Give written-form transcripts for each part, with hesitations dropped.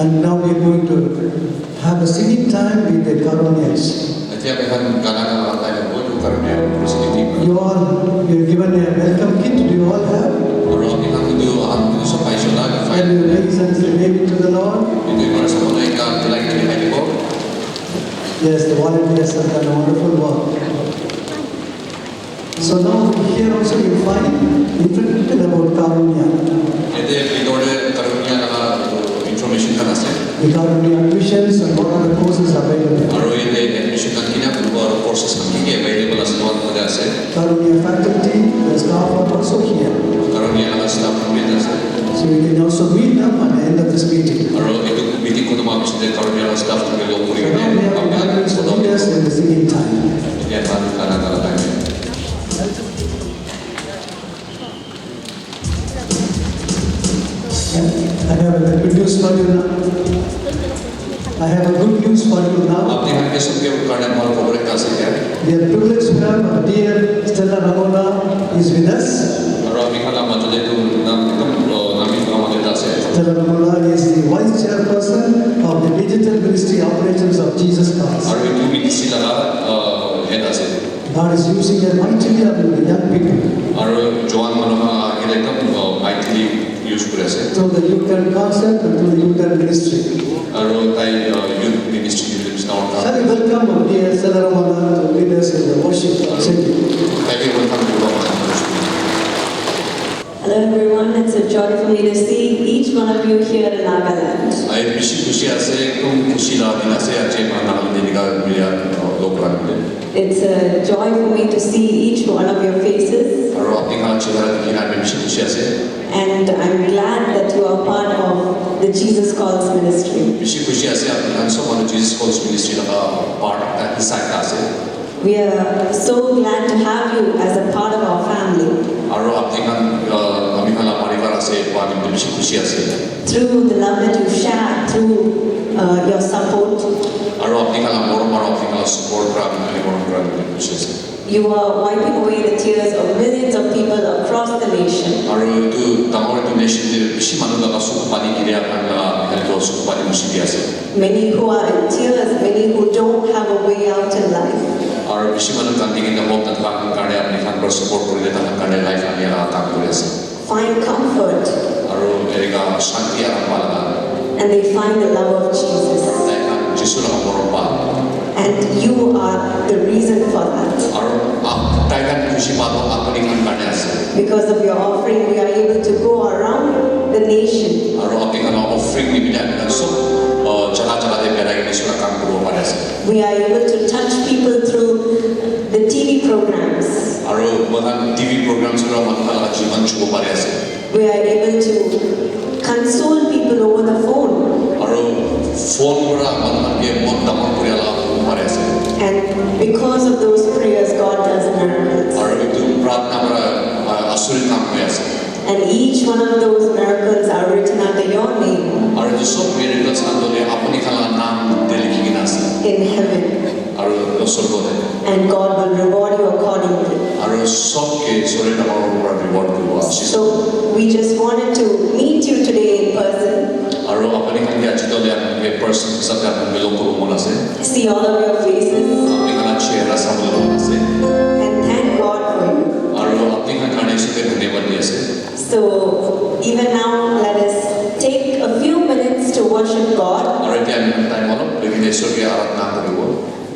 And now we are going to have a singing time with the Karunians. You all, we are given a welcome kit. Do you all have? Can you raise and say maybe to the Lord? Yes, the volunteers have done a wonderful work. So now here also you find information about Karunya. The Karunya admissions and what are the courses available. Karunya faculty, the staff are also here. So you can also meet them at the end of this meeting. So now we have to leaders in the singing time. I have a good news for you now. I have a good news for you now. We are privileged to have our dear Stella Ramona is with us. Stella Ramona is the vice chairperson of the digital ministry operations of Jesus Christ. God is using her mightily among the young people. Through the youth and concept and through the youth and ministry. Shall we welcome our dear Stella Ramona to lead us in the worship and singing? Hello everyone, it's a joy for me to see each one of you here in Nagaland. It's a joy for me to see each one of your faces. And I'm glad that you are part of the Jesus Calls ministry. We are so glad to have you as a part of our family. Through the love that you share, through your support. You are wiping away the tears of millions of people across the nation. Many who are in tears, many who don't have a way out in life. Find comfort. And they find the love of Jesus. And you are the reason for that. Because of your offering, we are able to go around the nation. We are able to touch people through the TV programs. We are able to console people over the phone. And because of those prayers, God does miracles. And each one of those miracles are written under your name. In heaven. And God will reward you accordingly. So we just wanted to meet you today in person. See all of your faces. And thank God for you. So even now, let us take a few minutes to worship God.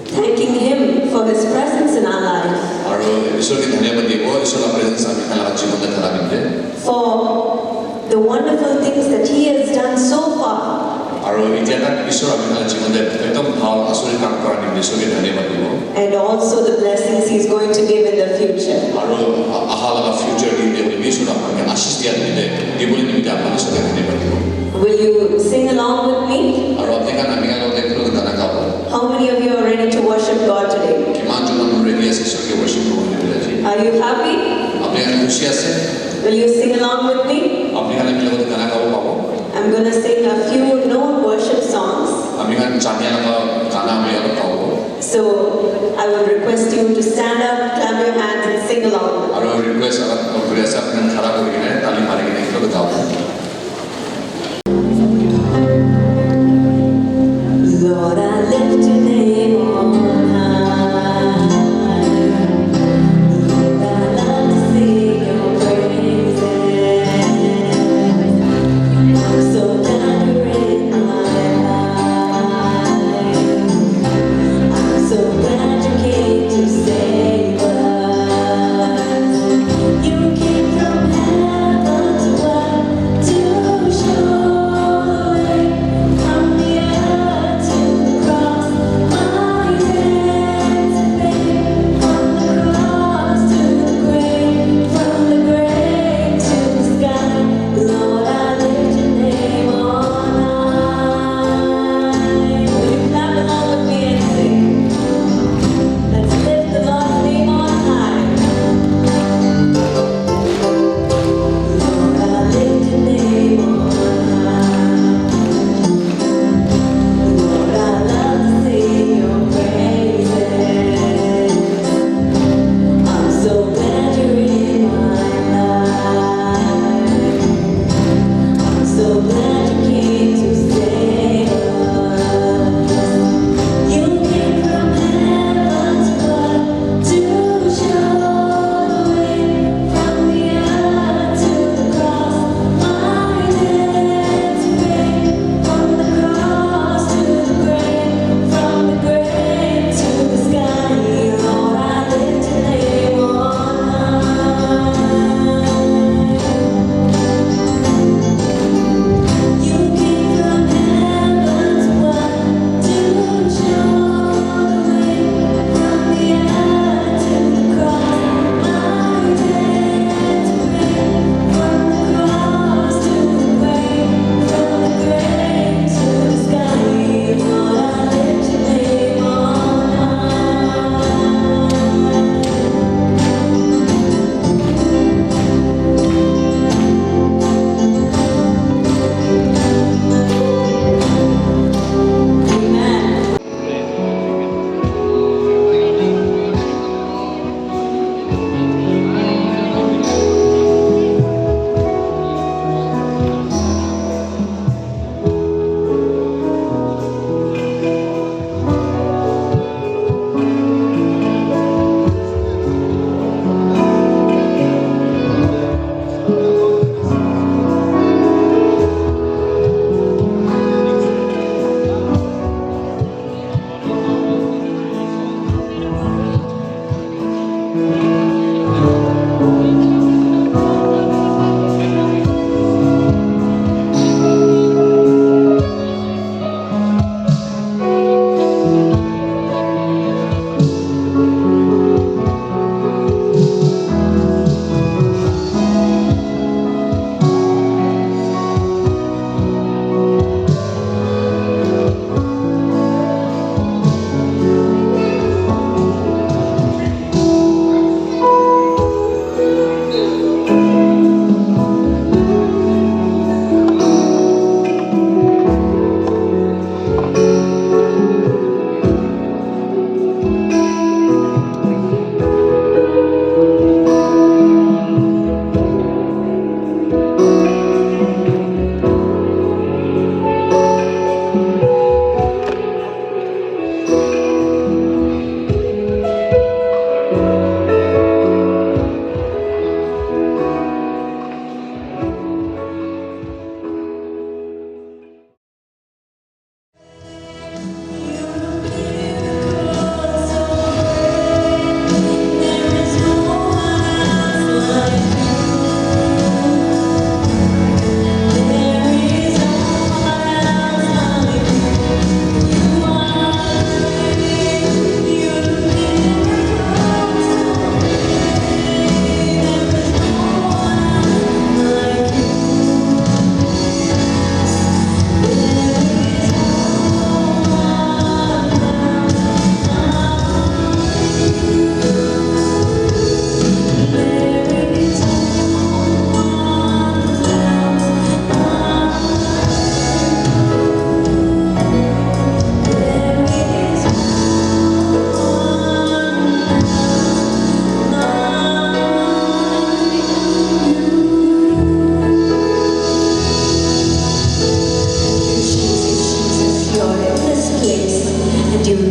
Thanking Him for His presence in our life. For the wonderful things that He has done so far. And also the blessings He's going to give in the future. Will you sing along with me? How many of you are ready to worship God today? Are you happy? Will you sing along with me? I'm going to sing a few known worship songs. So I will request you to stand up, clap your hands and sing along.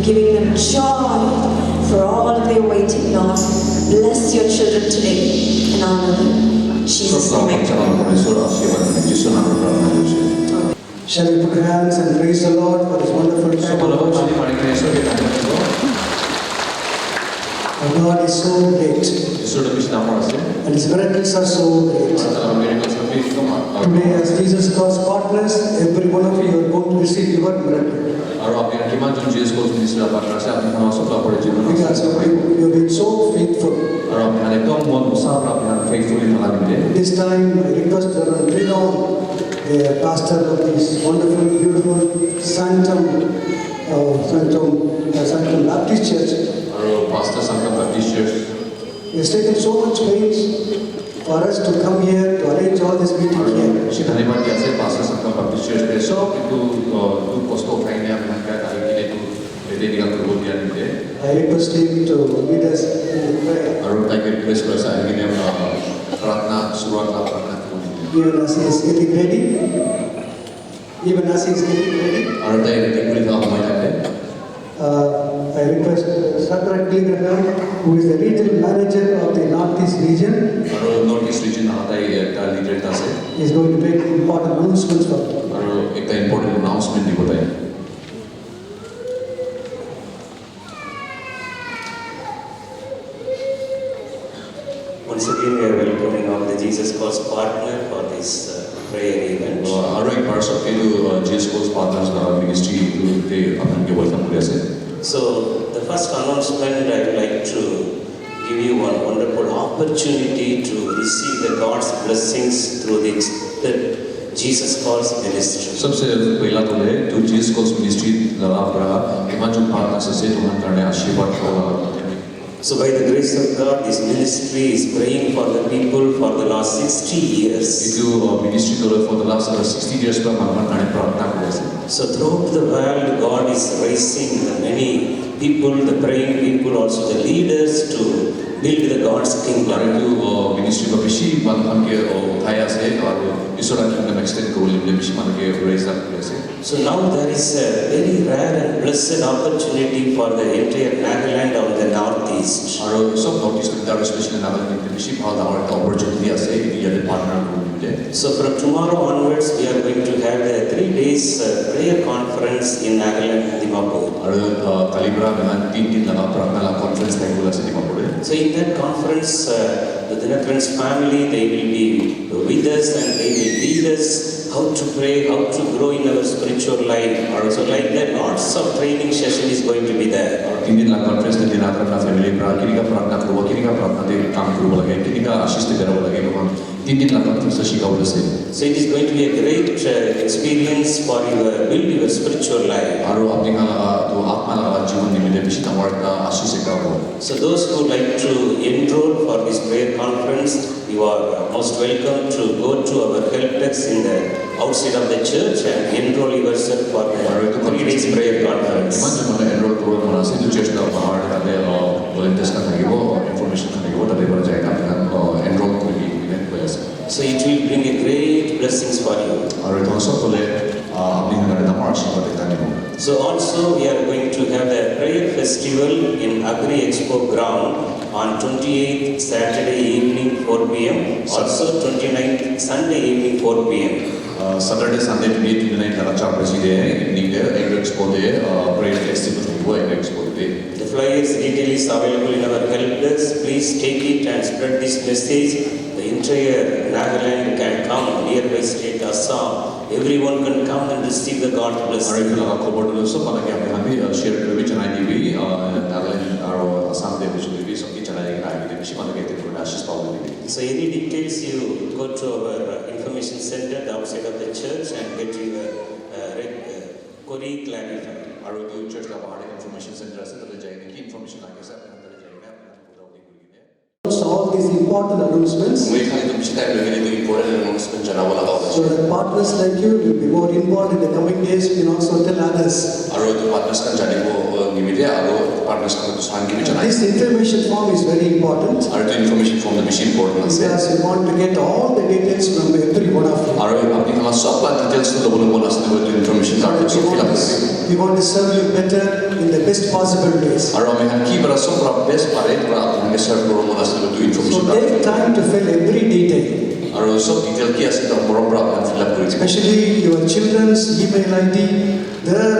giving them joy for all they're waiting, Lord. Bless your children today and honor them. In Jesus' name. Shall we put hands and praise the Lord for this wonderful time of worship? Our God is so great, and His miracles are so great. Today, as Jesus calls partners, every one of you are going to receive your miracle. Because you have been so faithful. This time, I request Reverend Leon, the pastor of this wonderful, beautiful Sangtam Baptist Church. Pastor Sangtam Baptist Church. He has taken so much pains for us to come here to arrange all this meeting here. Pastor Sangtam Baptist Church besok itu posko kainnya menangkap hari ini itu tinggal kemudian itu. I request him to lead us in prayer. Aru tak request bahasa hari ini Ratna surat Ratna kemudian. Even as he is getting ready, Aru tak request apa macam I request Sakrat Graham, who is the regional manager of the Northeast region. Aru Northeast region ada leader tase. He is going to make important announcements for you. Aru एक important announcement dibuat. Once again, we are welcoming all the Jesus Cause partner for this prayer event. Aru एक बार सबके जो Jesus Cause partners ministry itu they अपन के welcome किया से. So, the first announcement I would like to give you one wonderful opportunity to receive the God's blessings through the Jesus Calls ministry. सबसे पहला तो है तो Jesus Calls ministry लगा पड़ा कि जो partner से तुम करने आशीर्वाद को. So, by the grace of God, this ministry is praying for the people for the last 60 years. Itu ministry तो for the last 60 years पर मानव करने प्रार्थना किया से. So, throughout the world, God is raising the many people, the praying people, also the leaders to build the God's kingdom. Karena itu ministry को बेसी मानव के उठाया से और ईश्वर kingdom extend को लिए बेसी मानव के raise up किया से. So now there is a very rare and blessed opportunity for the entire Nagaland of the Northeast. और सब Northeast में दारू especially Nagaland में बेसी भाव दावर का opportunity आसे ये ये partner को मिले. So from tomorrow onwards, we are going to have the 3 days prayer conference in Nagaland, Dimapur. और कलिब्रा में 3 दिन लगा प्रार्थना ला conference का बोला से Dimapur. So in that conference, the Dinakaran's family, they will be with us and they will lead us how to pray, how to grow in our spiritual life. So like that, lots of training session is going to be there. और 3 दिन ला conference में Dinakaran family किनी का प्रार्थना करो, किनी का प्रार्थना दे काम करो लगे, किनी का आशीष दे करो लगे लोगों 3 दिन ला conference से शिकाऊ लसे. So it is going to be a great experience for build your spiritual life. और अपने का तो आत्मा लगा जीवन निमित्त बेसी तमोर का आशीष से करो. So those who like to enroll for this prayer conference, you are most welcome to go to our help desk in the outside of the church and enroll yourself for the 3 days prayer conference. Macam mana enroll program mana sih tu church dah bahar ada volunteers kan lagi wo information kan lagi wo tapi baru jadi kan enroll lagi event biasa. So it will bring a great blessings for you. और itu masuk boleh अपनी negara nama asyik pada ni. So also we are going to have the prayer festival in Agri Expo ground on 28th Saturday evening 4 p.m. Also 29th Sunday evening 4 p.m. Saturday, Sunday, 28, 29 लगा 4 बजे दे evening दे Agri Expo दे prayer festival वो Agri Expo they. The flyers detail is available in our help desk. Please take it and spread this message. The entire Nagaland can come, nearby state Assam. Everyone can come and receive the God's blessing. और एक लगा खबर दो सब पता क्या अपने भी share कर भी चलाएं भी Nagaland और Assam दे भी सब की चलाएंगे आगे दे भी शिमा लगे थे पूरा आशीष पाओगे भी. So any details you go to our information center outside of the church and get your query clarified. और जो church का बाहर information center से तले जाएंगे कि information आगे से अपने तले जाएंगे अपने पूरा उन्हीं को लेंगे. All these important announcements. मुझे खाली तो पिछले टाइम लगे तो important announcement चला वाला होगा. So that partners like you will be more involved in the coming days. We can also tell others. और जो partners का जाने को निमित्त aro partners ka sang gi chana This information form is very important aro the information from the machine board na se because we want to get all the details from every one of you. aro apni kala sob la details to bolo bola se the information card to fill up We want to serve you better in the best possible ways. aro me han ki bara sob ra best pare pra apni ke serve koro bola se the So information take time to fill every detail, aro sob detail ki ase to boro pra fill up kori especially your children's email ID, their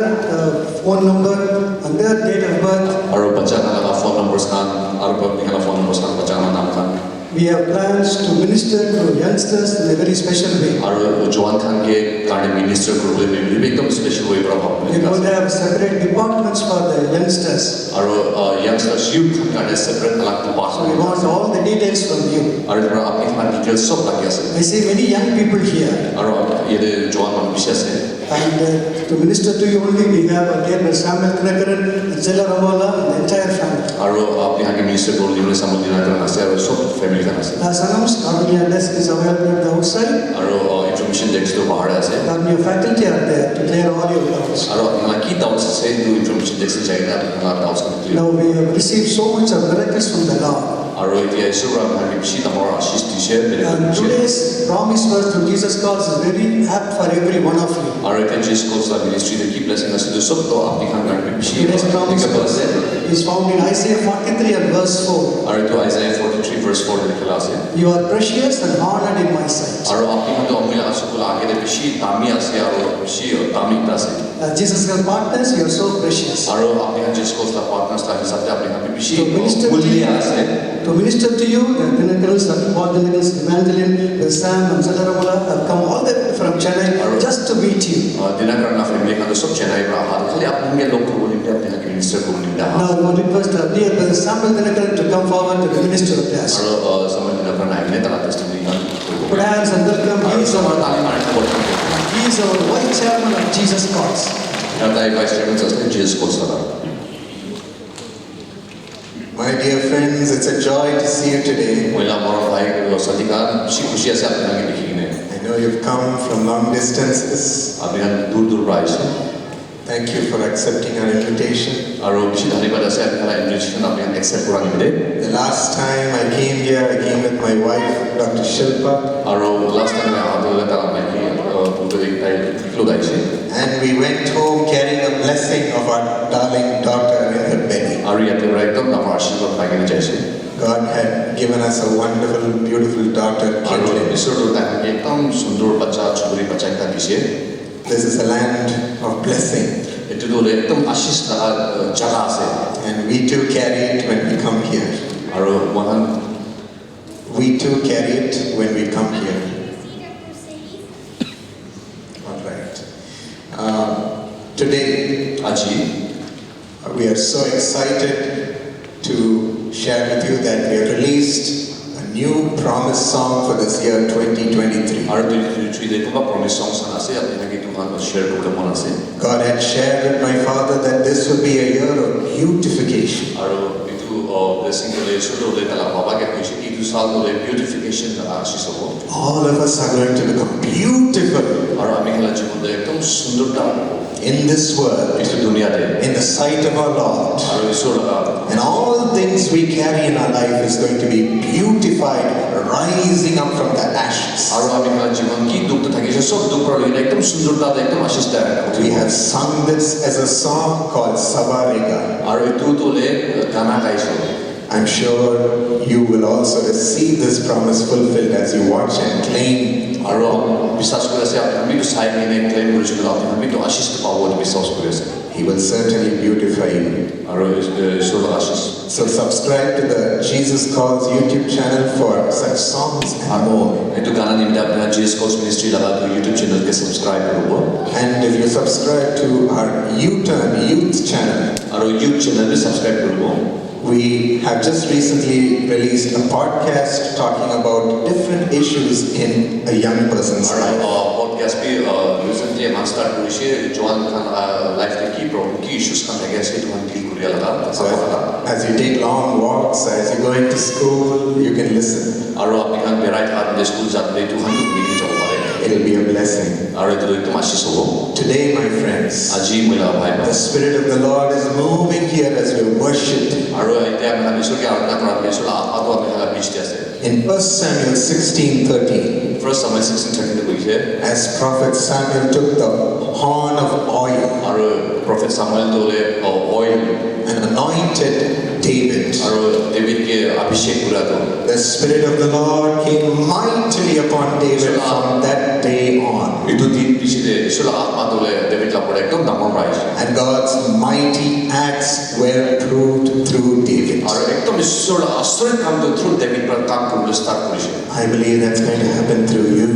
phone number, and their date of birth. aro bacha ka phone numbers kan aro apni kala phone numbers kan bacha ka naam kan We have plans to minister to youngsters in a very special way. aro joan khan ke karne minister group le me ekdam special way pra We are bapne going to have separate departments for the youngsters. aro youngsters youth khan karne separate alag So we department want all the details from you. aro pra apni khan details sob lagi ase I see many young people here, aro ye joan man bishi ase and to minister to you only, we have dear Brother Samuel Knakaran, Zella Ramola, and the entire family. aro apni khan ke minister group le samudina kan ase aro sob family kan ase As announced, Karmiya desk is available at the outside. aro information desk to bahar ase Karmiya faculty are there to clear all your doubts. aro apni ki doubts ase do information desk se chahiye apni khan doubts kan clear Now we have received so much of miracles from the Lord. aro if you so ram khan ke bishi tamar ashish ti share mere And today's promise verse from Jesus calls is very apt for every one of you. aro if Jesus calls the ministry the keep blessing us to sob to apni khan kan bishi Today's promise verse is found in Isaiah 43 and verse 4. aro to Isaiah 43 verse 4 likhala ase You are precious and honored in my sight. aro apni khan to amila asukul age de bishi tami ase aro bishi tami ase As Jesus' partners, you are so precious. aro apni khan Jesus calls the partners ta hisab se apni khan bishi To minister to mulya you, ase to minister to you, the Pinnacles, Paul Pinnacles, Evangeline, the Sam, and Zalaramala have come all the way from Chennai just to meet you. dinakarna family khan to sob chennai pra ha khali apni ke log ko bolne apni khan ke minister ko bolne Now I want to request our dear Brother Samuel Pinnacles to come forward to the minister of gas. aro samay dinakarna agne ta testimony khan Put hands and welcome. He is samay our, tali mare ko bolne he is our vice chairman of Jesus Calls. dai vice chairman just Jesus calls ta My dear friends, it's a joy to see you today. moila mor bhai ko sadika bishi khushi ase apni khan ke dekhine I know you've come from long distances. apni khan dur pra aise Thank you for accepting our invitation. aro bishi dhanyabad ase apni khan invitation apni khan accept kora nimide The last time I came here, I came with my wife, Dr. Shilpa, aro last time I had to tell my and we went home carrying a blessing of our darling daughter in her belly. God had given us a wonderful, beautiful daughter, Kimberly. This is a land of blessing, and we too carry it when we come here. We too carry it when we come here. All right. Today, we are so excited to share with you that we have released a new promise song for this year 2023. God had shared with my father that this would be a year of beautification. All of us are going to become beautiful in this world, in the sight of our Lord. And all things we carry in our life is going to be beautified, rising up from the ashes. We have sung this as a song called Sabarega. I'm sure you will also receive this promise fulfilled as you watch and claim. He will certainly beautify you. So subscribe to the Jesus Calls YouTube channel for such songs and more. And if you subscribe to our U-Turn Youth channel, we have just recently released a podcast talking about different issues in a young person's life. So as you take long walks, as you go into school, you can listen. it'll be a blessing. Today, my friends, the Spirit of the Lord is moving here as we worship. In 1 Samuel 16:13, as Prophet Samuel took the horn of oil and anointed David, the Spirit of the Lord came mightily upon David from that day on. And God's mighty acts were proved through David. I believe that's going to happen through you.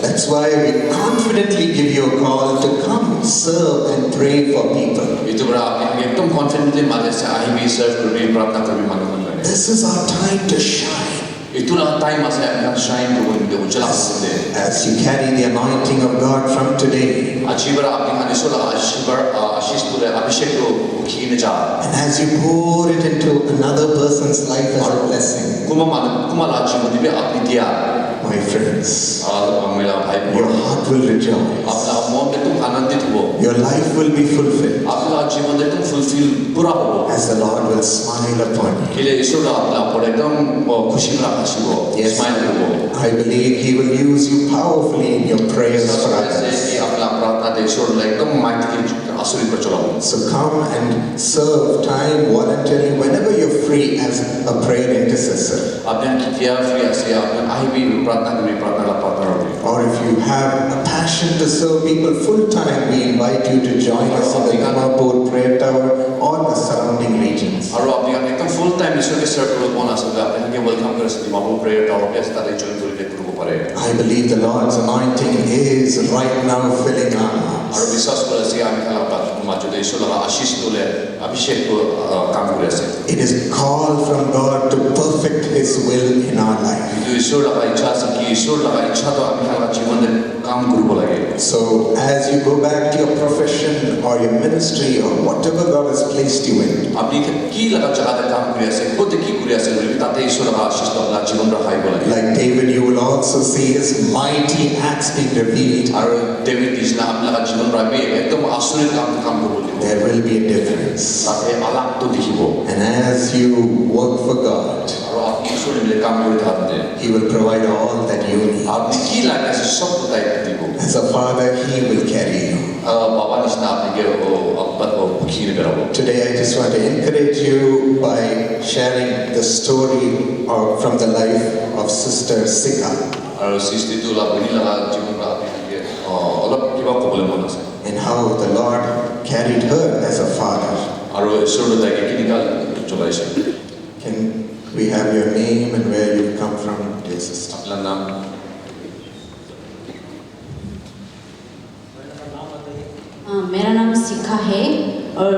That's why we confidently give you a call to come, serve and pray for people. This is our time to shine. As you carry the anointing of God from today, and as you pour it into another person's life as a blessing, my friends, your heart will rejoice. Your life will be fulfilled as the Lord will smile upon you. Yes, I believe He will use you powerfully in your prayers for others. So come and serve time voluntarily whenever you're free as a prayer intercessor. Or if you have a passion to serve people full time, we invite you to join us in the Dimapur prayer tower or the surrounding regions. I believe the Lord's anointing is right now filling our hearts. It is called from God to perfect His will in our life. So as you go back to your profession or your ministry or whatever God has placed you in, like David, you will also see His mighty acts being revealed. There will be a difference. And as you work for God, He will provide all that you need. As a father, He will carry you. Today I just want to encourage you by sharing the story from the life of Sister Sika, and how the Lord carried her as a father. Can we have your name and where you come from, dear sister? मेरा नाम शिखा है और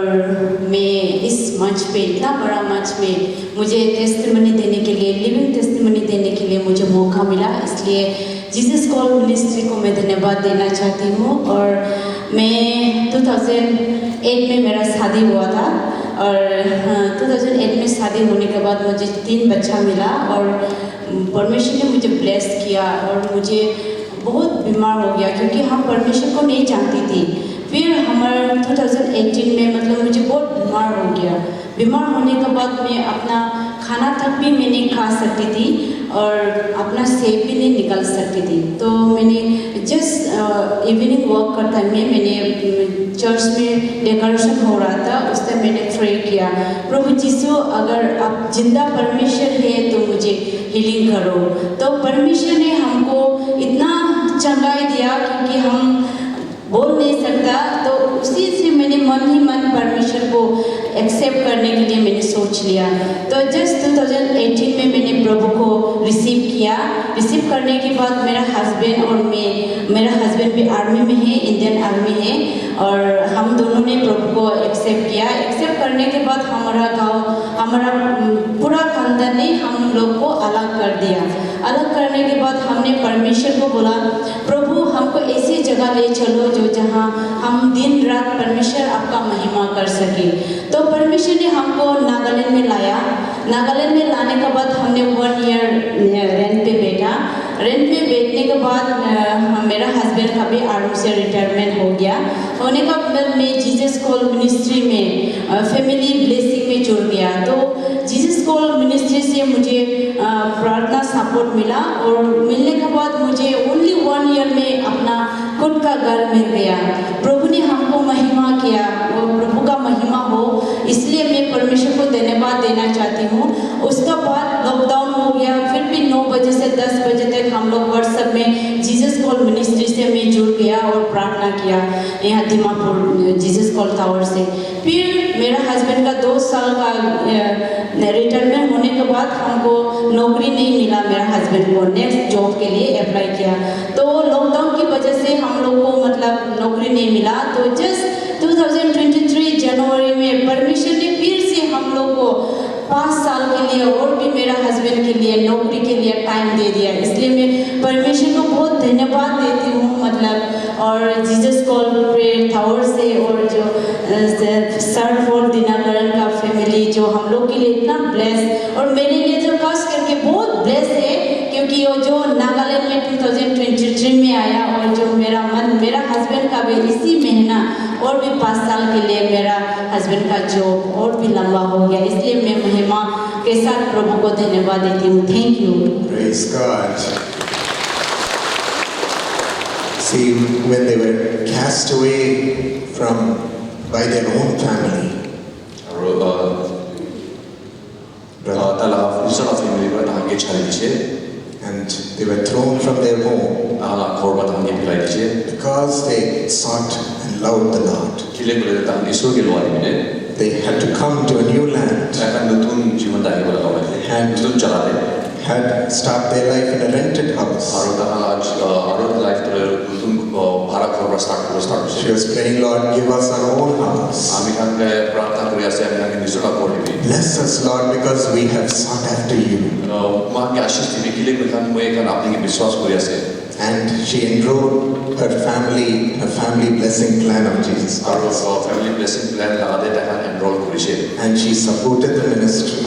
मैं इस मंच पे, इतना बड़ा मंच में मुझे टेस्टिमनी देने के लिए, लिविंग टेस्टिमनी देने के लिए मुझे मौका मिला, इसलिए जीसस कॉल मिनिस्ट्री को मैं धन्यवाद देना चाहती हूँ। और मैं 2008 में मेरा शादी हुआ था और 2008 में शादी होने के बाद मुझे 3 बच्चा मिला और परमेश्वर ने मुझे ब्लेस किया और मुझे बहुत बीमार हो गया क्योंकि हम परमेश्वर को नहीं जानती थी। फिर हमारे 2018 में मतलब मुझे बहुत बीमार हो गया। बीमार होने के बाद मैं अपना खाना तक भी मैं नहीं खा सकती थी और अपना सेब भी नहीं निकाल सकती थी। तो मैंने जस्ट इवनिंग वॉक करता में मैंने चर्च में डेकोरेशन हो रहा था, उस टाइम मैंने प्रे किया, प्रभु यीशु अगर आप जिंदा परमेश्वर है तो मुझे हीलिंग करो। तो परमेश्वर ने हमको इतना चंगाई दिया क्योंकि हम बोल नहीं सकता, तो उसी से मैंने मन ही मन परमेश्वर को एक्सेप्ट करने के लिए मैंने सोच लिया। तो जस्ट 2018 में मैंने प्रभु को रिसीव किया। रिसीव करने के बाद मेरा हस्बैंड भी आर्मी में है, इंडियन आर्मी है, और हम दोनों ने प्रभु को एक्सेप्ट किया। एक्सेप्ट करने के बाद हमारा गांव, हमारा पूरा खानदान ने हम लोग को अलग कर दिया। अलग करने के बाद हमने परमेश्वर को बोला, प्रभु हमको ऐसी जगह ले चलो जो जहाँ हम दिन रात परमेश्वर आपका महिमा कर सके। तो परमेश्वर ने हमको नागालैंड में लाया। नागालैंड में लाने के बाद हमने 1 ईयर रेंट पे बैठा। रेंट में बैठने के बाद मेरा हस्बैंड का भी आर्मी से रिटायरमेंट हो गया। होने का बाद मैं जीसस कॉल मिनिस्ट्री में फैमिली ब्लेसिंग में जुड़ गया। तो जीसस कॉल मिनिस्ट्री से मुझे प्रार्थना सपोर्ट मिला और मिलने के बाद मुझे ओनली 1 ईयर में अपना खुद का घर मिल गया। प्रभु ने हमको महिमा किया और प्रभु का महिमा हो, इसलिए मैं परमेश्वर को धन्यवाद देना चाहती हूँ। उसका बाद लॉकडाउन हो गया, फिर भी 9 बजे से 10 बजे तक हम लोग व्हाट्सएप में जीसस कॉल मिनिस्ट्री से मैं जुड़ गया और प्रार्थना किया यहाँ दिमापुर जीसस कॉल टावर से। फिर मेरा हस्बैंड का 2 साल का रिटायरमेंट होने के बाद हमको नौकरी नहीं मिला। मेरा हस्बैंड को नेक्स्ट जॉब के लिए अप्लाई किया, तो लॉकडाउन की वजह से हम लोग को मतलब नौकरी नहीं मिला। तो जस्ट 2023 जनवरी में परमेश्वर ने फिर से हम लोग को 5 साल के लिए और भी मेरा हस्बैंड के लिए नौकरी के लिए टाइम दे दिया। इसलिए मैं परमेश्वर को बहुत धन्यवाद देती हूँ मतलब। और जीसस कॉल प्रेयर टावर से और जो सर्व फॉर दिनाकरण का फैमिली जो हम लोग के लिए इतना ब्लेस और मेरे लिए जो खास करके बहुत ब्लेस है, क्योंकि वो जो नागालैंड में 2023 में आया और जो मेरा हस्बैंड का भी इसी महीना और भी 5 साल के लिए मेरा हस्बैंड का जॉब और भी लंबा हो गया। इसलिए मैं महिमा के साथ प्रभु को धन्यवाद देती हूँ। Thank you. Praise God. See, when they were cast away by their own family, and they were thrown from their home because they sought and loved the Lord. They had to come to a new land and had start their life in a rented house. She was praying, Lord, give us our own house. Bless us, Lord, because we have sought after you. And she enrolled her family blessing plan of Jesus Christ. And she supported the ministry.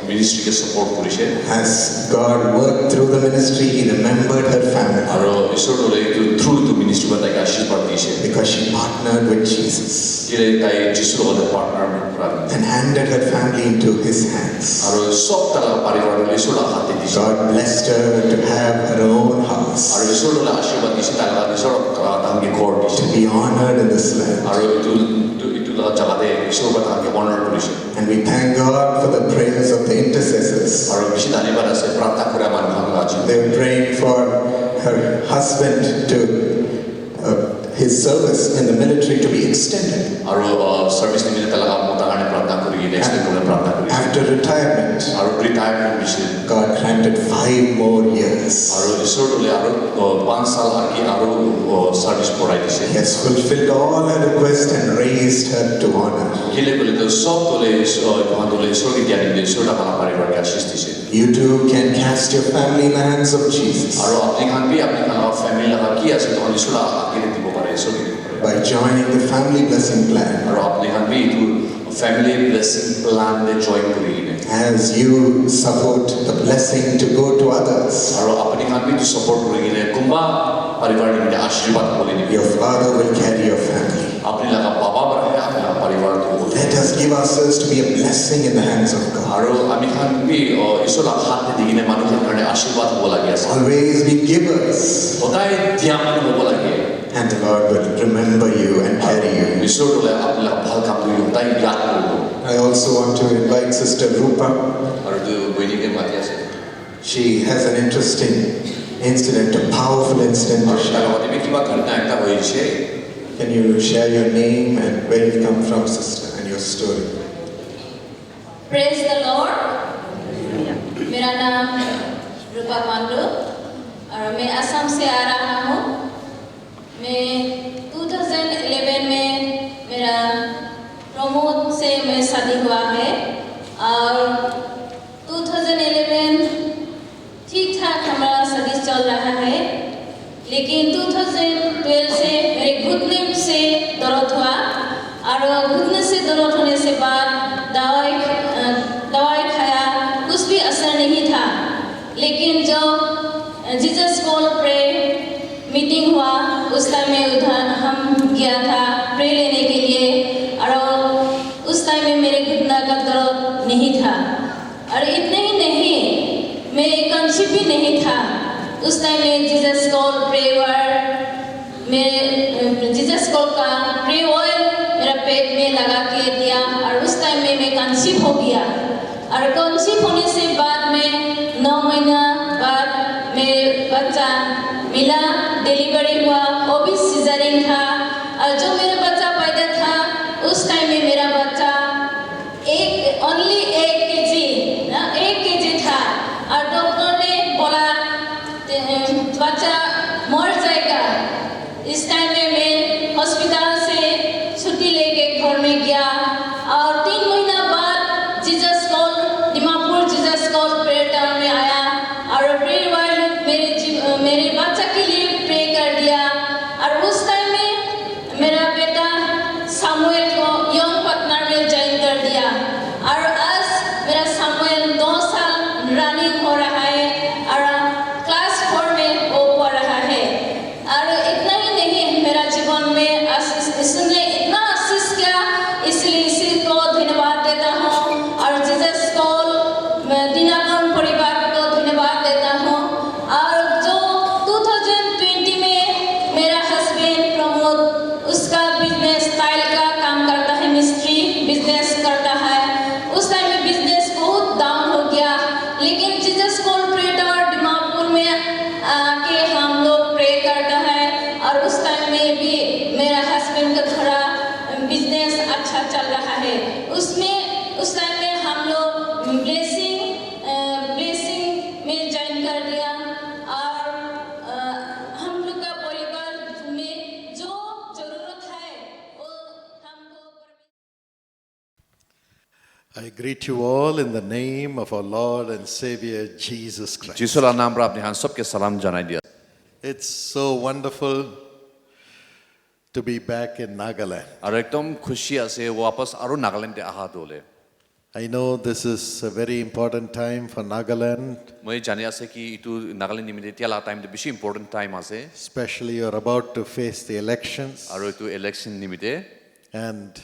ministry ke support korise. As God worked through the ministry, He remembered her family. Aro isor dole through the ministry ba tai ashirwad diye. Because she partnered with Jesus. Kile tai Jesus ro the partner and handed her family into His hands. Aro sob tala parivar le isor la hate diye. God blessed her to have her own house. Aro isor dole ashirwad diye tala isor tangi kor diye. To be honored in this land. Aro itu jagade isor ba tangi honor korise. And we thank God for the prayers of the intercessors. They were praying for her husband to his service in the military to be extended. After retirement, God granted 5 more years. He has fulfilled all her requests and raised her to honor. You too can cast your family in the hands of Jesus. By joining the family blessing plan. Family blessing plan de join kuri as you support the blessing to go to others. Aro apni khan bhi to support kuri ne kumba parivar ni mujhe ashirwad bolini. Your father will carry your family. Apni laga baba bara hai apna parivar ko. Let us give ourselves to be a blessing in the hands of God. Aro ami khan bhi isola hath digine manu khan karne ashirwad bola gaya. Always be givers. Hotai dhyan bola gaya. And the Lord will remember you and carry you. I also want to invite Sister Rupa. She has an interesting incident, a powerful incident to share. Can you share your name and where you come from, sister, and your story? Praise the Lord. मेरा नाम रूपा पांडु और मैं असम से आ रहा हूँ। मैं 2011 में मेरा प्रमोद से मैं शादी हुआ है और 2011 ठीक ठाक हमारा शादी चल रहा है, लेकिन 2012 से मेरे घुटने से दर्द हुआ और घुटने से दर्द होने से बाद दवाई खाया, कुछ भी असर नहीं था। लेकिन जब जीसस कॉल प्रे मीटिंग हुआ, उस टाइम में उधर हम गया था प्रे लेने के लिए, और उस टाइम में मेरे घुटना का दर्द नहीं था, और इतने ही नहीं मेरे कंसीव भी नहीं था। उस टाइम में जीसस कॉल प्रे वर्ड मेरे जीसस कॉल का प्रे ऑयल मेरा पेट में लगा के दिया, और उस टाइम में मैं कंसीव हो गया, और कंसीव होने से बाद में 9 महीना बाद मेरे बच्चा मिला, डिलीवरी हुआ, वो भी सीजरिंग था, और जो मेरा बच्चा पैदा था उस टाइम में मेरा बच्चा ओनली 1 केजी था, और डॉक्टर ने बोला बच्चा मर जाएगा। इस टाइम में मैं हॉस्पिटल से छुट्टी लेके घर में गया, और 3 महीना बाद Jesus call Dimapur Jesus call prayer town में आया, और प्रेयर वर्ड मेरे बच्चा के लिए प्रे कर दिया, और उस टाइम में मेरा बेटा सामुएल को यंग पार्टनर में ज्वाइन कर दिया, और आज मेरा सामुएल 2 साल रनिंग हो रहा है, और क्लास 4 में वो पढ़ रहा है। और इतना ही नहीं, मेरा जीवन में इसने इतना आशीष किया, इसलिए इसी को धन्यवाद देता हूँ, और जीसस कॉल दिनापुर परिवार को धन्यवाद देता हूँ। और जो 2020 में मेरा हस्बैंड प्रमोद, उसका बिजनेस टाइल का काम करता है, मिस्ट्री बिजनेस करता है, उस टाइम में बिजनेस बहुत डाउन हो गया, लेकिन Jesus call pray tower Dimapur में आके हम लोग प्रे करता है, और उस टाइम में भी मेरा हस्बैंड का थोड़ा बिजनेस अच्छा चल रहा है। उसमें उस टाइम में हम लोग ब्लेसिंग में ज्वाइन कर दिया, और हम लोग का परिवार में जो जरूरत है वो हमको। I greet you all in the name of our Lord and Savior Jesus Christ. जिसुला नाम रा अपने हाथ सबके सलाम जनाई दिया। It's so wonderful to be back in Nagaland. और एकदम खुशी आसे वापस आरो नागालैंड आहा दोले। I know this is a very important time for Nagaland, मैं जाने आसे कि इतु नागालैंड निमित्ते त्याला टाइम तो बेसी इम्पोर्टेंट टाइम आसे, especially you're about to face the elections. आरो इतु election निमित्ते, And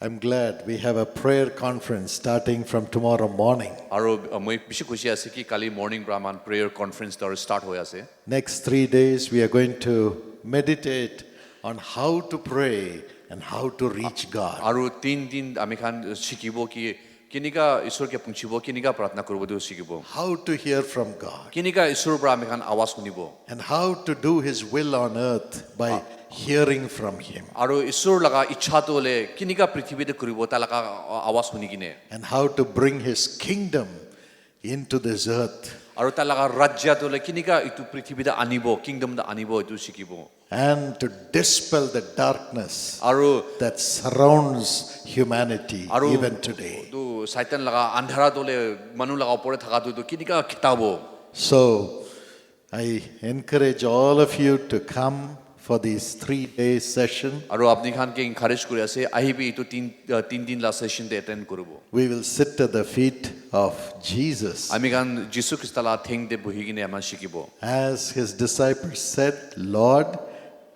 I'm glad we have a prayer conference starting from tomorrow morning. आरो मैं बेसी खुशी आसे कि काली मॉर्निंग ब्राह्मण प्रेयर कॉन्फ्रेंस दर स्टार्ट होया से। Next 3 days we are going to meditate on how to pray and how to reach God. आरो 3 दिन आमी खान शिकिबो कि किनिका ईश्वर के पुंछिबो, किनिका प्रार्थना करबो दो शिकिबो, How to hear from God किनिका ईश्वर ब्रा आमी खान आवाज सुनिबो, and how to do His will on earth by hearing from Him, आरो ईश्वर लगा इच्छा तोले किनिका पृथ्वी दे करिबो ता लगा आवाज सुनि किने, and how to bring His kingdom into this earth, आरो ता लगा राज्य तोले किनिका इतु पृथ्वी दे आनिबो, किंगडम दे आनिबो इतु शिकिबो, and to dispel the darkness आरो that surrounds humanity आरो even today. तो शैतान लगा अंधारा तोले मनु लगा ऊपर थका तो किनिका खिताबो। So I encourage all of you to come for these 3-day session. आरो अपनी खान के encourage करे आसे आही भी इतु 3 दिन ला सेशन दे अटेंड करबो। We will sit at the feet of Jesus. आमी खान जिसु ख्रिस्ट ला थेंग दे बुही किने आमा शिकिबो। As His disciples said, Lord,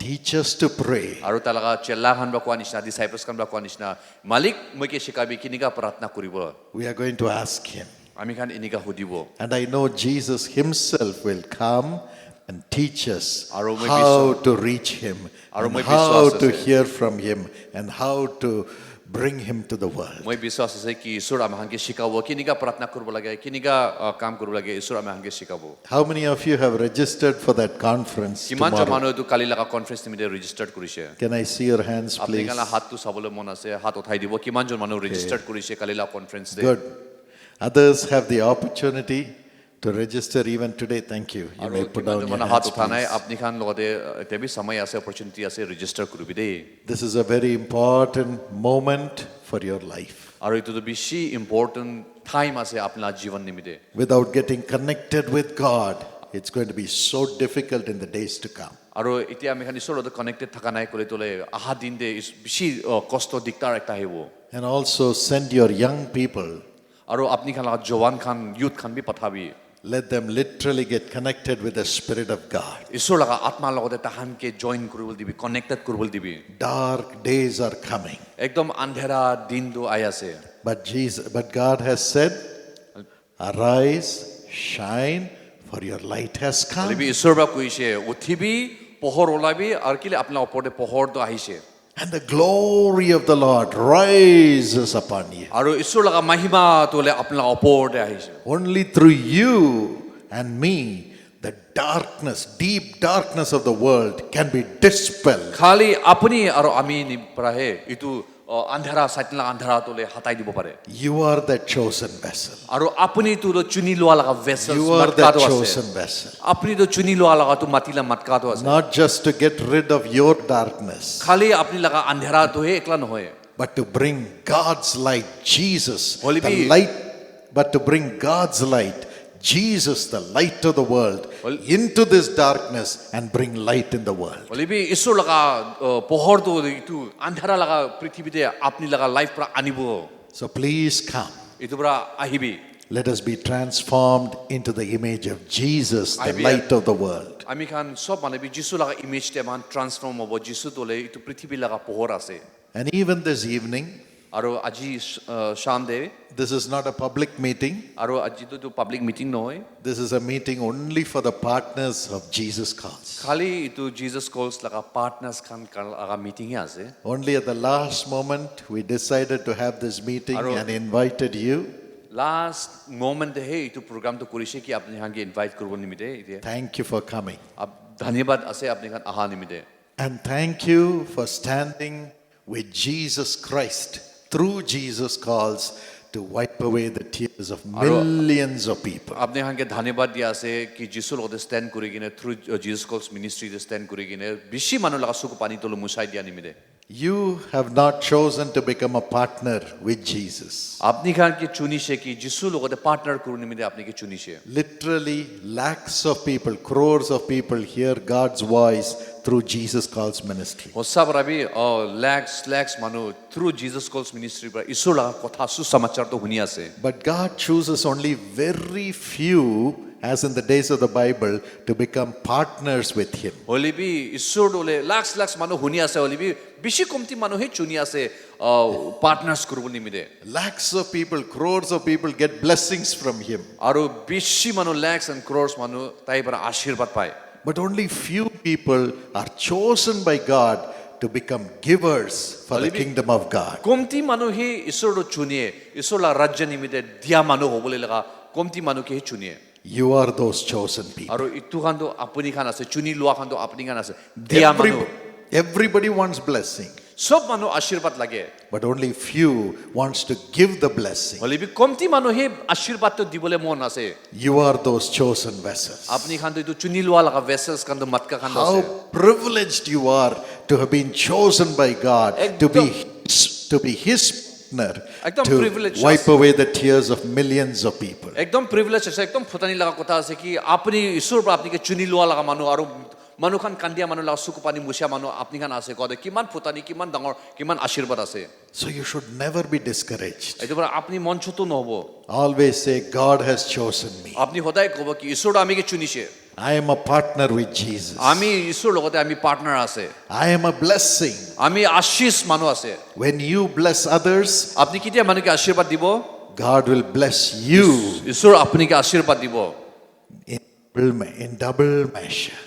teach us to pray. आरो ता लगा चेला खान बा निशना, डिसाइपल्स खान बा निशना, मालिक मके शिकाबी किनिका प्रार्थना करिबो। We are going to ask Him. आमी Khan इनिका हुदिबो। And I know Jesus Himself will come and teach us Aro may how to reach Him, Aro and may how biswas to ase. hear from Him, and how to bring Him to the world. मैं विश्वास है कि ईश्वर आमे हांगे शिकाबो, किनिका प्रार्थना करबो लगे, किनिका काम करबो लगे, ईश्वर आमे हांगे शिकाबो। How many of you have registered for that conference किमान tomorrow? जमानो तो काली लगा कॉन्फ्रेंस निमित्ते रजिस्टर्ड करिसे। Can I see your hands, आपने please? काला हाथ तो सबले मन आसे, हाथ उठाई दिबो, किमान जमानो रजिस्टर्ड करिसे काली ला कॉन्फ्रेंस दे। Good. Others have the opportunity to register even today. Thank you. You may आरो put किमान down your जमानो हाथ hands, उठाना है, please. अपनी खान लगते तेभी समय आसे अपॉर्चुनिटी आसे रजिस्टर करबी दे। This is a very important moment for your life. आरो इतो तो बेसी इम्पोर्टेंट टाइम आसे अपना जीवन निमित्ते। Without getting connected with God, it's going to be so difficult in the days to come. आरो इतिया आमी खान ईश्वर तो कनेक्टेड थका नाय कोले तोले आहा दिन दे बेसी कष्ट दिक्कत एकता है वो। And also send your young people आरो अपनी खान लगा जवान खान यूथ खान भी पठाबी। let them literally get connected with the Spirit of God. ঈশ্বৰ লগা আত্মাৰ লগতে তাহানকে জইন কৰিবলৈ দিবি, কানেক্টেড কৰিবলৈ দিবি। Dark days are coming. একদম আন্ধেৰা দিনটো আহি আছে। But God has said, arise, shine, for your light has come. হলিবি ঈশ্বৰ বা কৈছে উঠিবি, পোহৰ ওলাবি, আৰু কিলে আপোনাৰ ওপৰতে পোহৰটো আহিছে। And the glory of the Lord rises upon you. আৰু ঈশ্বৰ লগা মহিমাটো হলে আপোনাৰ ওপৰতে আহিছে। Only through you and me, the darkness, deep darkness of the world can be dispelled. খালি আপুনি আৰু আমি পৰাহে ইটো আন্ধাৰা সাইতলা আন্ধাৰাটোলে হাতাই দিব পাৰে। You are the chosen vessel. আৰু আপুনি তো চুনি লোৱা লগা vessel You are the chosen vessel. আপুনি তো চুনি লোৱা লগা তো মাতিলা মাতকাটো আছে। Not just to get rid of your darkness, খালি আপুনি লগা আন্ধাৰাটো হে একলা নহয়, but to bring God's light, Jesus, Holy the be- light, but to bring God's light, Jesus, the light of the world, into this darkness and bring light in the world. হলিবি ঈশ্বৰ লগা পোহৰটো ইটো আন্ধাৰা লগা পৃথিৱীতে আপুনি লগা লাইফ পৰা আনিব। So please come. ইটো পৰা আহিবি। Let us be transformed into the image of Jesus, the IBM. light of the world. আমি খান সব মানে যিশু লগা ইমেজতে মান ট্ৰান্সফৰ্ম হ'ব। যিশু তোলে ইটো পৃথিৱী লগা পোহৰ আছে। And even this evening, আৰু আজি শাম দে this is not a public meeting. আৰু আজিতো তো পাব্লিক মিটিং নহয়, This is a meeting only for the partners of Jesus Calls. খালি ইটো জিজাস কলস লগা পাৰ্টনাৰ্স খান লগা মিটিং হে আছে। Only at the last moment, we decided to have this meeting Aro- and invited you. Last moment হে ইটো প্ৰগ্ৰামটো কৰিছে কি আপুনি হাঙ্গে ইনভাইট কৰিব নিমিতে। এতিয়া Thank you for coming. ধন্যবাদ আছে আপুনি খান আহা নিমিতে। And thank you for standing with Jesus Christ through Jesus Calls to wipe away the tears of millions of people. আপনি হাঙ্গে ধন্যবাদ দিয়া আছে কি যিশু লগতে স্ট্যান্ড কৰি কিনে থ্ৰু জিজাস কলস মিনিষ্ট্ৰিতে স্ট্যান্ড কৰি কিনে বেছি মানুহ লগা চকু পানী তল মুছাই দিয়া নিমিতে। You have not chosen to become a partner with Jesus. আপনি খান কি চুনিছে কি যিশু লগতে পার্টনার করু নিমিতে আপনি কি চুনিছে। Literally, lakhs of people, crores of people hear God's voice through Jesus Calls ministry. হোসা বরাবি lakhs মানুহ থ্ৰু জিজাস কলস মিনিষ্ট্ৰি পৰা ঈশ্বৰ লগা কথা সুসমাচাৰ তো শুনি আছে। But God chooses only very few, as in the days of the Bible, to become partners with Him. হলিবি ঈশ্বৰ দলে লাক্স মানুহ শুনি আছে, হলিবি বেছি কমতি মানুহে চুনি আছে পার্টনার্স কৰিব নিমিতে। Lakhs of people, crores of people get blessings from Him. আৰু বেছি মানুহ ল্যাক্স এণ্ড ক্ৰ'ৰ্ছ মানুহ তাই পৰা আশীৰ্বাদ পায়। But only few people are chosen by God to become givers for the kingdom of God. কমতি মানুহে ঈশ্বৰটো চুনিয়ে, ঈশ্বৰৰ ৰাজ্য নিমিতে দিয়া মানুহ হ'বলৈ লগা কমতি মানুহকে চুনিয়ে। You are those chosen people. আৰু ইটো খানটো আপুনি খান আছে, চুনি লোৱা খানটো আপুনি খান আছে। দিয়া মানুহ Everybody wants blessing, সব মানুহ আশীৰ্বাদ লাগে, but only few wants to give the blessing. হলিবি কমতি মানুহে আশীৰ্বাদটো দিবলৈ মন আছে। You are those chosen vessels. আপুনি খানটো ইটো চুনি লোৱা লগা ভেসেলস খানটো মাতকা খান আছে। How privileged you are to have been chosen by God to be His partner Ekdom to privileged. wipe away the tears of millions of people. একদম privilege আছে, একদম ফুটানি লগা কথা আছে কি আপুনি ঈশ্বৰৰ পৰা আপুনি চুনি লোৱা লগা মানুহ আৰু মানুহ খান কান্দিয়া মানুহ লগা চকু পানী মুচিয়া মানুহ আপুনি খান আছে কয় কিমান ফুটানি, কিমান ডাঙৰ, কিমান আশীৰ্বাদ আছে। So you should never be discouraged. এইটো পৰা আপুনি মঞ্চটো নহব। Always say, God has chosen me. আপুনি সদায় ক'ব কি ঈশ্বৰ আমিকে চুনিছে, I am a partner with Jesus. আমি ঈশ্বৰৰ লগতে আমি পাৰ্টনাৰ আছে, I am a blessing. আমি আশীষ মানুহ আছে। When you bless others, আপুনি কেতিয়া মানুহকে আশীৰ্বাদ দিব, God will bless you ঈশ্বৰ আপুনিকে আশীৰ্বাদ দিব in double measure.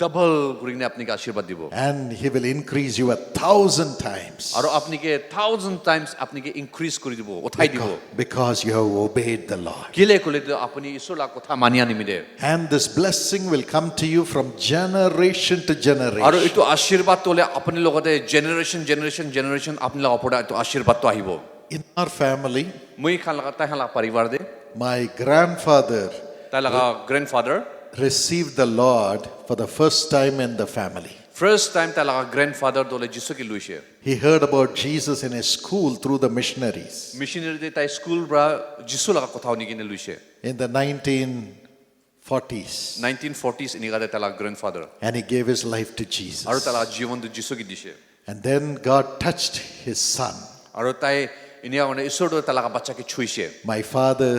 ডাবল কৰি কিনে আপুনিকে আশীৰ্বাদ দিব। And He will increase you 1,000 times. আৰু আপুনিকে 1000 টাইমছ আপুনিকে ইনক্ৰিজ কৰি দিব, উঠাই দিব। Because you have obeyed the Lord. কেলে ক'লে আপুনি ঈশ্বৰৰ লগা কথা মানিয়া নিমিতে। And this blessing will come to you from generation to আৰু generation. এইটো আশীৰ্বাদ তোলে আপুনি লগতে জেনেৰেশ্যন আপুনি লগা পৰা এইটো আশীৰ্বাদটো আহিব। In our family, মই খান লগা তাই লগা পৰিবাৰ দে my grandfather তাই লগা grandfather received the Lord for the first time in the family. First time তাই লগা গ্ৰেণ্ডফাদাৰ তোলে যিচুকে লৈছে। He heard about Jesus in his school through the missionaries. মিছনেৰীতে তাই স্কুল পৰা যিচু লগা কথা শুনি কিনে লৈছে। In the 1940s. 1940s এনেকাতে তাই লগা grandfather And he gave his life to Jesus. আৰু তাই লগা জীৱনটো যিচুকে দিছে। And then God touched his son. আৰু তাই এনেকুৱা মানে ঈশ্বৰটো তাই লগা বাচ্চাকে ছুইছে। My father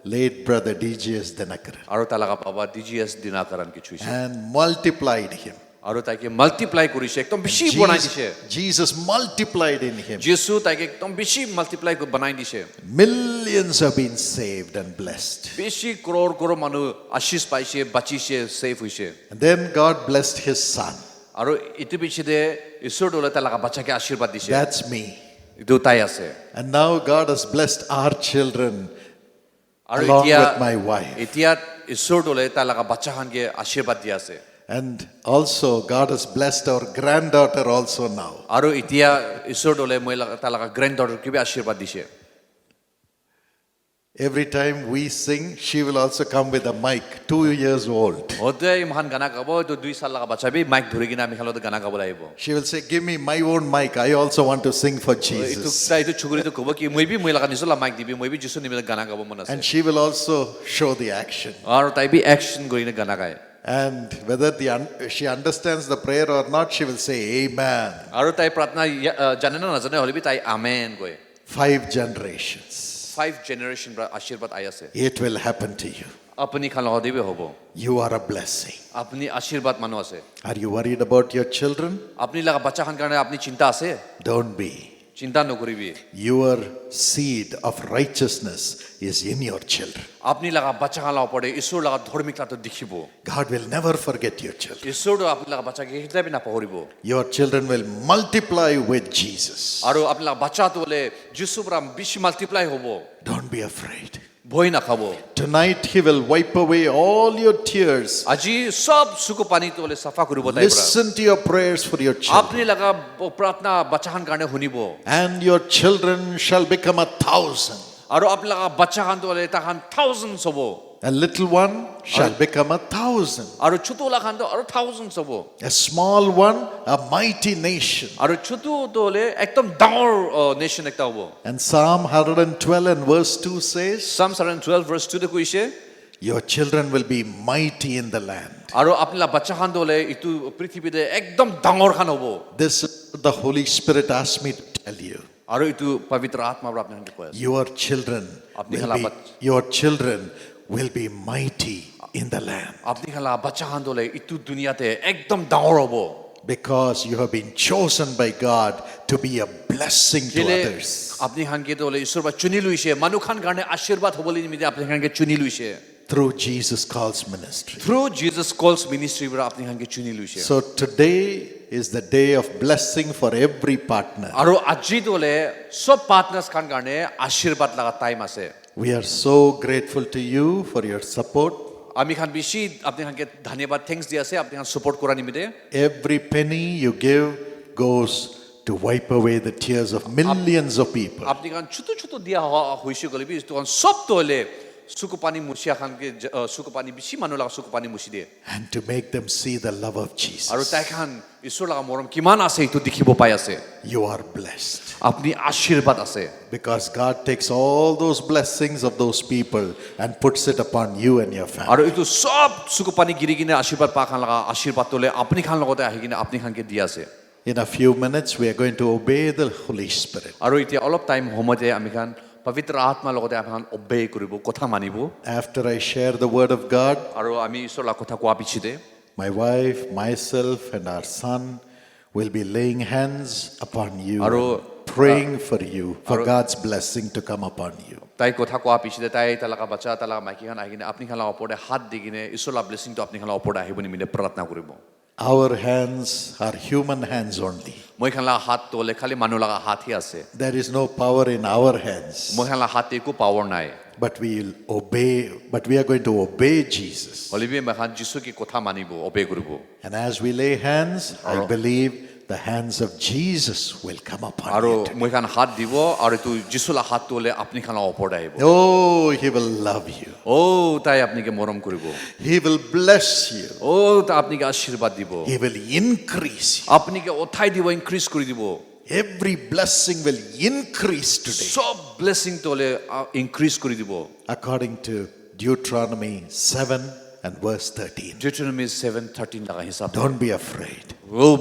late brother DGS Dinakaran আৰু তালাকা পাবা ডিজিএছ দিনাকাৰণ কিছু হৈছে and multiplied him. আৰু তাইকে মাল্টিপ্লাই কৰিছে একদম বেছি বনাই দিছে Jesus multiplied in him. যিশু তাইকে একদম বেছি মাল্টিপ্লাই বনাই দিছে Millions have been saved and blessed. বেছি কৰোৰ মানুহ আশীষ পাইছে বাচিছে ছেভ হৈছে And then God blessed his son. আৰু ইটো পিছতে ঈশ্বৰ দলে তালাকা বাচ্চাকে আশীৰ্বাদ দিছে That's me. ইটো তাই আছে And now God has blessed our children আৰু along এতিয়া with my wife. এতিয়া ঈশ্বৰ দলে তালাকা বাচ্চাখানকে আশীৰ্বাদ দি আছে And also God has blessed our granddaughter also now. আৰু এতিয়া ঈশ্বৰ দলে মই তালাকা গ্ৰেণ্ড ডটাৰকে আশীৰ্বাদ দিছে Every time we sing, she will also come with a mic, 2 years old. সদায় ইমান গানা গাব তো 2 সাল লগা বাচ্চা বি মাইক ধৰি কিনে আমি খালত গানা গাব লাগিব She will say, give me my own mic. I also want to sing for ইটো Jesus. তাইটো চুগুৰিটো ক'ব কি মই লগা নিজলা মাইক দিবি মই যিছু নিমিলে গানা গাব মন আছে And she will also show the action. আৰু তাই বি একশন কৰি কিনে গানা গায় And whether she understands the prayer or not, she will say, Amen. আৰু তাই প্ৰাৰ্থনা জানে না নাজানে হ'লে তাই আমেন কয় 5 generations. 5 জেনাৰেশ্যন আশীৰ্বাদ আই আছে It will happen to you. আপুনি খান লগা দিবে হ'ব You are a blessing. আপুনি আশীৰ্বাদ মানুহ আছে Are you worried about your children? আপুনি লগা বাচ্চা খান কাৰণে আপুনি চিন্তা আছে Don't be. চিন্তা নকৰিবি Your seed of righteousness is in your children. আপুনি লগা বাচ্চা খান পৰে ঈশ্বৰ লগা ধৰ্মিকতাটো দেখিব God will never forget your children. ঈশ্বৰটো আপুনি লগা বাচ্চাকে কেতিয়াবা নাপাহৰিব Your children will multiply with Jesus. আৰু আপুনি লগা বাচ্চাটো হ'লে যিছু পৰা বেছি মাল্টিপ্লাই হ'ব Don't be afraid. ভয় নাখাব Tonight he will wipe away all your tears. আজি সব চকু পানীটো হ'লে চাফা কৰিব তাই পৰা Listen to your prayers for your children. আপুনি লগা প্ৰাৰ্থনা বাচ্চা খান কাৰণে শুনিব And your children shall become 1,000. আৰু আপুনি লগা বাচ্চা খানটো হ'লে তাহান থাউজেণ্ডছ হ'ব A little one shall become 1,000. আৰু ছোটো খানটো আৰু থাউজেণ্ডছ হ'ব A small one, a mighty nation. আৰু ছোটোটো হ'লে একদম ডাঙৰ নেশ্যন একটা হ'ব And Psalm 112 and verse 2 says, Psalm 112 verse 2 তে কৈছে your children will be mighty in the land. আৰু আপুনি লগা বাচ্চা খানটো হ'লে ইটো পৃথিৱীতে একদম ডাঙৰ খান হ'ব This the Holy Spirit asked me to tell you. আৰু ইটো পবিত্ৰ আত্মাৰ পৰা আপোনাক কৈ আছে Your children will be mighty in the land. আপুনি খালা বাচ্চা খান হ'লে ইটো দুনিয়াতে একদম ডাঙৰ হ'ব Because you have been chosen by God to be a blessing to কেলে others. আপুনি খানকে হ'লে ঈশ্বৰ বা চুনি লৈছে মানুহ খান কাৰণে আশীৰ্বাদ হ'বলৈ নিমিত্তে আপুনি খানকে চুনি লৈছে Through Jesus Calls ministry. Through Jesus calls মিনিষ্ট্ৰীৰ পৰা আপুনি খানকে চুনি লৈছে So today is the day of blessing for every partner. আৰু আজিটো হ'লে সব পাৰ্টনাৰ্ছ খান কাৰণে আশীৰ্বাদ লগা টাইম আছে We are so grateful to you for your support. আমি খান বেছি আপুনি খানকে ধন্যবাদ থেংকছ দি আছে আপুনি খান ছাপোৰ্ট কৰা নিমিত্তে Every penny you give goes to wipe away the tears of millions of people. আপুনি খান ছোট দিয়া হৈছে গ'লে বি তো সবটো হ'লে চকু পানী মুচিয়া খানকে চকু পানী বেছি মানুহ লগা চকু পানী মুচি দিয়ে And to make them see the love of আৰু Jesus. তাই খান ঈশ্বৰ লগা মৰম কিমান আছে এইটো দেখিব পাই আছে You are blessed. আপুনি আশীৰ্বাদ আছে Because God takes all those blessings of those people and puts it upon you and your family. আৰু এইটো সব চকু পানী গিৰি কিনে আশীৰ্বাদ পা খান লগা আশীৰ্বাদ তোলে আপুনি খান লগতে আহি কিনে আপুনি খানকে দি আছে In a few minutes, we are going to obey the Holy Spirit. আৰু এতিয়া অলপ টাইম সময়তে আমি খান পবিত্ৰ আত্মাৰ লগতে আমি খান অবে কৰিব কথা মানিব After I share the word of God, আৰু আমি ঈশ্বৰৰ লগা কথা কোৱা পিছতে my wife, myself, and our son will be laying hands upon you, praying for you, for God's blessing to come upon you. তাই কথা কোৱা পিছতে তাই তালাকা বাচ্চা তালাকা মাইকী খান আহি কিনে আপুনি খান ওপৰতে হাত দি কিনে ঈশ্বৰৰ লগা ব্লেছিংটো আপুনি খান ওপৰতে আহিব নিমিত্তে প্ৰাৰ্থনা কৰিব Our hands are human hands only. মই খান লগা হাতটো হ'লে খালি মানুহ লগা হাতহে আছে There is no power in our hands. মই খান লগা হাতে একো পাৱাৰ নাই But we are going to obey Jesus. হ'লে বি মই খান যিচুকে কথা মানিব অবে কৰিব And as we lay hands, I believe the hands of Jesus will come upon আৰু you. মই খান হাত দিব আৰু এইটো যিচুলা হাতটো হ'লে আপুনি খান ওপৰত আহিব Oh, he will love you. তাই আপোনাকে মৰম কৰিব He will bless you. তা আপোনাকে আশীৰ্বাদ দিব He will increase you. আপোনাকে উঠাই দিব ইনক্ৰিজ কৰি দিব Every blessing will increase today. সব ব্লেছিংটো হ'লে ইনক্ৰিজ কৰি দিব According to Deuteronomy 7 and verse 13. Deuteronomy 7:13 লগা হিচাপ Don't be afraid.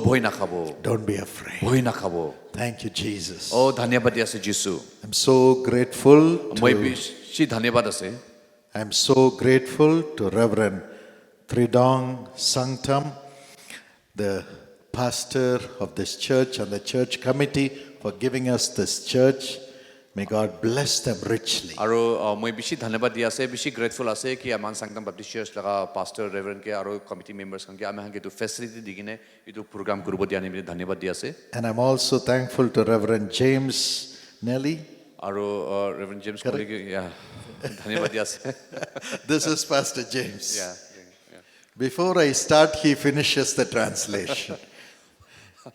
ভয় নাখাব Don't be afraid. ভয় নাখাব Thank you, Jesus. ধন্যবাদ আছে যিচু I'm so grateful মই to বেছি ধন্যবাদ আছে I'm so grateful to Reverend Tridong Sangtam, the pastor of this church and the church committee for giving us this church. May God bless them richly. আৰু মই বেছি ধন্যবাদ দি আছে বেছি গ্ৰেটফুল আছে কি আমাৰ সংগম বাপ্টিষ্ট চাৰ্চ লগা পাষ্টাৰ ৰেভাৰেণ্ড কে আৰু কমিটি মেম্বাৰ্ছ কে আমি হাংকে তো ফেচিলিটি দি কিনে এইটো প্ৰগ্ৰাম কৰিব দিয়া নিমিতে ধন্যবাদ দি আছে And I'm also thankful to Reverend James Nelly. আৰু ৰেভাৰেণ্ড জেমছ কলিগ ধন্যবাদ দি আছে This is Pastor James. Yeah. Before I start, he finishes the translation.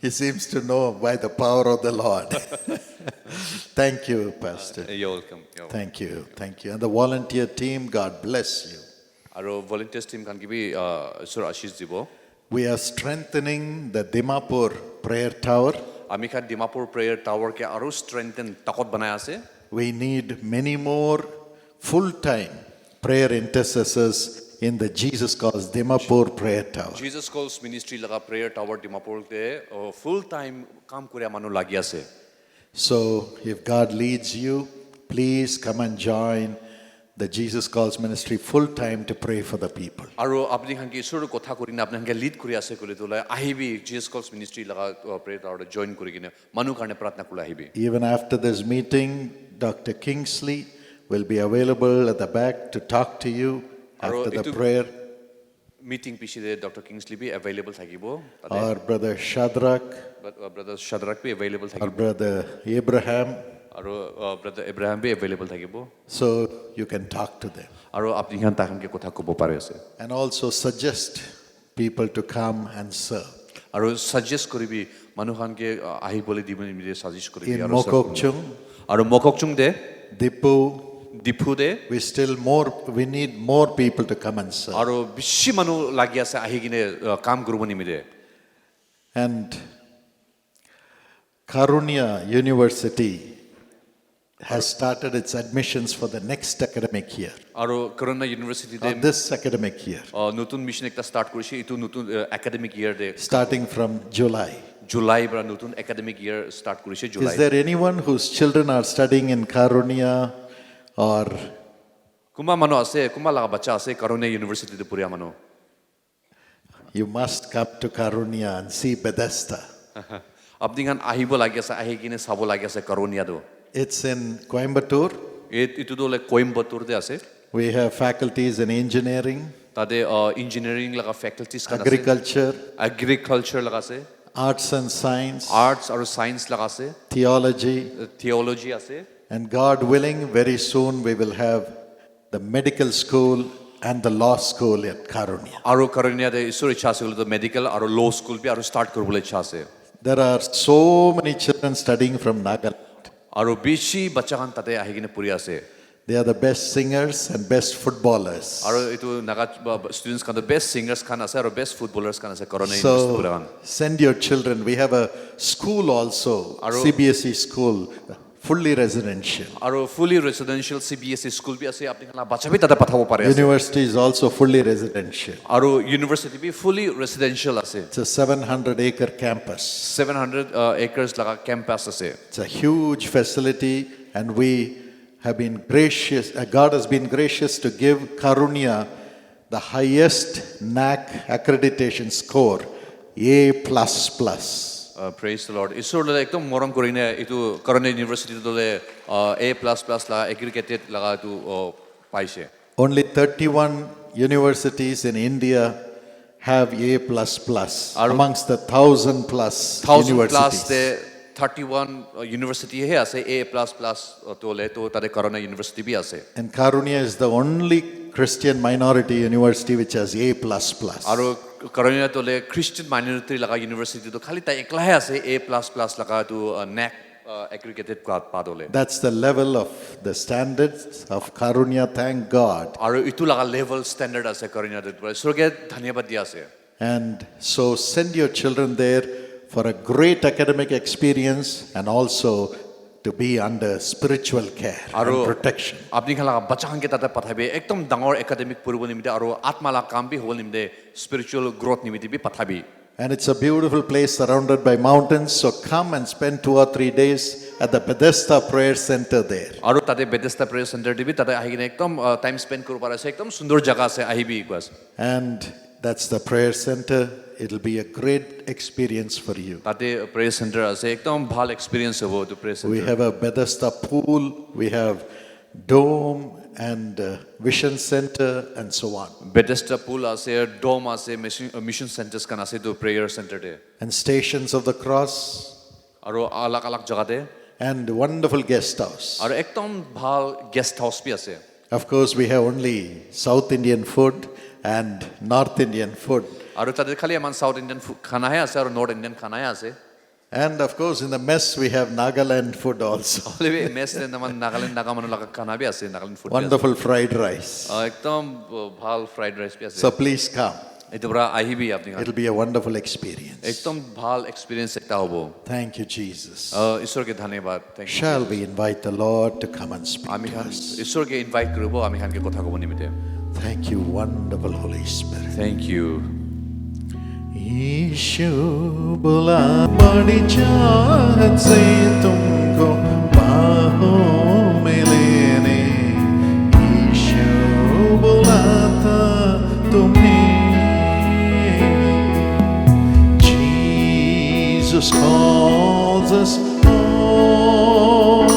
He seems to know by the power of the Lord. Thank you, Pastor. You're welcome. Thank you. Thank you. And the volunteer team, God bless you. আৰু ভলেণ্টিয়াৰ্ছ team কান কিবি ঈশ্বৰ আশীষ দিব We are strengthening the Dimapur prayer tower. আমি খান Dimapur prayer tower কে আৰু ষ্ট্ৰেংথেন তাকত বনাই আছে We need many more full-time prayer intercessors in the Jesus Calls Dimapur prayer tower. Jesus Calls Ministry laga prayer tower Dimapur te full time কাম কৰি মানুহ লাগি আছে So if God leads you, please come and join the Jesus Calls Ministry full-time to pray for the people. আৰু আপুনি খানকি ঈশ্বৰৰ কথা কৰি না আপুনি খানকে লিড কৰি আছে কলি তোলে আহিবি Jesus Calls Ministry laga prayer tower join কৰি কিনে মানুহ কাৰণে প্ৰাৰ্থনা কৰি আহিবি Even after this meeting, Dr. Kingsley will be available at the back to talk to you after the prayer. Meeting পিছতে ডক্টৰ কিংছলি বি अवेलेबल থাকিব Or Brother Shadrach, brother Shadrach বি अवेलेबल or থাকিব Brother Abraham, আৰু brother Abraham বি available থাকিব so you can talk to them. আৰু আপুনি খান তাহানকে কথা ক'ব পাৰে আছে And also suggest people to come and serve. আৰু সাজেষ্ট কৰিবি মানুহ খানকে আহিবলৈ দিব নিমিতে সাজেষ্ট কৰিবি In আৰু Mokokchung, আৰু মককচুং দে Dipu, Diphu they we need more people to come and serve. আৰু বেছি মানুহ লাগি আছে আহি কিনে কাম কৰিব নিমিতে And Karunya University has started its admissions for the next academic year, আৰু কৰোনা ইউনিভাৰ্চিটিতে or this academic year, নতুন মিছন একটা স্টার্ট কৰিছে ইটো নতুন একাডেমিক ইয়াৰ দে starting from July. জুলাই পৰা নতুন একাডেমিক ইয়াৰ স্টার্ট কৰিছে Is July there anyone whose children are studying in Karunya or কোমা মানুহ আছে কোমা লাগা বাচ্চা আছে কৰোনা ইউনিভাৰ্চিটিতে পঢ়া মানুহ you must come to Karunya and see Bethesda? আপুনি গান আহিব লাগি আছে আহি কিনে চাব লাগি আছে কৰোনিয়াটো It's in Coimbatore. ইটো দলে কোইম্বাটুৰতে আছে We have faculties in engineering, তাতে ইঞ্জিনিয়াৰিং লাগা ফেকাল্টিজ কান আছে agriculture, এগ্ৰিকালচাৰ লাগা আছে arts and science, আৰ্টছ আৰু সায়েন্স লাগা আছে theology, থিওলজি আছে and God willing, very soon we will have the medical school and the law school at Karunya. আৰু কৰোনিয়াতে ঈশ্বৰ ইচ্ছা আছে বোলে মেডিকেল আৰু ল' স্কুল বি আৰু ষ্টাৰ্ট কৰিবলৈ ইচ্ছা আছে There are so many children studying from Nagaland. আৰু বেছি বাচ্চা খান তাতে আহি কিনে পঢ়ি আছে They are the best singers and best footballers. আৰু এইটো নাগা ষ্টুডেণ্টছ খান বেষ্ট ছিংগাৰ্ছ খান আছে আৰু বেষ্ট ফুটবলাৰ্ছ খান আছে corona university So Khan send your children. We have a school also, CBSE school, fully residential. আৰু ফুলি ৰেচিডেন্সিয়েল CBSE স্কুল বি আছে আপুনি খান বাচ্চা B তাতে পঠাব পাৰে আছে University is also fully residential. আৰু ইউনিভাৰ্চিটি বি ফুলি ৰেচিডেন্সিয়েল আছে It's a 700-acre campus. 700 acres লাগা কেম্পাছ আছে It's a huge facility, and we have been gracious. God has been gracious to give Karunya the highest NAC accreditation score, A++. Praise the lord ঈশ্বৰলৈ একদম মৰম কৰিনে এইটো corona university দলে A++ লা এগ্ৰিগেটেড লাগা এইটো পাইছে Only 31 universities in India have A++ amongst the 1,000 plus 1000 plus universities. the 31 university হে আছে A++ তোলে তো তাতে কৰোনা ইউনিভাৰ্চিটি বি আছে And Karunya is the only Christian minority university which has A++. আৰু কৰোনা তোলে খ্ৰীষ্টিয়ান মাইনৰিটি লাগা university তো খালি তাই একলাহে আছে A++ লাগা তো নেক এগ্ৰিগেটেড পাদলে That's the level of the standards of Karunya, thank God. আৰু ইটো লাগা লেভেল ষ্টেণ্ডাৰ্ড আছে কৰোনাতে স্বৰ্গে ধন্যবাদ দিয়া আছে And so send your children there for a great academic experience and also to be under spiritual care and protection. আপুনি খালা বাচ্চা খানকে তাতে পঠাবে একদম ডাঙৰ একাডেমিক পঢ়িব নিমিতে আৰু আত্মালা কাম বি হ'ব নিমিতে স্পিৰিচুৱেল গ্ৰোথ নিমিতে বি পঠাবি And it's a beautiful place surrounded by mountains. So come and spend 2 or 3 days at the Bethesda Prayer Center there. আৰু তাতে বেথেস্ডা প্ৰেয়াৰ চেণ্টাৰ দিবি তাতে আহি কিনে একদম টাইম স্পেণ্ড কৰিব পৰা আছে একদম সুন্দৰ জাগা আছে আহিবি বাছ And that's the prayer center. It'll be a great experience for you. তাতে প্ৰেয়াৰ চেণ্টাৰ আছে একদম ভাল এক্সপিৰিয়েঞ্চ হ'ব এইটো prayer We centre have a Bethesda pool, we have dome and vision center and so on. বেথেস্ডা পুল আছে ডোম আছে mission centres খান আছে এইটো prayer চেণ্টাৰতে And stations of the cross আৰু আলাগ আলাগ জেগাতে and wonderful guest house. আৰু একদম ভাল গেষ্ট হাউচ বি আছে Of course, we have only South Indian food and North Indian food. আৰু তাতে খালি আমাৰ সাউথ ইণ্ডিয়ান খানাহে আছে আৰু নৰ্থ ইণ্ডিয়ান খানাহে আছে And of course, in the mess, we have Nagaland food also. Already মেছ আমাৰ নাগালেণ্ড নাগা মানুহ লগা খানা বি আছে Nagaland food Wonderful fried rice. একদম ভাল ফ্ৰাইড ৰাইচ বি আছে So please come. এইটো পৰা আহিবি আপুনি It'll be a wonderful experience. একদম ভাল এক্সপিৰিয়েঞ্চ এটা হ'ব Thank you, Jesus. ঈশ্বৰকে ধন্যবাদ Thank you. Shall we invite the Lord to come and speak আমি to খান us? ঈশ্বৰকে ইনভাইট কৰিব আমি খানকে কথা ক'ব নিমিত্তে Thank you, wonderful Holy Spirit. Thank you. ईशु बुला बड़ी चाहत से तुमको बाहों में लेने ईशु बुलाता तुम्हें Jesus calls us home.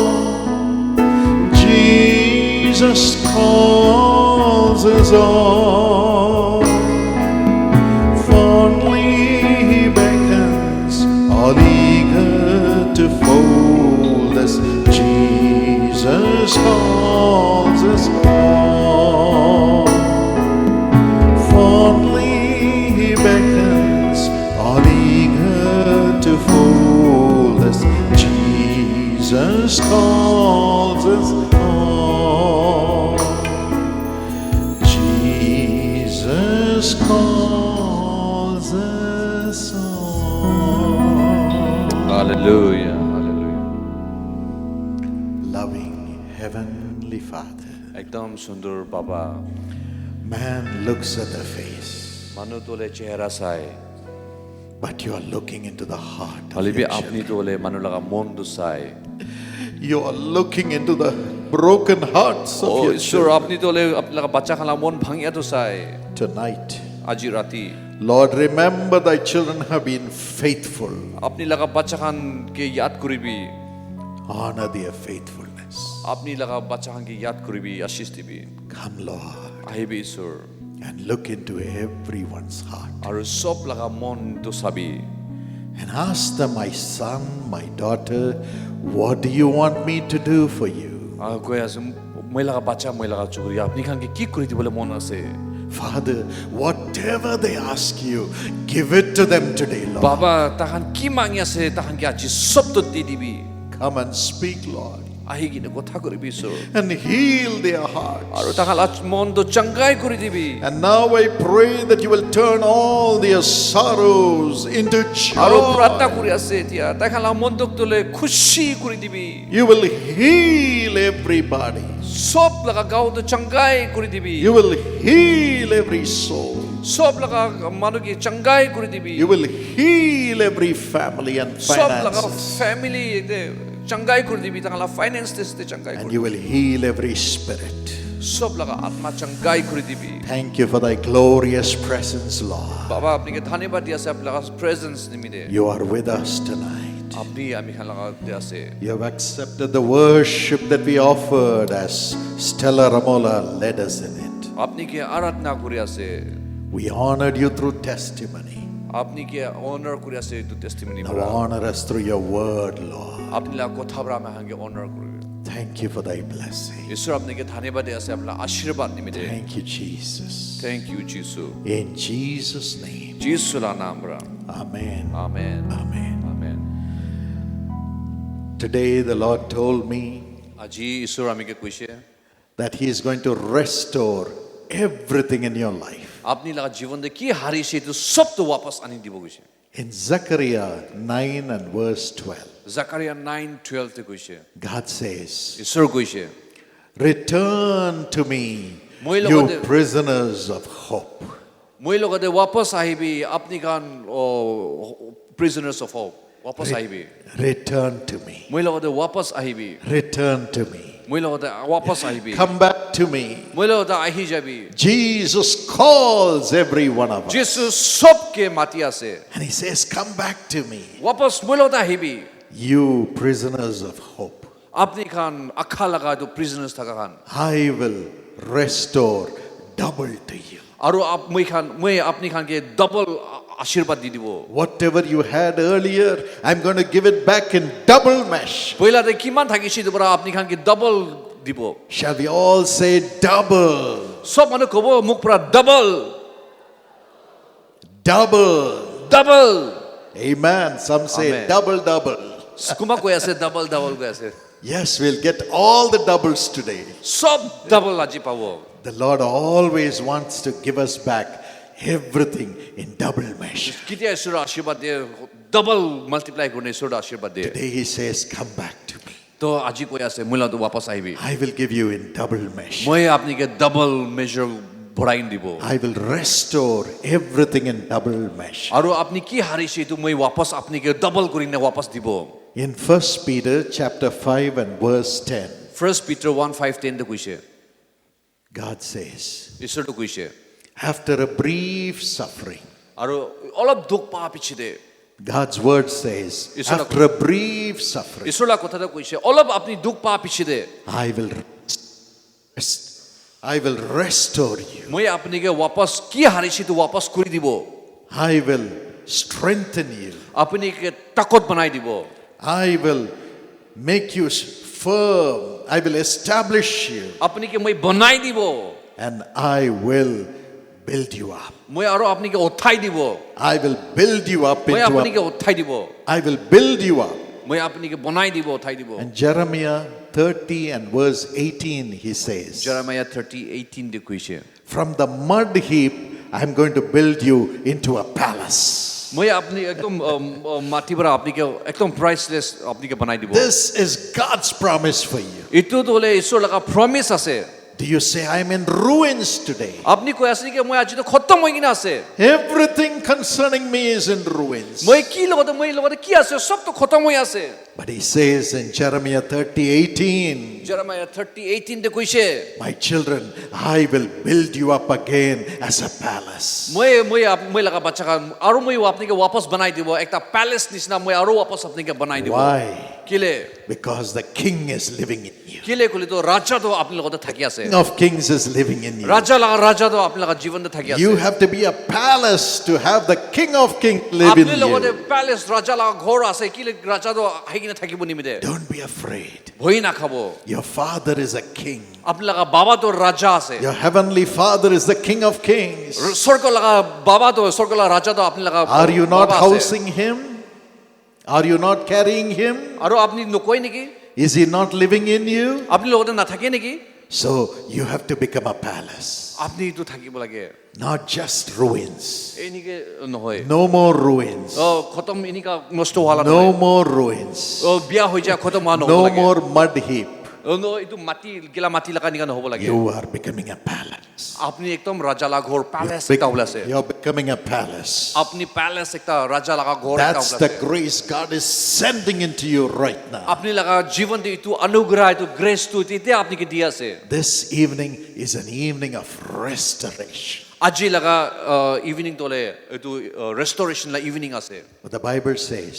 Jesus calls us all. Fondly he beckons, all eager to fold us. Jesus calls us all. Fondly he beckons, all eager to fold us. Jesus calls us all. Jesus calls us all. Hallelujah. Hallelujah. Loving Heavenly Father, একদম সুন্দৰ বাবা man looks at the face, মানুহ তোলে চেহাৰা চাই but you are looking into the heart of হলিবি your আপুনি children. তোলে মানুহ লগা মনটো চাই You are looking into the broken hearts of your ঈশ্বৰ children আপুনি তোলে আপুনি লগা বাচ্চা খালা মন ভাঙিয়াটো চাই tonight. আজি ৰাতি Lord, remember thy children have been faithful. আপুনি লগা বাচ্চা খানকে ইয়াদ কৰিবি Honor their faithfulness. আপুনি লগা বাচ্চা খানকে ইয়াদ কৰিবি আশীষ দিবি Come, Lord, আহিবি ঈশ্বৰ and look into everyone's heart আৰু চব লগা মনটো চাবি and ask them, my son, my daughter, what do you want me to do for you? আৰু কৈ আছো মই লগা বাচ্চা মই লগা চুকুৰি আপুনি খানকে কি কৰি দিবলৈ মন আছে Father, whatever they ask you, give it to them today, Lord. বাবা তাহান কি মাঙি আছে তাহানকে আজি চবটো দি দিবি Come and speak, Lord, আহি কিনে কথা কৰিবি ঈশ্বৰ and heal their hearts. আৰু তাহাল মনটো চংগাই কৰি দিবি And now I pray that you will turn all their sorrows into আৰু প্ৰাৰ্থনা joy. কৰি আছে এতিয়া তাহাল মনটোক তোলে খুশি কৰি দিবি You will heal everybody. সব লগা গাঁৱটো চংগাই কৰি দিবি You will heal every soul. সব লগা মানুহকে চংগাই কৰি দিবি You will heal every family and সব লগা finances. ফ্যামিলি চংগাই কৰি দিবি তাহাল ফাইনেন্স তে চংগাই And কৰি you will heal every spirit. সব লগা আত্মা চংগাই কৰি দিবি Thank you for thy glorious presence, Lord. বাবা আপনাকে ধন্যবাদ দি আছে আপনার প্রেজেন্স নিমিত্তে You are with us tonight. আপনি আমি খান লাগা দি আছে You have accepted the worship that we offered as Stella Ramola led us in it. আপনি কি আরাধনা করে আছে We honored you through testimony. আপনি কি অনার করে আছে দু testimony Now honor us through your word, Lord. আপনি লাগা কথা বড় আমি হাঙ্গে অনার করবে Thank you for thy blessing. ঈশ্বর আপনাকে ধন্যবাদ দি আছে আপনার আশীর্বাদ নিমিত্তে Thank you, Jesus. Thank you যিশু In Jesus' name. যিশুর নাম রা Amen. Amen Amen. Amen Today the Lord told me আজি ঈশ্বর আমাকে কইছে that he is going to restore everything in your life. আপনি লাগা জীবন দে কি হারিয়েছে তো সব তো वापस আনি দিব কইছে In Zechariah 9 and verse 12, Zakaria 9:12 তে কইছে God says, ঈশ্বর কইছে return to me, Moi you logode- prisoners of hope. মই লগতে वापस আহিবি আপনি খান prisoners of hope वापस আহিবি Return to me. মই লগতে वापस আহিবি Return to me. মই লগতে वापस আহিবি Come back to me. মই লগতে আহি যাবি Jesus calls every one of us. যিশু সবকে মাতি আছে And he says, come back to me. वापस মই লগতে আহিবি You prisoners of hope. আপনি খান আখা লাগা তো prisoners থাকা খান I will restore double to you. আৰু মই আপনি খানকে ডাবল আশীর্বাদ দি দিব Whatever you had earlier, I'm going to give it back in double mesh. পইলাতে কিমান থাকিছিল পৰা আপনি খানকে ডাবল দিব Shall we all say double? সব মানুহ কব মুখ পৰা double Double. Double Amen. Some say Amen. double, double. কুমা কৈ আছে ডাবল ডাবল কৈ আছে Yes, we'll get all the doubles today. সব ডাবল আজি পাব The Lord always wants to give us back everything in double measure. কেতিয়া ঈশ্বৰৰ আশীৰ্বাদ দিয়ে ডাবল মাল্টিপ্লাই কৰি ঈশ্বৰৰ আশীৰ্বাদ দিয়ে Today he says, come back to me. তো আজি কৈ আছে মই লগতে वापस আহিবি I will give you in double measure. মই আপনিকে ডাবল মেজৰ ভৰাই দিব I will restore everything in double measure. আৰু আপনি কি হাৰিছে তো মই वापस আপনিকে ডাবল কৰি না वापस দিব In 1 Peter chapter 5 and verse 10, 1 Peter 1:5-10 কৈছে God says, ঈশ্বৰটো কৈছে after a brief suffering, আৰু অলপ দুখ পা পিছতে God's word says, Ishwara- after a brief suffering, ঈশ্বৰৰ কথাটো কৈছে অলপ আপনি দুখ পা পিছতে I will restore you. মই আপনিকে वापस কি হাৰিছে তো वापस কৰি দিব I will strengthen you. আপনিকে তাকত বনাই দিব I will make you firm. I will establish you. আপনিকে মই বনাই দিব And I will build you up. মই আৰু আপনিকে উঠাই দিব I will build you up মই into আপনিকে a, উঠাই দিব I will build you up. মই আপনিকে বনাই দিব উঠাই দিব And Jeremiah 30 and verse 18 he says, Jeremiah 30:18 de কৈছে from the mud heap I'm going to build you into a palace. মই আপনি একদম মাটি পৰা আপনিকে একদম প্রাইসলেস আপনিকে বনাই দিব This is God's promise for you. ইটো তো হলে ঈশ্বৰ লগা প্ৰমিস আছে Do you say, I'm in ruins today? আপনি কৈ আছে কি মই আজি তো খতম হৈ কিনা আছে Everything concerning me is in ruins. মই লগতে কি আছে সব তো খতম হৈ আছে But he says in Jeremiah 30:18, Jeremiah 30:18 de কৈছে my children, I will build you up again as a palace. মই লগা বাচ্চা আৰু মই আপনিকে वापस বনাই দিব একটা প্যালেস নিচিনা মই আৰু वापस আপনিকে বনাই দিব Why? কিলে Because the king is living in you. কিলে কলি তো ৰাজা তো আপনি লগতে থাকি আছে King of kings is living in you. ৰাজা তো আপনি লগা জীবনতে থাকি আছে You have to be a palace to have the king of kings live in আপনি লগতে you. প্যালেস ৰাজা লগা ঘৰ আছে কিলে ৰাজা তো আহি কিনা থাকিব নিমিতে Don't be afraid. ভয় না খাব Your father is a king. আপনি লগা বাবা তো ৰাজা আছে Your heavenly father is the king of kings. স্বর্গ লগা বাবা তো স্বর্গ লগা রাজা তো আপনি লগা Are you not বাবা আছে। housing him? Are you not carrying him? আৰু আপনি নকয় নেকি Is he not living in you? আপনি লগতে না থাকে নেকি So you have to become a palace, আপনি তো থাকিব লাগে not just ruins. এনেকে নহয় No more ruins. খতম এনেকা নষ্ট হলা No more ruins. বিয়া হৈ যায় খতম হোৱা নহব No লাগে more mud heap. এইটো মাটি গিলা মাটি লগা নিকা নহব লাগে You are becoming a palace. আপনি একদম ৰাজা লগা ঘৰ প্যালেস এটা ওলাছে You're becoming a palace. আপনি প্যালেস একটা রাজা লগা ঘৰ এটা That's the ওলাছে grace God is sending into you right now. আপনি লগা জীবন এইটো অনুগ্ৰহ এইটো গ্ৰেস টো এতিয়া আপনিকে দি আছে This evening is an evening of restoration. আজি লগা ইভিনিং তোলে এইটো ৰেষ্টৰেশ্যন লা ইভিনিং আছে But the Bible says,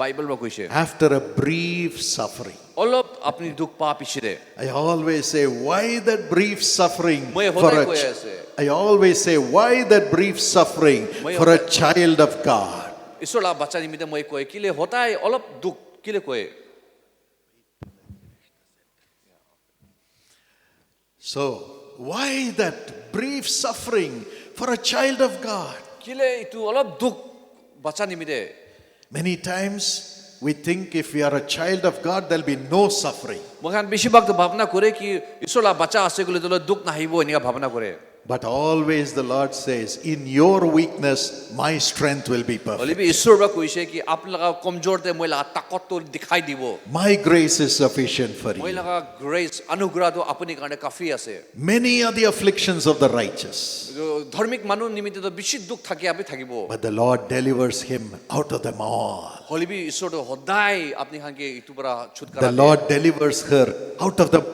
Bible বা কৈছে after a brief suffering, অলপ আপনি দুখ পা পিছৰে I always say, why that brief suffering মই for সদায় a কৈ আছে I always say, why that brief suffering মই for a child of God? ঈশ্বৰ লা বাচ্চা নিমিতে মই কয় কিলে হতাই অলপ দুখ কিলে কয় So, why that brief suffering for a child of God? কিলে এইটো অলপ দুখ বাচ্চা নিমিতে Many times we think if we are a child of God, there'll be no suffering. মহান বেছিভাগ ভাৱনা কৰে কি ঈশ্বৰ লা বাচ্চা আছে গলে তোলে দুখ নাহিব এনেকা ভাৱনা কৰে But always the Lord says, in your weakness, my strength will be perfect. হলিবি ঈশ্বৰ বা কৈছে কি আপোনালোক কমজোৰতে মই লাগা তাকতটো দেখাই দিব My grace is sufficient for মই you. লাগা গ্ৰেস অনুগ্ৰহটো আপুনি কাৰণে কাফি আছে Many are the afflictions of the righteous, ধাৰ্মিক মানুহ নিমিত্তে বেছি দুখ থাকে আপুনি থাকিব but the Lord delivers him out of them all. হলিবি ঈশ্বৰটো সদায় আপুনি খানকে ইটো পৰা ছুটকাৰা The Lord delivers her out of them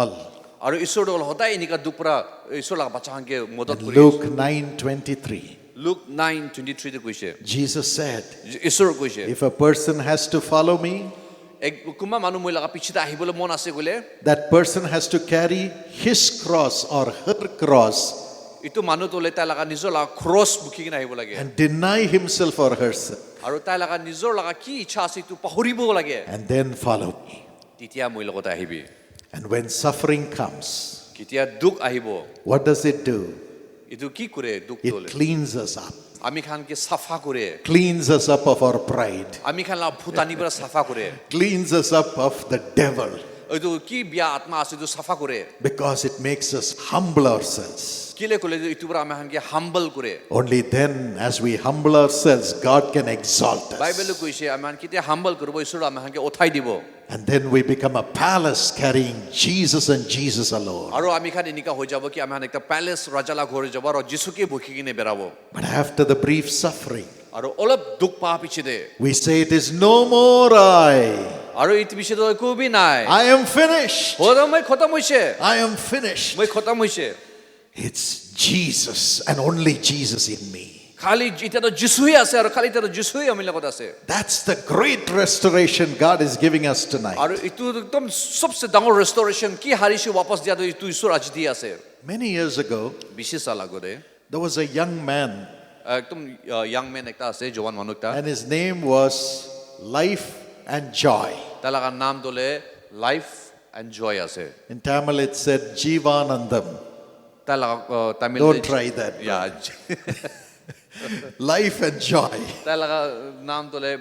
all. আৰু ঈশ্বৰটো সদায় এনেকা দুখ পৰা ঈশ্বৰ লাগা বাচ্চা খানকে মদত কৰি Luke 9:23. লুক 9:23 তে কৈছে Jesus said, ঈশ্বৰ কৈছে if a person has to follow me, এক কোনোবা মানুহ মই লাগা পিছতে আহিবলৈ মন আছে গলে that person has to carry his cross or her cross ইটো মানুহ তোলে তাই লাগা নিজৰ লাগা ক্ৰছ বুকি কিনে আহিব লাগে and deny himself or herself আৰু তাই লাগা নিজৰ লাগা কি ইচ্ছা আছে ইটো পাহৰিব লাগে and then follow me. তেতিয়া মই লগতে আহিবি And when suffering comes, কেতিয়া দুখ আহিব what does it do? ইটো কি কৰে দুখ It তোলে cleans us up. আমি খানকে সাফা কৰে Cleans us up of our pride. আমি খানলা ভূতানি পৰা সাফা কৰে Cleans us up of the devil. এইটো কি বিয়া আত্মা আছে ইটো সাফা কৰে Because it makes us humble ourselves. কিলে কলে ইটো পৰা আমি খানকে হাম্বল কৰে Only then, as we humble ourselves, God can exalt us. বাইবেলে কৈছে আমি কেতিয়া হাম্বল কৰিব ঈশ্বৰ আমি খানকে উঠাই দিব And then we become a palace carrying Jesus and Jesus alone. আৰু আমি খান এনেকা হৈ যাব কি আমি খান একটা প্যালেস ৰাজালা ঘৰে যাব আৰু যিশুকে ভুকি কিনে বেৰাব But after the brief suffering, আৰু অলপ দুখ পা পিছতে we say, it is no more I. আৰু ইটো পিছতে একো বি নাই I am finished. মই খতম হৈছে I am finished. মই খতম হৈছে It's Jesus and only Jesus in me. খালি এতিয়াতো যিশুই আছে আৰু খালি এতিয়াতো যিশুই আমি লগত আছে That's the great restoration God is giving us tonight. আৰু ইটো একদম সবচে ডাঙৰ ৰেষ্টৰেশ্যন কি হাৰিছো वापस দিয়াটো ইটো ঈশ্বৰ আজি দি আছে Many years ago, 20 সাল আগতে there was a young man, একদম ইয়াং মেন একটা আছে জোৱান মানুহ একটা and his name was Life and Joy. তাৰ লাগা নাম দলে লাইফ এণ্ড জয় আছে In Tamil, it said Jeevanandam. তাৰ লাগা Tamil Don't try that. Yeah Life and Joy. তাৰ লাগা নাম দলে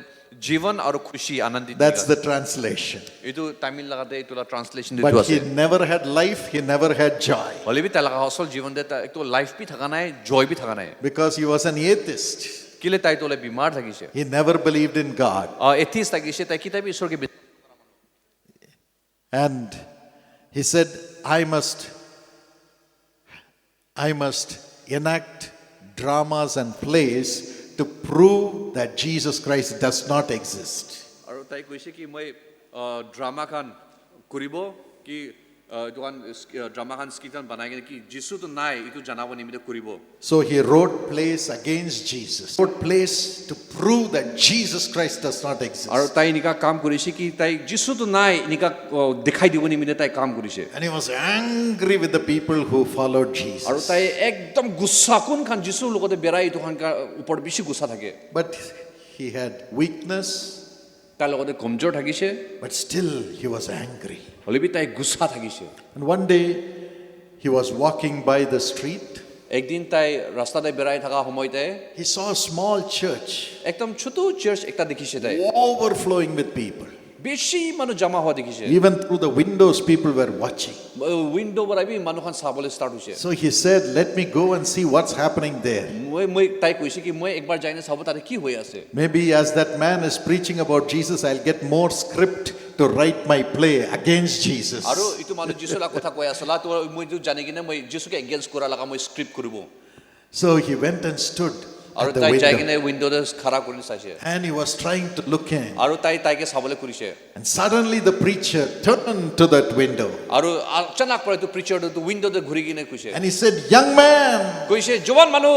জীবন আৰু খুশি আনন্দিত That's the translation. এইটো তামিল লাগাতে এইটো ট্ৰান্সলেচন But দিটো he আছে never had life, he never had joy. হলিবি তাৰ লাগা অসল জীৱন দে একটো লাইফ বি থাকা নাই জয় বি থাকা নাই Because he was an atheist. কিলে তাই তোলে বিমাৰ থাকিছে He never believed in God. এথিষ্ট থাকিছে তাই কিতাবি ঈশ্বৰকে And he said, I must enact dramas and plays to prove that Jesus Christ does not exist. আৰু তাই কৈছে কি মই ড্ৰামা খান কৰিব কি দুকান ড্ৰামা খান স্কিটান বনাই কিনে কি যিশুটো নাই ইটো জানাব নিমিত্তে কৰিব So he wrote plays against Jesus. Wrote plays to prove that Jesus Christ does not exist. আৰু তাই এনেকা কাম কৰিছে কি তাই যিশুটো নাই এনেকা দেখাই দিব নিমিত্তে তাই কাম কৰিছে And he was angry with the people who followed আৰু Jesus. তাই একদম গুচ্ছা কোনখান যিশুৰ লগতে বেৰাই এইটো খান ওপৰত বেছি গুচ্ছা থাকে But he had weakness, তাৰ লগতে কমজোৰ থাকিছে but still he was angry. হলিবি তাই গুচ্ছা থাকিছে And one day he was walking by the street. একদিন তাই ৰাস্তাতে বেৰাই থকা সময়তে He saw a small church একদম ছোট চাৰ্চ একটা দেখিছে তাই overflowing with people. বেছি মানুহ জমা হোৱা দেখিছে Even through the windows, people were watching. Window পৰা বি মানুহখন চাবলৈ ষ্টাৰ্ট হৈছে So he said, let me go and see what's happening there. মই তাই কৈছে কি মই একবাৰ যাই না চাব তাতে কি হৈ আছে Maybe as that man is preaching about Jesus, I'll get more script to write my play against Jesus. আৰু ইটো মানুহ যিশুলা কথা কৈ আছলা তো মই জানি কিনে মই যিশুকে এগেইনষ্ট কৰা লাগা মই স্ক্ৰিপ্ট কৰিব So he went and stood আৰু at the তাই যাই window. কিনে উইন্ডোতে খাৰা কৰি চাইছে And he was trying to look in. আৰু তাইকে চাবলৈ কৰিছে And suddenly the preacher turned to that window. আৰু অচানক পৰে তো প্ৰিচাৰটো উইন্ডোতে ঘূৰি কিনে কৈছে And he said, young man, কৈছে জৱান মানুহ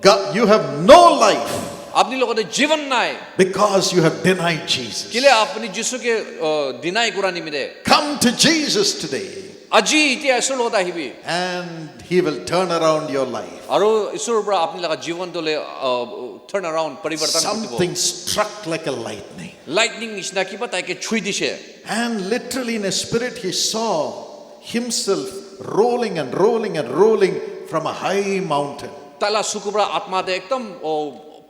God, you have no life আপনি লগতে জীৱন নাই because you have denied Jesus. কিলে আপনি যিশুকে ডিনাই কৰা নিমিতে Come to Jesus today আজি এতিয়া ঈশ্বৰৰ লগত আহিবি and he will turn around your life. আৰু ঈশ্বৰৰ পৰা আপনি লগা জীৱন দলে টাৰ্ন অৰাউণ্ড পৰিৱৰ্তন কৰিব Something struck like a lightning. Lightning নিচিনা কিবা তাইকে ছুই দিছে And literally in a spirit, he saw himself rolling and rolling and rolling from a high mountain. তালা চকুৰ পৰা আত্মাতে একদম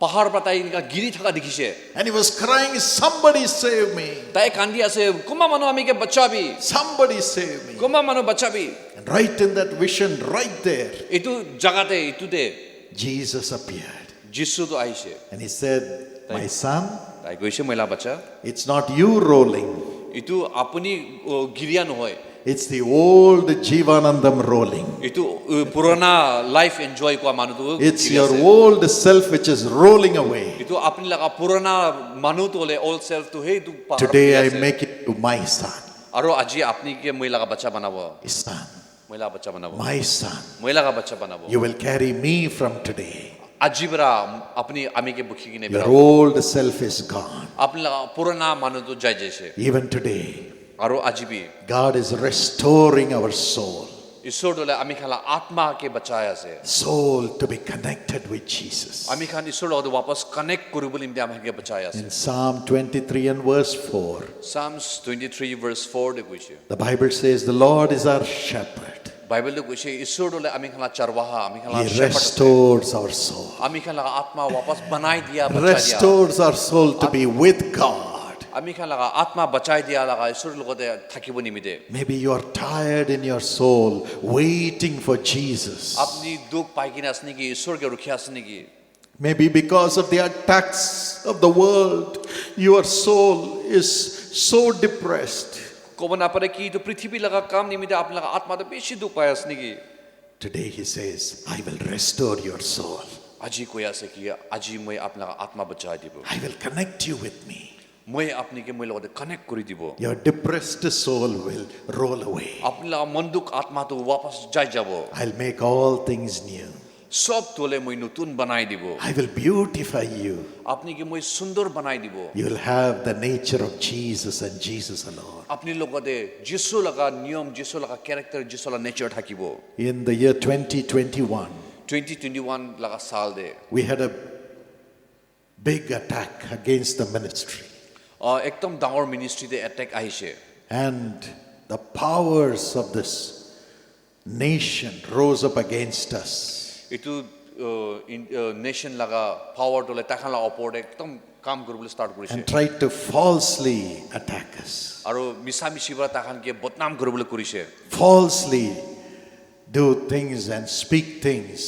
পাহাৰৰ পৰা তাই এনেকা গিৰি থকা দেখিছে And he was crying, somebody save me. তাই কান্দি আছে কোনোবা মানুহ আমিকে বাচাবি Somebody save me. কোনোবা মানুহ বাচাবি And right in that vision, right there, এইটো জাগাতে এইটোতে Jesus appeared. যিশুটো আহিছে And he said, my son, তাই কৈছে মহিলা বাচ্চা it's not you rolling. এইটো আপুনি গিৰিয়া নহয় It's the old Jivanandam rolling. এইটো পুৰণা লাইফ এনজয় কৰা মানুহটো It's your old self which is rolling away. এইটো আপুনি লগা পুৰণা মানুহটো হলে ওল্ড সেলফটো সেইটো Today I make it to my son. আৰু আজি আপুনি কি মহিলা বাচ্চা বনাব His son, মহিলা বাচ্চা বনাব my son. মহিলা বাচ্চা বনাব You will carry me from today. আজি পৰা আপুনি আমিকে বুকি কিনে Your old self is gone. আপুনি লগা পুৰণা মানুহটো যাই যাইছে Even today, আৰু আজি বি God is restoring our soul. ঈশ্বৰটোলে আমি খালা আত্মাকে বচাই আছে Soul to be connected with Jesus. আমি খান ঈশ্বৰৰ লগত वापस কানেক্ট কৰিবলৈ ইমতে আমাকে বচাই আছে In Psalm 23 and verse 4, Psalms 23 verse 4 দে কৈছে the Bible says, the Lord is our shepherd. বাইবেলটো কৈছে ঈশ্বৰটোলে আমি খালা চাৰৱাহা আমি খালা He restores our soul. আমি খালা আত্মা वापस বনাই দিয়া বচাই দিয়া Restores our soul to be with God. আমি খালা আত্মা বচাই দিয়া লাগা ঈশ্বৰৰ লগতে থাকিব নিমিতে Maybe you are tired in your soul, waiting for Jesus. আপনি দুখ পাই কিনে আছে নেকি ঈশ্বৰকে ৰখি আছে নেকি Maybe because of the attacks of the world, your soul is so depressed. ক'ব নাপাৰে কি এইটো পৃথিৱী লগা কাম নিমিতে আপোনাৰ আত্মাটো বেছি দুখ পাই আছে নেকি Today he says, I will restore your soul. আজি কৈ আছে কি আজি মই আপোনাৰ আত্মা বচাই দিব I will connect you with me. মই আপোনাকে মই লগতে কানেক্ট কৰি দিব Your depressed soul will roll away. আপোনাৰ মন দুখ আত্মাটো वापस যাই যাব I'll make all things new. সব তোলে মই নতুন বনাই দিব I will beautify you. আপনি কি মই সুন্দৰ বনাই দিব You will have the nature of Jesus and Jesus alone. আপনি লগতে যিশু লগা নিয়ম যিশু লগা ক্যাৰেক্টাৰ যিশু লগা নেচাৰ থাকিব In the year 2021, 2021 লগা সাল দে we had a big attack against the ministry. একদম ডাঙৰ মিনিষ্ট্ৰীতে এটেক আহিছে And the powers of this nation rose up against us. এটো নেশন লগা পাৱাৰ তোলে তাখালা ওপৰত একদম কাম কৰিবলৈ ষ্টাৰ্ট কৰিছে And tried to falsely attack us. আৰু মিছামিছিবা তাখানকে বদনাম কৰিবলৈ কৰিছে Falsely do things and speak things.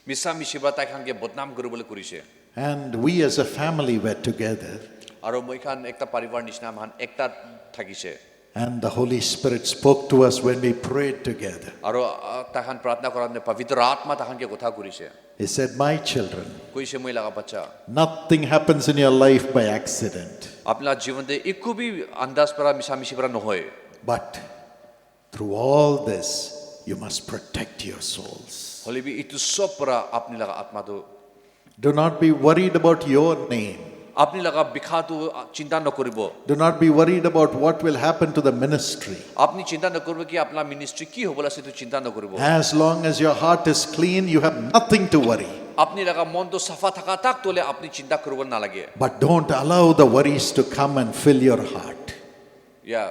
মিছামিছিবা তাখানকে বদনাম কৰিবলৈ কৰিছে And we as a family were together. আৰু মইখান একটা পৰিবাৰ নিচিনা মান একটা থাকিছে And the Holy Spirit spoke to us when we prayed together. আৰু তাখান প্ৰাৰ্থনা কৰাতে পবিত্ৰ আত্মা তাখানকে কথা কৰিছে He said, my children, কৈছে মই লগা বাচ্চা nothing happens in your life by accident. আপোনাৰ জীৱনতে একো বি আন্দাজ পৰা মিছামিছি পৰা নহয় But through all this, you must protect your souls. হলে বি ইটো সব পৰা আপনি লগা আত্মাটো Do not be worried about your name. আপনি লগা বিখাটো চিন্তা নকৰিব Do not be worried about what will happen to the ministry. আপনি চিন্তা নকৰিব কি আপোনাৰ মিনিষ্ট্ৰি কি হ'ব আছে তো চিন্তা নকৰিব As long as your heart is clean, you have nothing to worry. আপনি লগা মনটো সাফা থাকা তাক তোলে আপনি চিন্তা কৰিব নালাগে But don't allow the worries to come and fill your heart. ইয়া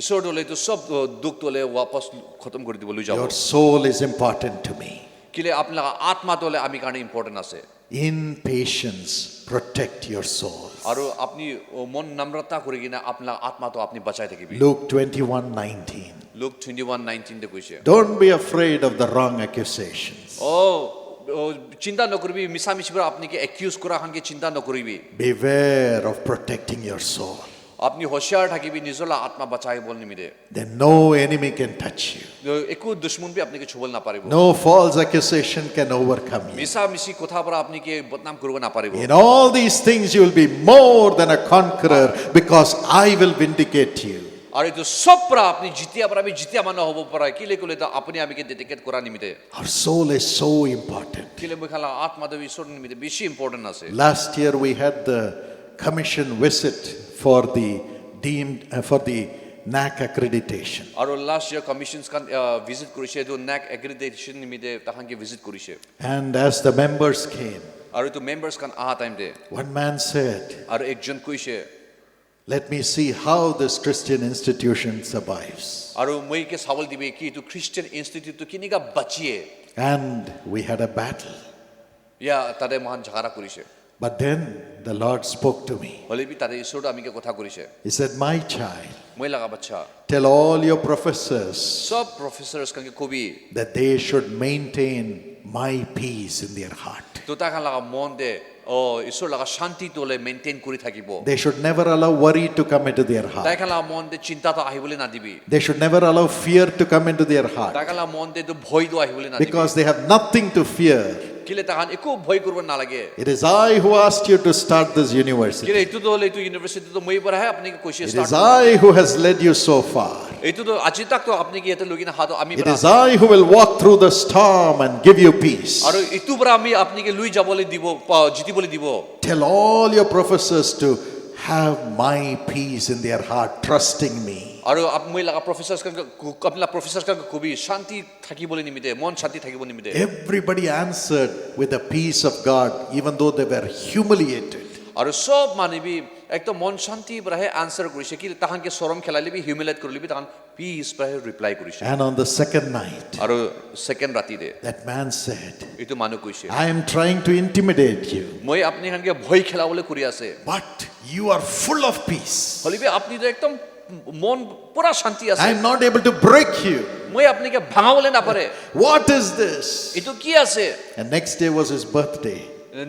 ঈশ্বৰ তোলে তো সব দুখ তোলে वापस খতম কৰি দিব লৈ যাব Your soul is important to me. কিলে আপোনাৰ আত্মা তোলে আমি কাৰণে ইম্পৰ্টেন্ট আছে In patience, protect your soul. আৰু আপনি মন নম্ৰতা কৰি কিনা আপোনাৰ আত্মাটো আপনি বচাই থাকিবি Luke 21:19. লুক 21:19 তে কৈছে Don't be afraid of the wrong accusations. চিন্তা নকৰিবি মিছামিছি পৰা আপনি কি একিউজ কৰা হানকে চিন্তা নকৰিবি Beware of protecting your soul. আপনি হোশিয়াৰ থাকিবি নিজৰ আত্মা বচাই বল নিমিতে Then no enemy can touch you. একো দুশ্মন বি আপনি কে ছুবল না পারিব No false accusation can overcome you. মিছামিছি কথা পৰা আপনি কে বদনাম কৰিব না পারিব In all these things you will be more than a conqueror because I will vindicate you. আৰু এইটো সব পৰা আপনি জিতিয়া পৰা বি জিতিয়া মানুহ হ'ব পৰা কিলে কলে তো আপনি আমিকে ডেডিকেট কৰা নিমিতে Our soul is so important. কিলে মই খালা আত্মাটো ঈশ্বৰ নিমিতে বেছি ইম্পৰ্টেন্ট আছে Last year we had the commission visit for the NAC accreditation. আৰু লাষ্ট ইয়াৰ কমিশনস কান ভিজিট কৰিছে তো নেক এগ্ৰিডেশন নিমিতে তাহানকে ভিজিট কৰিছে And as the members came, আৰু তো মেম্বাৰস কান আহা টাইম দে one man said, আৰু একজন কৈছে let me see how this Christian institution survives. আৰু মই কে চাবল দিবে কি তো খ্ৰীষ্টিয়ান ইনষ্টিটিউট তো কিনিকা বাচিয়ে And we had a battle. ইয়া তাতে মহান ঝাগৰা কৰিছে But then the Lord spoke to me. হলেবি তাতে ঈশ্বৰ আমিকে কথা কৰিছে He said, "My child, মই লাগা বাচ্চা tell all your professors সব প্ৰফেসৰস কাকে কবি that they should maintain my peace in their heart. তো তাকা লাগা মন দে ও ঈশ্বৰ লাগা শান্তি তোলে মেইনটেইন কৰি থাকিব They should never allow worry to come into their heart. তাকা লাগা মন দে চিন্তা তো আহিবলৈ না দিবি They should never allow fear to come into their heart. তাকা লাগা মন দে তো ভয় তো আহিবলৈ না দিবি Because they have nothing to fear. কিলে তাহান একো ভয় কৰিব নালাগে It is I who asked you to start this university. কিলে এটো তো এইটো ইউনিভার্সিটি তো মই পঢ়াই আপনি কৈছে It is start I who has led you so far. এইটো তো আজি তাক তো আপনি কি এতে লগিনা হাতো আমি It is I who will walk through the storm and give you peace. আৰু ইটো পৰা আমি আপনি কি লুই যাবলৈ দিব জিতিবলৈ দিব Tell all your professors to have my peace in their heart, trusting me. আৰু মই লাগা প্ৰফেসৰস কাকে আপনি প্ৰফেসৰস কাকে কবি শান্তি থাকিবলৈ নিমিতে মন শান্তি থাকিব নিমিতে Everybody answered with the peace of God, even though they were humiliated. আৰু সব মানবী একদম মন শান্তি পৰাহে আনসার কৰিছে কি তাহানকে শরম খেলালিবি হিউমিলেট কৰিলিবি তাহান পিস পৰাহে ৰিপ্লাই কৰিছে And on the second night, আৰু সেকেন্ড ৰাতিতে that man said, এইটো মানুহ কৈছে I am trying to intimidate you, মই আপনি খানকে ভয় খেলাবলৈ কৰি আছে but you are full of peace. হলিবি আপনি তো একদম মন পুরা শান্তি আছে I am not able to break you. মই আপনাকে ভাঙাবলৈ না পারে What is this? এইটো কি আছে And next day was his birthday.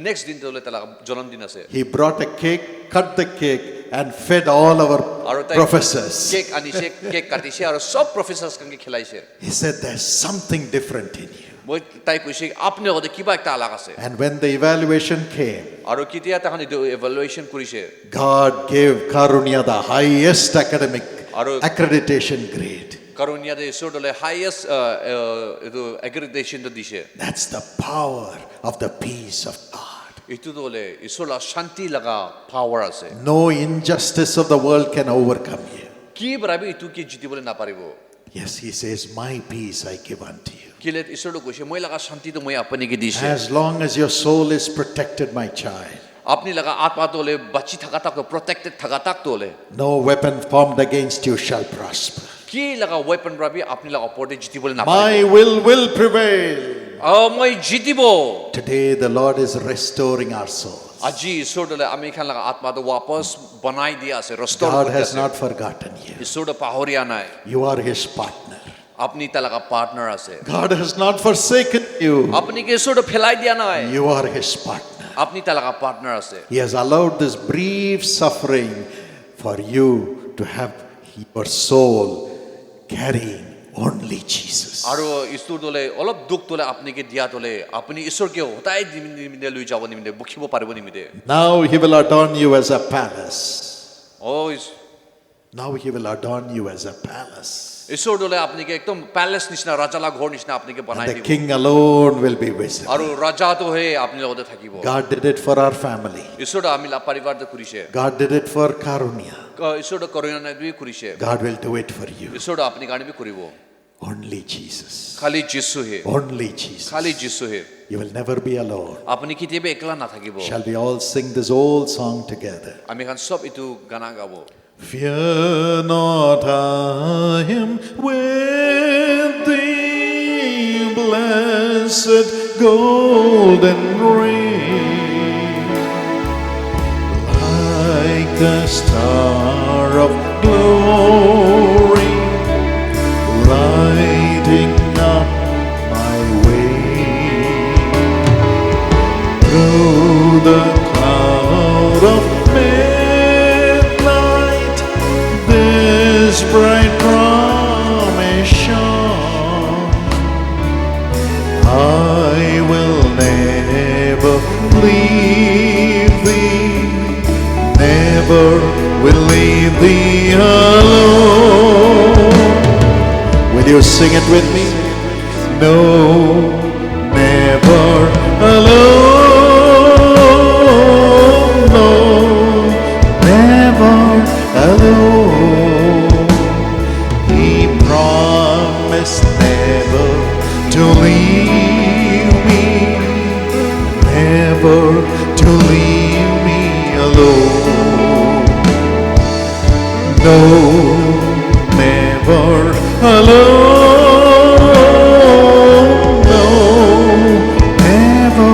Next দিন তোলে তালা জন্মদিন আছে He brought a cake, cut the cake, and fed all our আৰু তাই professors. কেক আনিছে কেক কাটিছে আৰু সব প্ৰফেসৰস কাকে খেলাইছে He said, there's something different in you. মই তাই কৈছে আপনি ওদে কিবা একটা আলাগ আছে And when the evaluation came, আৰু কেতিয়া তাহান ইভালুয়েশন কৰিছে God gave Karunya the highest academic Aru- accreditation grade. কারণিয়াতে ঈশ্বৰ দলে হাইয়েস্ট এটো এগ্রিগেশন তো দিছে That's the power of the peace of God. এইটো দলে ঈশ্বৰ শান্তি লাগা পাৱাৰ আছে No injustice of the world can overcome you. কি বৰাবি এইটো কি জিতিবলৈ না পাৰিব Yes, he says, my peace I give unto you. কিলে ঈশ্বৰ কৈছে মই লাগা শান্তি তো মই আপুনিকে দিছে As long as your soul is protected, my child, আপনি লাগা আত্মা তোলে বাঁচি থাকা তাক প্রটেক্টেড থাকা তাক তোলে no weapon formed against you shall prosper. কি লাগা ওয়েপন রাবি আপনি লাগা পড়ে জিতিবলৈ না My পাৰিব will prevail. মই জিতিব Today the Lord is restoring our soul. আজি ঈশ্বৰ দলে আমি খান লাগা আত্মা তো वापस বনাই দিয়া আছে রেস্টোর God কৰি has আছে not forgotten you. ঈশ্বৰ পাহৰিয়া নাই You are his partner. আপনি তা লাগা পার্টনার আছে God has not forsaken you. আপনি কি ঈশ্বৰ ফেলাই দিয়া নাই You are his partner. আপনি তা লাগা পার্টনার আছে He has allowed this brief suffering for you to have your soul carrying only Jesus. আৰু ঈশ্বৰ দলে অলপ দুখ তোলে আপনিকে দিয়া তোলে আপনি ঈশ্বৰকে হতাই নিমিতে লৈ যাব নিমিতে বখিব পাৰিব নিমিতে Now he will adorn you as a palace. O Now he will adorn you as a palace. ঈশ্বৰ দলে আপনিকে একদম প্যালেস নিচিনা ৰাজালা ঘৰ নিচিনা আপনিকে বনাই And the দিব king alone will be visible. আৰু ৰাজা তো হে আপনি লগতে থাকিব God did it for our family. ঈশ্বৰ আমি পৰিবাৰতে কৰিছে God did it for Karunya. ঈশ্বৰ কৰোণা নাই কৰিছে God will do it for you. ঈশ্বৰ আপনি কাৰণে বি কৰিব Only Jesus. খালি যিশু হে Only Jesus. খালি যিশু হে You will never be alone. আপনি কেতিয়াবা একলা নাথাকিব Shall we all sing this old song together? আমি খান সব ইটো গানা গাব Fear not, I am with thee, blessed golden ring, like the star of glory, lighting up my way, through the cloud of midnight, this bright promise shone. I will never leave thee, never will leave thee alone. Will you sing it with me? No, never alone. No, never alone. He promised never to leave me, never to leave me alone. No, never alone. No, never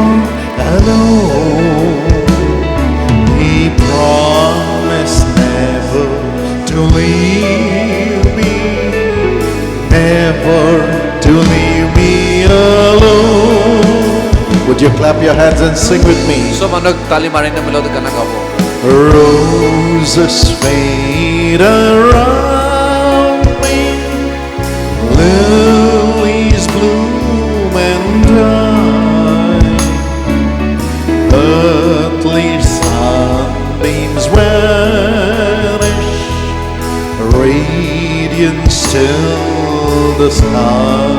clap your hands and sing with me. So manuk tali marina melodi gana gabo. Roses fade around me, lilies bloom and die, earthly sunbeams vanish, radiance till the sky.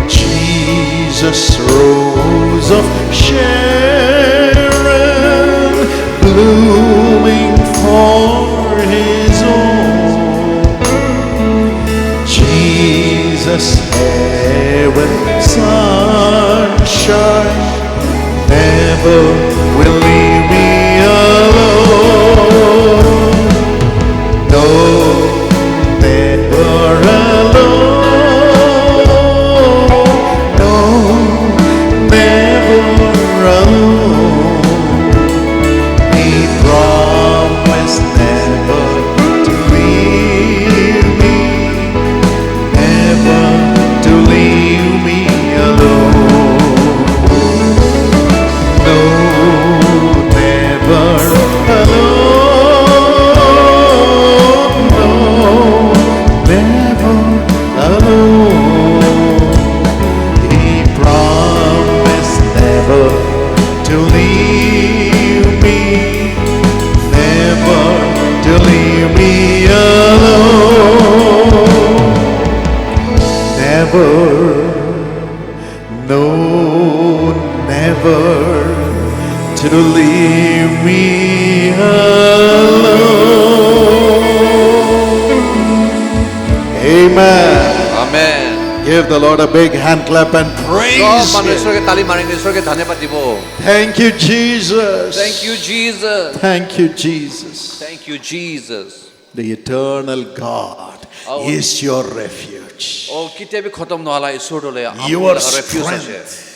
Jesus, rose of Sharon, blooming for his own. Jesus, heaven, sunshine, never will leave me alone. No, never alone. No, never alone. He promised never to leave me, never to leave me alone. No, never alone. No, never alone. He promised never to leave me, never to leave me alone. Never, no, never to leave me alone. Amen. Amen. Give the Lord a big hand clap and So praise manu Him. Ishwar ke tali marina Ishwar ke dhanyavad dibo. Thank you, Jesus. Thank you Jesus. Thank you, Jesus. Thank you Jesus. The eternal God Oh. is your refuge. Oh kitia bhi khatam nohala Ishwar dole Your refuge ase. strength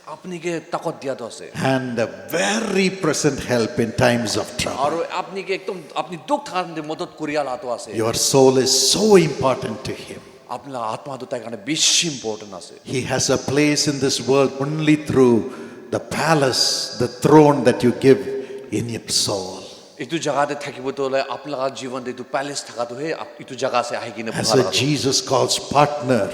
Apni ke takot diya to ase. and a very present help in times of trouble. Aru apni ke ekdom apni dukh thakande madad kuriya la to ase. Your soul is so important to Him. Apna atma to tai kane beshi important ase. He has a place in this world only through the palace, the throne that you give in your soul. Itu jaga te thakibo to le apna jivan de itu palace thaka to he itu jaga se ahi kine As a Jesus calls partner,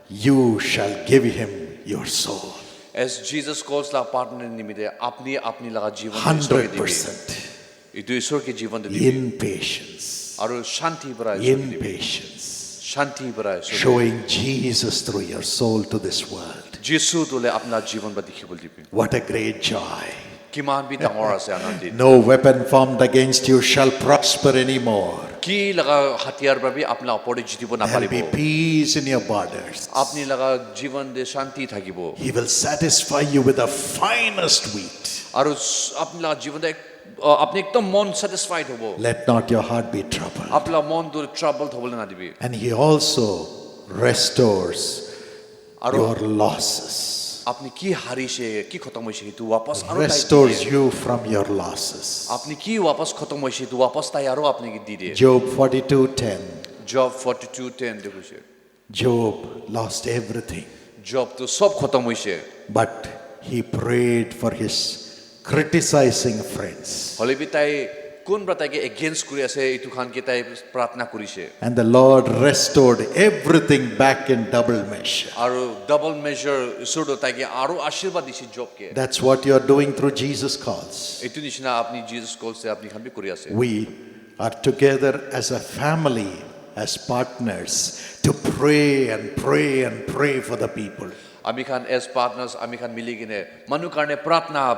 you shall give Him your soul. As Jesus calls la partner nimide apni laga jivan Ishwar ke dibe. 100% Itu Ishwar ke jivan de dibe. in patience. Aru shanti bara In patience. shanti bara Showing Jesus through your soul to this world. Jesu to le apna jivan ba dikhibol dibe. What a great joy. Kiman bi dangor ase anandi. No weapon formed against you shall prosper anymore. Ki laga hatiyar bara bi apna opore jitibo na There will be paribo. peace in your borders. Apni laga jivan de shanti thakibo. He will satisfy you with the finest wheat. Aru apni laga jivan de apni ekdom mon satisfied hobo. Let not your heart be troubled. Apna mon do troubled hobole na dibe. And He also restores Aru your losses. apni ki harise ki khatam hoise itu wapas aru Restores you from your losses. apni ki wapas khatam hoise itu wapas tai aru apni ki dide. Job 42:10. Job 42:10 dekhuse. Job lost everything, Job to sob khatam hoise. but he prayed for his criticizing friends. Hole bi tai kun bra tai ke against kuri ase itu khan ke tai pratna kurise. And the Lord restored everything back in double measure. Aru double measure sudo tai ke aru ashirwad disi Job ke. That's what you are doing through Jesus calls. Itu nishina apni Jesus call se apni khan bi kuri ase. We are together as a family, as partners, to pray and pray and pray for the people. Ami khan as partners ami khan mili kine manu karne pratna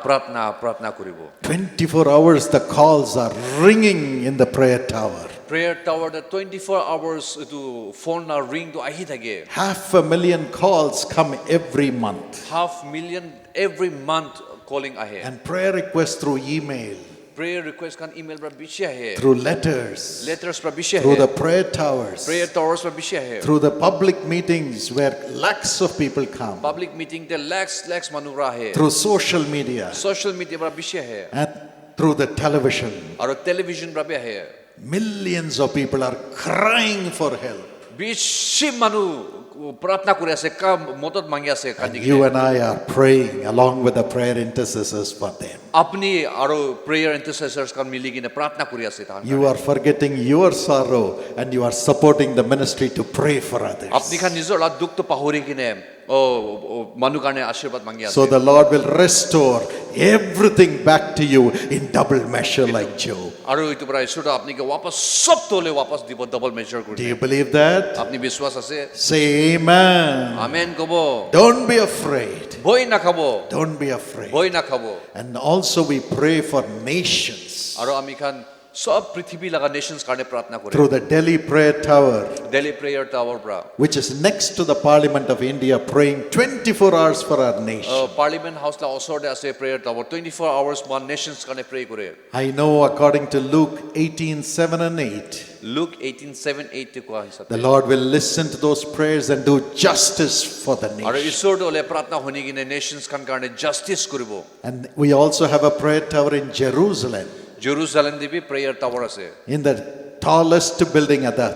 koribo. 24 hours the calls are ringing in the prayer tower. Prayer tower the 24 hours to phone na ring to ahi thake. 500,000 calls come every month. 500,000 every month calling ahe. And prayer requests through email, Prayer request khan email pra bishi ahe. through letters, Letters pra bishi through the ahe. prayer towers, Prayer towers pra bishi ahe. through the public meetings where lakhs of people come, Public meeting te lakhs manu ra ahe. through social media, Social media pra bishi ahe. and through the television. Aru television pra bi ahe. Millions of people are crying for help. Bishi manu প্ৰাৰ্থনা কৰি আছে কা মদত মাগি আছে And Kandi you and I are praying along with the prayer intercessors for them. আপুনি আৰু prayer ইন্টাৰচেসৰ্স কান মিলি কিনে প্ৰাৰ্থনা কৰি আছে তাহান You are forgetting your sorrow and you are supporting the ministry to pray for others. আপুনি খান নিজৰ দুখটো পাহৰি কিনে মানুহ কাৰণে আশীৰ্বাদ মাগি আছে So the Lord will restore everything back to you in double measure like Job. আৰু এইটো পৰা ঈশ্বৰ আপোনাক वापस সব তোলে वापस দিব ডাবল মেজার কৰি Do you believe that? আপুনি বিশ্বাস আছে Say amen. আমেন কব Don't be afraid. ভয় না খাব Don't be afraid. ভয় না খাব And also we pray for nations আৰু আমি খান সব পৃথিৱী লাগা নেশনস কাৰণে প্ৰাৰ্থনা কৰি through the Delhi Prayer Tower, Delhi prayer tower পৰা which is next to the Parliament of India, praying 24 hours for our nation. Parliament house লা ওচৰতে আছে প্ৰেয়াৰ টাৱাৰ 24 আৱাৰ্স মান নেশনস কাৰণে প্ৰে কৰে I know according to Luke 18:7 and 8, look 18:7-8 কোৱা হিচাপে the Lord will listen to those prayers and do justice for the আৰু nation. ঈশ্বৰ দলে প্ৰাৰ্থনা শুনি কিনে নেশনস খান কাৰণে জাস্টিস কৰিব And we also have a prayer tower in Jerusalem, Jerusalem দিবি প্ৰেয়াৰ টাৱাৰ আছে in the tallest building at the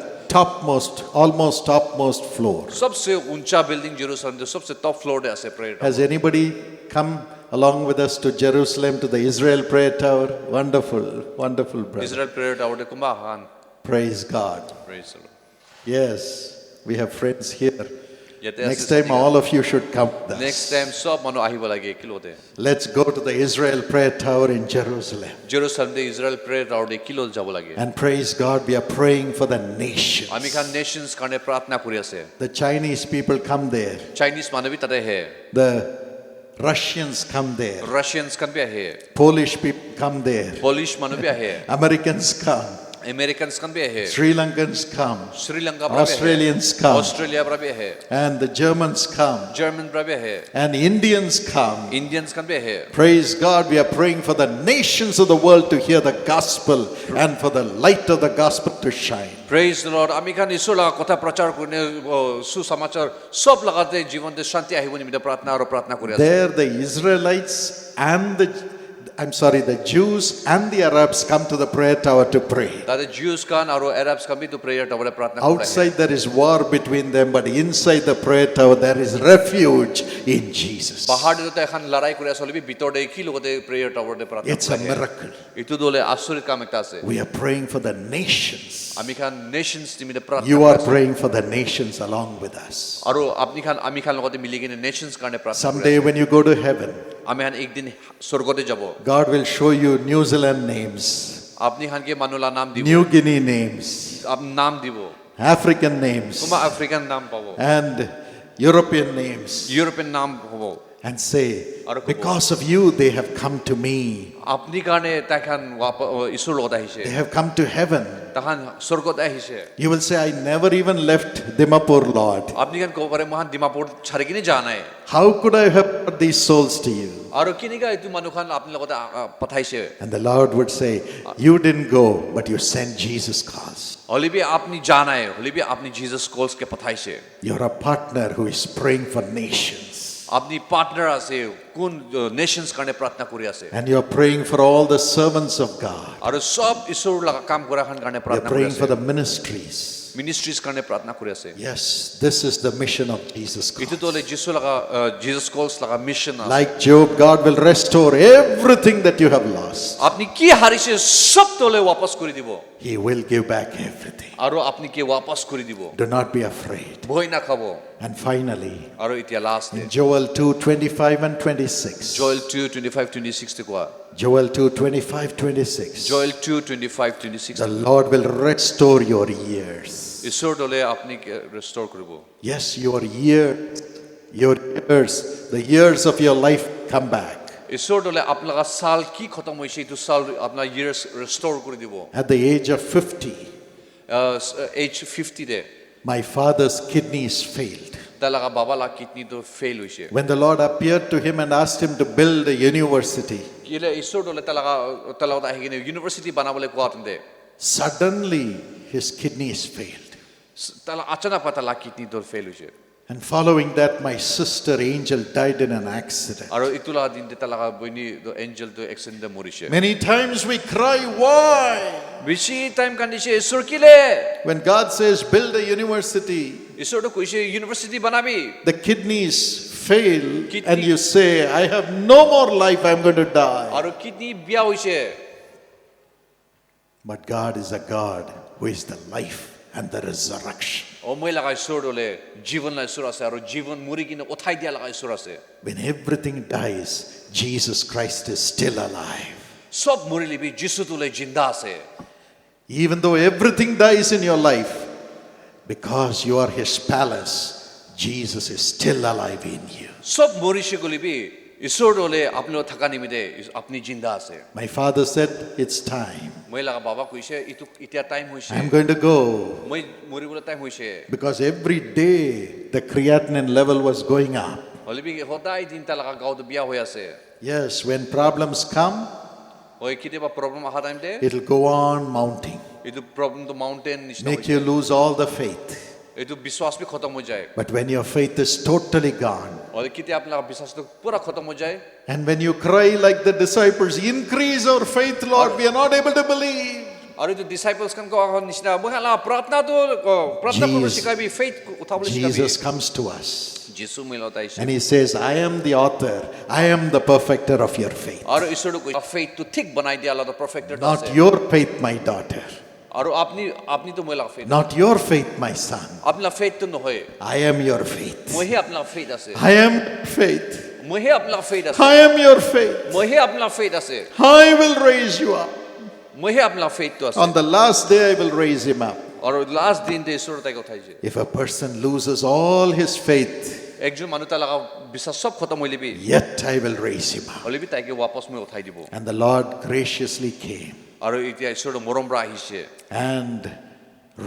almost topmost floor. सबसे ऊंचा बिल्डिंग जेरूसलम जो सबसे टॉप फ्लोर पे আছে prayer Has anybody come along with us to Jerusalem to the Israel Prayer Tower? Wonderful, wonderful, brother. Israel prayer tower de kumba han Praise God. praise the Lord Yes, we have friends here. yete Next time, all of you should come with us. next time सब मनो আহিব লাগে কিলোতে Let's go to the Israel Prayer Tower in Jerusalem. Jerusalem de Israel prayer tower de kilo যাব লাগে And praise God, we are praying for the nations. আমি খান Nations কাৰণে প্ৰাৰ্থনা কৰি আছে The Chinese people come there. Chinese মানবী তাতে হে The Russians come there. Russians খান বি আহে Polish people come there. Polish মানবী আহে Americans come. अमेरिकन्स खान बी आहे Sri Lankans come. Sri Lanka Australians come. Australia पर भी आहे And the Germans come. German पर भी आहे And Indians come. इंडियंस खान भी आहे Praise God, we are praying for the nations of the world to hear the gospel and for the light of the gospel to shine. Praise the Lord. আমি খান ঈশ্বৰ লগা কথা প্ৰচাৰ কৰিনে সুসমাচাৰ সব লগাতে জীৱনতে শান্তি আহিব নিমিত্তে প্ৰাৰ্থনা আৰু প্ৰাৰ্থনা কৰি আছে There the Israelites and the Jews and the Arabs come to the prayer tower to pray. তাতে জিউস খান আৰু আৰবস খান বি তো প্ৰেয়াৰ টাৱারে প্ৰাৰ্থনা কৰে Outside there is war between them, but inside the prayer tower there is refuge in Jesus. বাহাৰ দিতে এখন লড়াই কৰি আছে লবি ভিতৰতে কি লগতে প্ৰেয়াৰ টাৱারে প্ৰাৰ্থনা It's a miracle. ইটো দলে আচৰিত কাম এটা আছে We are praying for the nations. আমি খান নেশনস নিমিত্তে প্ৰাৰ্থনা You are praying for the nations along with us. আৰু আপনি খান আমি খান লগতে মিলি কিনে নেশনস কাৰণে প্ৰাৰ্থনা কৰি Someday when you go to heaven, আমি খান একদিন স্বৰ্গতে যাব God will show you New Zealand names, আপনি খানকে মানুলা নাম দিব New Guinea names, নাম দিব African names, তোমা আফ্রিকান নাম পাবো and European names, ইউরোপিয়ান নাম হ'ব and say, because of you they have come to me. আপনি কাৰণে তাখান ঈশ্বৰ লগত আহিছে They have come to heaven. তাখান স্বৰ্গত আহিছে You will say, I never even left Dimapur, Lord. আপনি খান ক'ব পাৰে মহান ডিমাপুৰ ছাড়ি কিনে যোৱা নাই How could I have brought these souls to you? আৰু কিনিকা এইটো মানুহখান আপুনি লগতে পঠাইছে And the Lord would say, you didn't go, but you sent Jesus calls. হলিবি আপনি যোৱা নাই হলিবি আপনি জিজাস কলসকে পঠাইছে You're a partner who is praying for nations. আপনি পার্টনার আছে কোন নেশনস কাৰণে প্ৰাৰ্থনা কৰি আছে And you're praying for all the servants of God. আৰু সব ঈশ্বৰ লগা কাম কৰা খান কাৰণে You're প্ৰাৰ্থনা কৰি praying for আছে the ministries. মিনিষ্ট্ৰিজ কাৰণে প্ৰাৰ্থনা কৰি আছে Yes, this is the mission of Jesus ইটো Christ. তোলে যিশু লগা জিজাস কলস লগা মিশন আছে Like Job, God will restore everything that you have lost. আপনি কি হারিছে সব তোলে वापस কৰি দিব He will give back everything. আৰু আপনি কি वापस কৰি দিব Do not be afraid. ভয় না খাব And finally, আৰু এতিয়া last in Joel 2:25 and 26. Joel 2:25-26 তে কোৱা Joel 2:25-26. Joel 2:25-26 The Lord will restore your years. ঈশ্বৰ দলে আপনি ৰেস্টোৰ কৰিব Yes, your years, the years of your life come back. ঈশ্বৰ দলে আপোনাক সাল কি খতম হৈছে এইটো সাল আপোনাৰ ইয়াৰ্স ৰেস্টোৰ কৰি দিব At the age of 50, age 50 দে my father's kidneys failed. তালাগা বাবা লা কিডনি তো ফেল হৈছে When the Lord appeared to him and asked him to build a university, কিলে ঈশ্বৰ দলে তালাগা আহি কিনে ইউনিভাৰ্চিটি বনাবলৈ কোৱাতে suddenly his kidneys failed. তালা আচানক পাতা লা কিডনি তো ফেল হৈছে And following that, my sister Angel died in an accident. আৰু ইটোলা দিন তেতালাকা বইনি এঞ্জেল তো এক্সিডেন্ট মৰিছে Many times we cry, why? বেছি টাইম কান্দিছে ঈশ্বৰ কিলে When God says, build a university, ঈশ্বৰটো কৈছে ইউনিভাৰ্চিটি বনাবি the kidneys fail, Kidney- and you say, I have no more life, I'm going to die. আৰু kidney বিয়া হৈছে But God is a God who is the life and the resurrection. ও মই লগা ঈশ্বৰ হ'লে জীৱনলৈ ঈশ্বৰ আছে আৰু জীৱন মৰি কিনে উঠাই দিয়া লগা ঈশ্বৰ আছে When everything dies, Jesus Christ is still alive. সব মৰিলিবি যিশুটোলৈ জিন্দা আছে Even though everything dies in your life, because you are his palace, Jesus is still alive in you. সব মৰিছে গলিবি ঈশ্বৰ হ'লে আপোনাৰ থকা নিমিতে আপুনি জিন্দা আছে My father said, it's time. মই লগা বাবা কৈছে ইটো এতিয়া টাইম হৈছে I'm going to go. মই মৰিবলৈ টাইম হৈছে Because every day the creatinine level was going up. হলিবি সদায় দিনটা লগা গাঁৱত বিয়া হৈ আছে Yes, when problems come, হয় কেতিয়াবা প্ৰব্লেম অহা টাইমতে it'll go on mounting, এইটো প্ৰব্লেমটো মাউণ্টেইন নিচিনা make you lose all the faith. এইটো বিশ্বাস বি খতম হৈ যায় But when your faith is totally gone, আৰু কেতিয়া আপোনাৰ বিশ্বাসটো পুৰা খতম হৈ যায় and when you cry like the disciples, increase our faith, Lord, we are not able to believe. আৰু এইটো ডিসাইপলছ কান কোৱা নিচিনা মই হালা প্ৰাৰ্থনাটো প্ৰাৰ্থনা কৰিব শিকাবি ফেইথ উঠাবলৈ শিকাবি Jesus comes to us যিশু মিলত আহিছে and he says, I am the author, I am the perfecter of your faith. আৰু ঈশ্বৰটো কৈছে ফেইথটো ঠিক বনাই দিয়া আলাদা পাৰফেক্টৰ আছে Not your faith, my daughter. আৰু আপনি তো মই লগা faith Not your faith, my son. আপোনাৰ ফেইথটো নহয় I am your faith. মইহে আপোনাৰ ফেইথ আছে I am faith. মইহে আপোনাৰ ফেইথ আছে I am your faith. মইহে আপোনাৰ ফেইথ আছে I will raise you up. মইহে আপোনাৰ ফেইথটো আছে On the last day, I will raise him up. আৰু লাষ্ট দিনতে ঈশ্বৰ তাইক উঠাইছে If a person loses all his faith, একজন মানুহ তাৰ লগা বিশ্বাস সব খতম হৈ লিবি yet I will raise him up. হলিবি তাইকে ৱাপছ মই উঠাই দিব And the Lord graciously came আৰু এতিয়া ঈশ্বৰৰ মৰম পৰা আহিছে and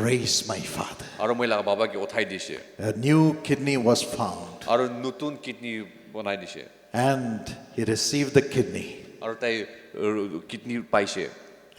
raised my father. আৰু মই লগা বাবাকে উঠাই দিছে A new kidney was found, আৰু নতুন কিডনী বনাই দিছে and he received the kidney, আৰু তাই কিডনী পাইছে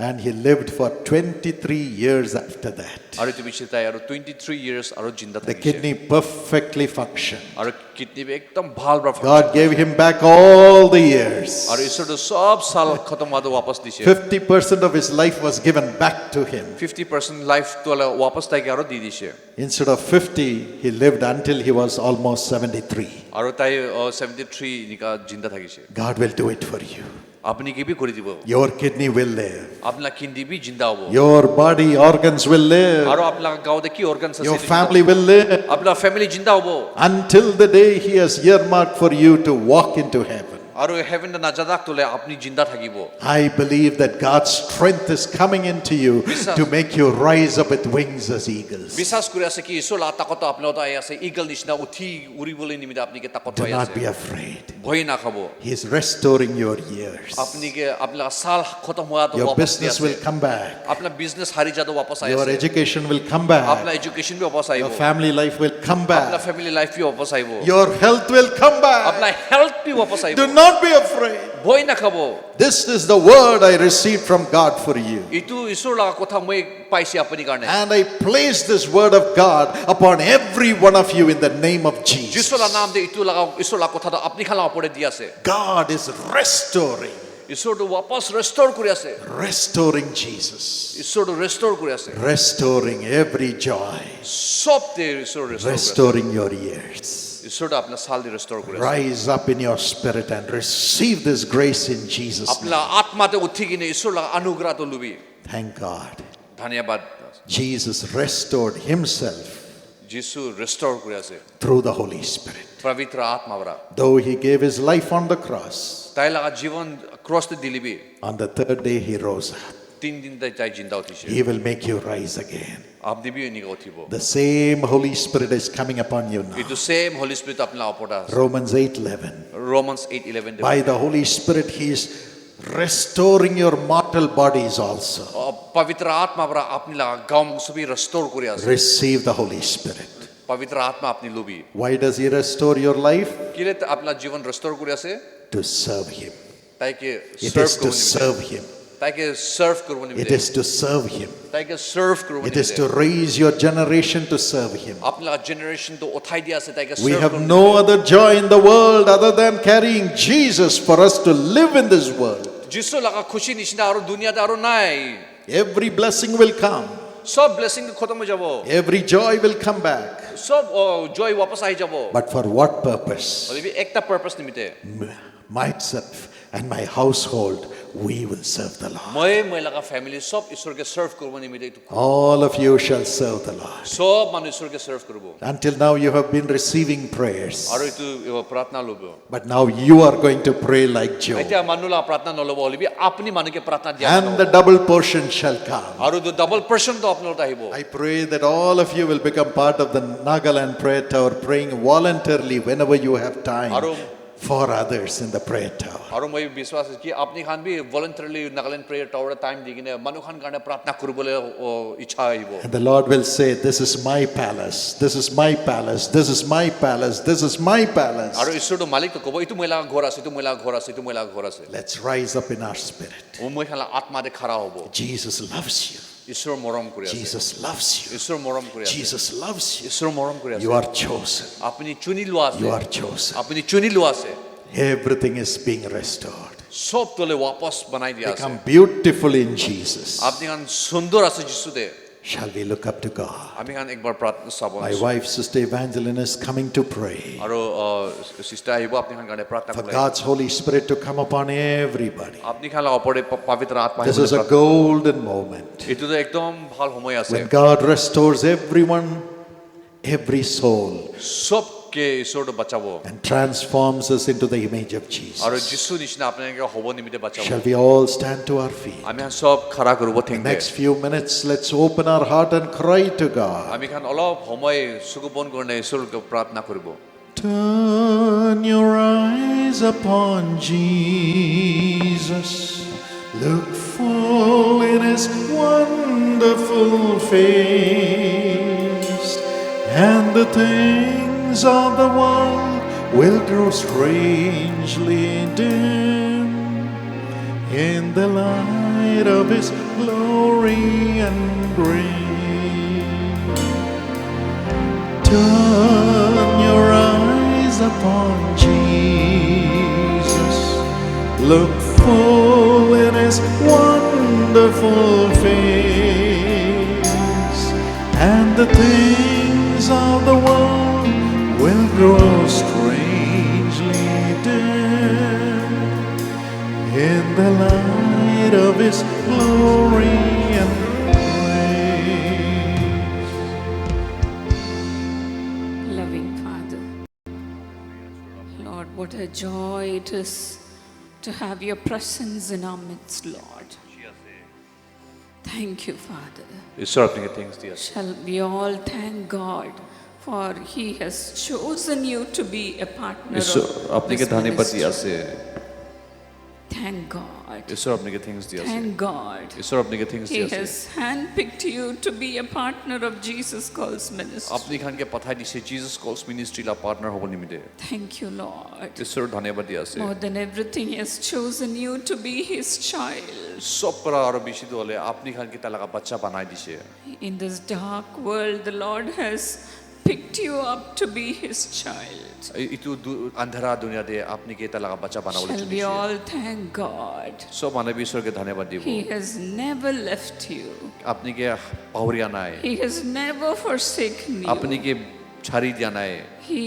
and he lived for 23 years after that. আৰু এইটো পিছে তাই আৰু 23 ইয়াৰ্ছ আৰু জিন্দা The থাকিছে kidney perfectly functioned. আৰু কিডনী একদম ভাল God gave him back all the years. আৰু ঈশ্বৰটো সব সাল খতম হোৱাটো ৱাপছ দিছে 50% of his life was given back to him. 50% life তো ৱাপছ তাইকে আৰু দি দিছে Instead of 50, he lived until he was almost 73. আৰু তাই 73 নিকা জিন্দা থাকিছে God will do it for you. আপুনি কি বি কৰি দিব Your kidney will live. আপোনাৰ কিডনী বি জিন্দা হ'ব Your body organs will live. আৰু আপোনাৰ গাঁৱতে কি অৰ্গানছ আছে Your family will live আপোনাৰ ফ্যামিলি জিন্দা হ'ব until the day he has earmarked for you to walk into heaven. আৰু হেভেন নাজাদাক তোলে আপুনি জিন্দা থাকিব I believe that God's strength is coming into you বিশ্বাস- to make you rise up with wings as eagles. বিশ্বাস কৰি আছে কি ঈশ্বৰ তাকত আপোনাৰ তাই আছে ইগল নিচিনা উঠি উৰিবলৈ নিমিতে আপুনি কে তাকত Do হৈ not আছে be afraid. ভয় নাখাব He is restoring your years. আপুনি কে আপোনাৰ সাল খতম হোৱাটো Your ৱাপছ দি business আছে will come back. আপোনাৰ বিজনেছ হাৰি যাটো ৱাপছ আহি Your আছে education will come back. আপোনাৰ এডুকেশ্যন বি ৱাপছ আহিব Your family life will come আপোনাৰ back. ফ্যামিলি লাইফ বি ৱাপছ আহিব Your health will come back. আপোনাৰ হেলথ বি ৱাপছ আহিব Do not be afraid. ভয় নাখাব This is the word I received from God for you. ইটো ঈশ্বৰ লগা কথা মই পাইছি আপুনি কাৰণে And I place this word of God upon every one of you in the name of Jesus. যীশুৰ নাম দে ইটো লগা ঈশ্বৰ লগা কথাটো আপুনি খালা ওপৰে দি আছে God is restoring, ঈশ্বৰটো ৱাপছ ৰেষ্টৰ কৰি আছে restoring Jesus, ঈশ্বৰটো ৰেষ্টৰ কৰি আছে restoring every joy, সব তে ঈশ্বৰ ৰেষ্টৰ restoring your years. ঈশ্বৰটো আপোনাৰ সাল দি ৰেষ্টৰ কৰি আছে Rise up in your spirit and receive this grace in Jesus' name. আপোনাৰ আত্মাতে উঠি কিনে ঈশ্বৰ লগা অনুগ্ৰহটো লবি Thank God. ধন্যবাদ Jesus restored himself যীশু ৰেষ্টৰ কৰি আছে through the Holy Spirit. পবিত্ৰ আত্মা পৰা Though he gave his life on the cross, তাই লগা জীৱন ক্ৰছতে দিলিবি on the third day he rose up. 3 দিন তাই জিন্দা উঠিছে He will make you rise again. আপনি বি এনেকা উঠিব The same Holy Spirit is coming upon you now. ইটো সেম হোলি স্পিৰিট আপোনাৰ ওপৰত আছে Romans 8:11. Romans 8:11 By the Holy Spirit, he is restoring your mortal bodies also. পবিত্ৰ আত্মা পৰা আপুনি লগা গাম সবি ৰেষ্টৰ কৰি আছে Receive the Holy Spirit. পবিত্ৰ আত্মা আপনি lobby Why does he restore your life? কিলে আপোনাৰ জীৱন ৰেষ্টৰ কৰি আছে To serve him. তাইকে It সাৰ্ভ is to কৰিব serve him. তাইকে সার্ভ করব It নিমিতে is to serve Him. তাইকে সার্ভ করব It is নিমিতে to raise your generation to serve Him. আপনার জেনারেশন তো ওঠাই দিয়া আছে তাইকে We serve have no other joy in the world other than carrying Jesus for us to live in this world. যিশু লাগা খুশি নিচিনা আর দুনিয়াতে আর নাই Every blessing will come. সব ব্লেসিং খতম হয়ে যাব Every joy will come back. সব জয় वापस আই যাব But for what purpose? বলিবি একটা purpose নিমিতে Myself and my household, we will serve the Lord. মই লাগা ফ্যামিলি সব ঈশ্বরকে সার্ভ করব নিমিতে All of you shall serve the Lord. সব মানুষ ঈশ্বরকে সার্ভ করব Until now, you have been receiving prayers. আর এইটো প্রার্থনা লব But now you are going to pray like Job. এতিয়া মানুলা প্রার্থনা নলব বলিবি আপনি মানুকে প্রার্থনা দিয়া And the double portion shall come. আর তো ডাবল পার্সেন্ট তো আপনার আহিব I pray that all of you will become part of the Nagaland prayer tower, praying voluntarily whenever you have time for others in the prayer tower. আৰু মই বিশ্বাস আছে কি আপনি খান বি ভলান্টারিলি নাগাল্যান্ড প্রেয়ার টাওয়ারে টাইম দিগিনে মানুহ খান কাৰণে প্ৰাৰ্থনা কৰিবলৈ ইচ্ছা আহিব And the Lord will say, this is my palace, this is my palace, this is my palace, this is my palace. আৰু ঈশ্বৰটো মালিক তো ক'ব এইটো মহিলা ঘৰ আছে এইটো মহিলা ঘৰ আছে এইটো মহিলা ঘৰ আছে Let's rise up in our spirit. মই খালা আত্মাতে খাৰা হ'ব Jesus loves you. ঈশ্বৰ মৰম কৰি আছে Jesus loves you. ঈশ্বৰ মৰম কৰি আছে Jesus loves you. ঈশ্বৰ মৰম কৰি আছে You are chosen. আপুনি চুনি লোৱা আছে You are chosen. আপুনি চুনি লোৱা আছে Everything is being restored. সব তোলে वापस বনাই দিয়া আছে Become beautiful in Jesus. আপনি খান সুন্দৰ আছে যিশুতে Shall we look up to God? আমি খান একবাৰ প্ৰাৰ্থনা চাব My wife, Sister Evangeline, is coming to pray. আৰু সিস্টাৰ আহিব আপনি খান কাৰণে প্ৰাৰ্থনা For কৰিব God's Holy Spirit to come upon everybody. আপনি খালা ওপৰে পবিত্ৰ আত্মা This is a golden moment. এইটো তো একদম ভাল সময় আছে When God restores everyone, every soul, সবকে ঈশ্বৰটো বাঁচাব and transforms us into the image of আৰু Jesus. যিশু নিচিনা আপোনালোকে হ'ব নিমিতে বাঁচাব Shall we all stand to our feet? আমি খান সব খাৰা কৰিব In thank the next few minutes, let's open our heart and cry to God. আমি খান অলপ সময় চকু বন্ধ কৰি ঈশ্বৰকে প্ৰাৰ্থনা কৰিব Turn your eyes upon Jesus. Look full in His wonderful face, and the things of the world will grow strangely dim in the light of His glory and grace. Turn your eyes upon Jesus. Look full in His wonderful face, and the things of the world will grow strangely dim in the light of His glory and praise. Loving Father, Lord, what a joy it is to have your presence in our midst, Lord. Thank you, Father. ঈশ্বৰ আপোনালোকে thanks দি আছে Shall we all thank God for He has chosen you to be a partner ঈশ্বৰ of আপোনালোকে this ধন্যবাদ দি ministry. আছে Thank God. ঈশ্বৰ আপোনালোকে thanks দি আছে Thank God. ঈশ্বৰ আপোনালোকে থ্যাঙ্কস দি He আছে has handpicked you to be a partner of Jesus Calls ministry. আপুনি খানকে পঠাই দিছে জিজাস কলস মিনিষ্ট্ৰি লা পাৰ্টনাৰ হ'ব নিমিতে Thank you, Lord. ঈশ্বৰ ধন্যবাদ দি আছে More than everything, He has chosen you to be His child. সব পৰা আৰু বেছি দলে আপুনি খানকে তালাকা বাচ্চা বনাই দিছে In this dark world, the Lord has picked you up to be His child. ইটো আন্ধাৰা দুনিয়াতে আপুনি কে তালাকা বাচ্চা বনাবলৈ Shall we দিছে all thank God? সব মানৱ ঈশ্বৰকে ধন্যবাদ দিব He has never left you. আপুনি কে পাহৰিয়া নাই He has never forsaken আপুনি you. কে ছাড়ি দিয়া নাই He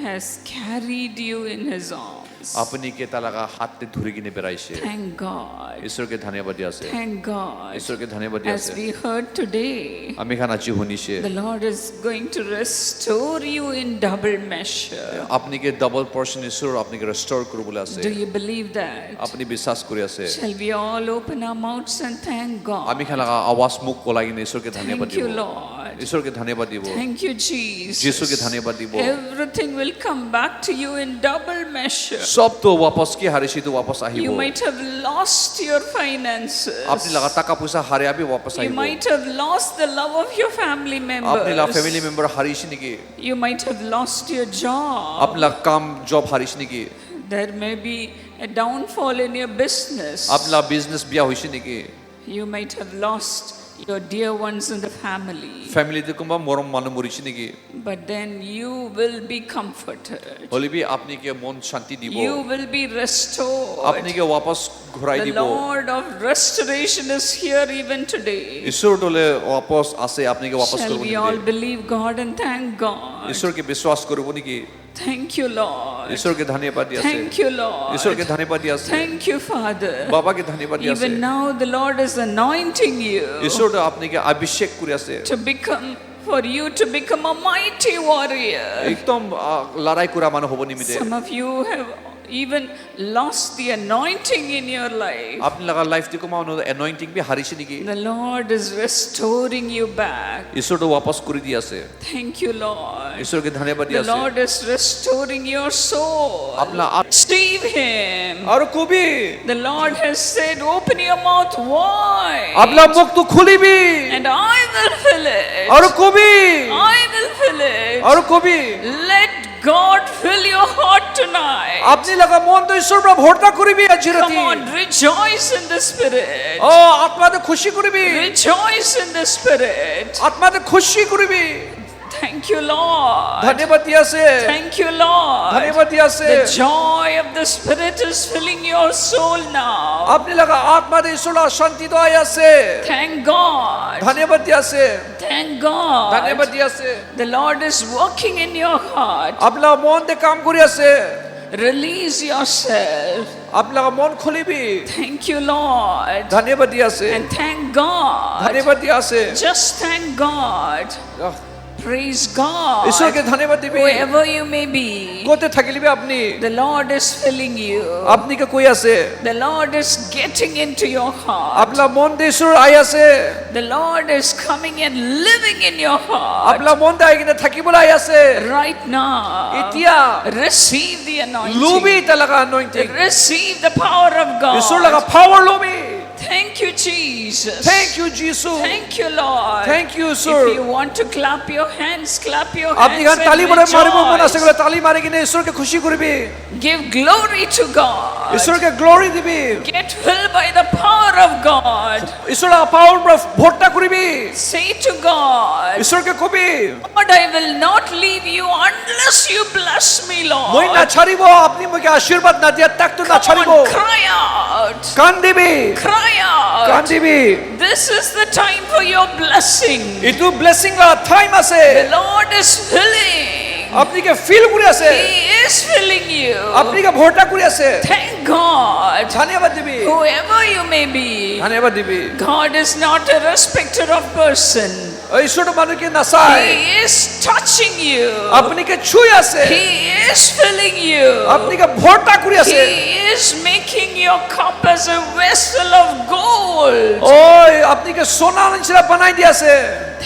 has carried you in His arms. আপুনি কে তালাকা হাতে ধৰি কিনে বেৰাইছে Thank God. ঈশ্বৰকে ধন্যবাদ দি আছে Thank God. ঈশ্বৰকে ধন্যবাদ দি As আছে we heard today, আমি খান আজি শুনিছে the Lord is going to restore you in double measure. আপুনি কে ডাবল পৰ্চন ঈশ্বৰ আপুনি কে ৰেষ্টৰ কৰিবলৈ আছে Do you believe that? আপুনি বিশ্বাস কৰি আছে Shall we all open our mouths and thank আমি God? খান আৱাজ মুখ কলাই কিনে ঈশ্বৰকে ধন্যবাদ Thank দিব you, Lord. ঈশ্বৰকে ধন্যবাদ দিব Thank you, Jesus. যীশুকে ধন্যবাদ দিব Everything will come back to you in double measure. সব তো वापस কি হাৰিছে তো वापस আহিব You might have lost your finances. আপনি লাগা টাকা পয়সা হারে আবি वापस You আহিব might have lost the love of your family আপনি লাগা ফ্যামিলি members. মেম্বার হারিছে নাকি You might have lost your job. আপনি লাগা কাম জব হারিছে নাকি There may be a downfall in your business. আপনার বিজনেস বিয়া হইছে নেকি You might have lost your dear ones in the family. ফ্যামিলিতে কোনবা মরম মানুষ মরিছে নেকি But then you will be comforted. হলিবি আপনি কে মন শান্তি দিব You will be restored. আপনি কে ওয়াপস ঘুরাই The দিব Lord of restoration is here even today. ঈশ্বর দলে ওয়াপস আছে আপনি কে ওয়াপস Shall করব we all believe God and thank God? ঈশ্বরকে বিশ্বাস করব নাকি Thank you, Lord. ঈশ্বরকে ধন্যবাদ দিয়াছে Thank you, Lord. ঈশ্বরকে ধন্যবাদ দিয়াছে Thank you, Father. বাবাকে ধন্যবাদ দিয়াছে Even now, the Lord is anointing you ঈশ্বর আপনাকে অভিষেক করিয়াছে for you to become a mighty warrior. একদম লড়াই করা মানুষ হব নিমিতে Some of you have even lost the anointing in your life. আপনি লাগা লাইফ দিকো মানো অ্যানয়েন্টিং বি হারিছে নাকি The Lord is restoring you back. ঈশ্বর তো ওয়াপস করে দিয়াছে Thank you, Lord. ঈশ্বরকে ধন্যবাদ The দিয়াছে Lord is restoring your soul. আপনা Receive Him. আর কবি The Lord has said, open your mouth wide. আপনা মুখ তো খুলিবি And I will fill it. আর কবি I will fill it. আর কবি Let God fill your heart tonight. আপনি লাগা মন তো ঈশ্বর প্র ভর্তা করিবি আজ রাতে Come on, rejoice in the Spirit. ও আত্মাতে খুশি করিবি Rejoice in the Spirit. আত্মাতে খুশি করিবি Thank you, Lord. ধন্যবাদ দিয়াছে Thank you, Lord. ধন্যবাদ দিয়াছে The joy of the Spirit is filling your soul now. আপনি লাগা আত্মাতে ঈশ্বর শান্তি তো আছে Thank God. ধন্যবাদ দিয়াছে Thank God. ধন্যবাদ দিয়াছে The Lord is working in your heart. আপনা মন তে কাম করি আছে Release yourself. আপনা মন খুলিবি Thank you, Lord. ধন্যবাদ দিয়াছে And thank God. ধন্যবাদ দিয়াছে Just thank God. Praise God. ঈশ্বরকে ধন্যবাদ দিবি Wherever you may be, কোতে থাকিলিবি আপনি the Lord is filling you. আপনি কে কই আছে The Lord is getting into your heart. আপনা মন দে ঈশ্বর আই আছে The Lord is coming and living in your heart. আপনা মন দে আইগিনে থাকিবলৈ আই আছে Right now, এতিয়া receive the লুবি anointing. তা লাগা anointing Receive the power of ঈশ্বর God. লাগা পাওয়ার লুবি Thank you, Jesus. Thank you যিশু Thank you, Lord. Thank you sir If you want to clap your hands, clap your আপনি hands গান তালি and বলে মারিব মন আছে rejoice. গলে তালি মারি কিনে ঈশ্বরকে খুশি করবি Give glory to God. ঈশ্বরকে গ্লোরি দিবি Get filled by the power of God. ঈশ্বর পাওয়ার ভর্তা করিবি Say to God, ঈশ্বরকে কবি Lord, I will not leave you unless you bless me, মই না Lord. ছাড়িব আপনি মোকে আশীর্বাদ না দিয়া তাক তো না Come ছাড়িব on, cry out. কান দিবি Cry কান out. দিবি This is the time for your blessing. ইটু ব্লেসিং লা টাইম আছে The Lord is filling. আপনি কে ফিল করে আছে He is filling you. আপনি কে ভর্তা করে আছে Thank God. ধন্যবাদ দিবি Whoever you may be, ধন্যবাদ দিবি God is not a respecter of person. ঈশ্বর মানুষকে না চায় He is touching you. আপনি কে ছুঁই আছে He is filling you. আপনি কে ভর্তা করে আছে He is making your cup as a vessel of gold. ওই আপনি কে সোনা নিচে বানাই দিয়েছে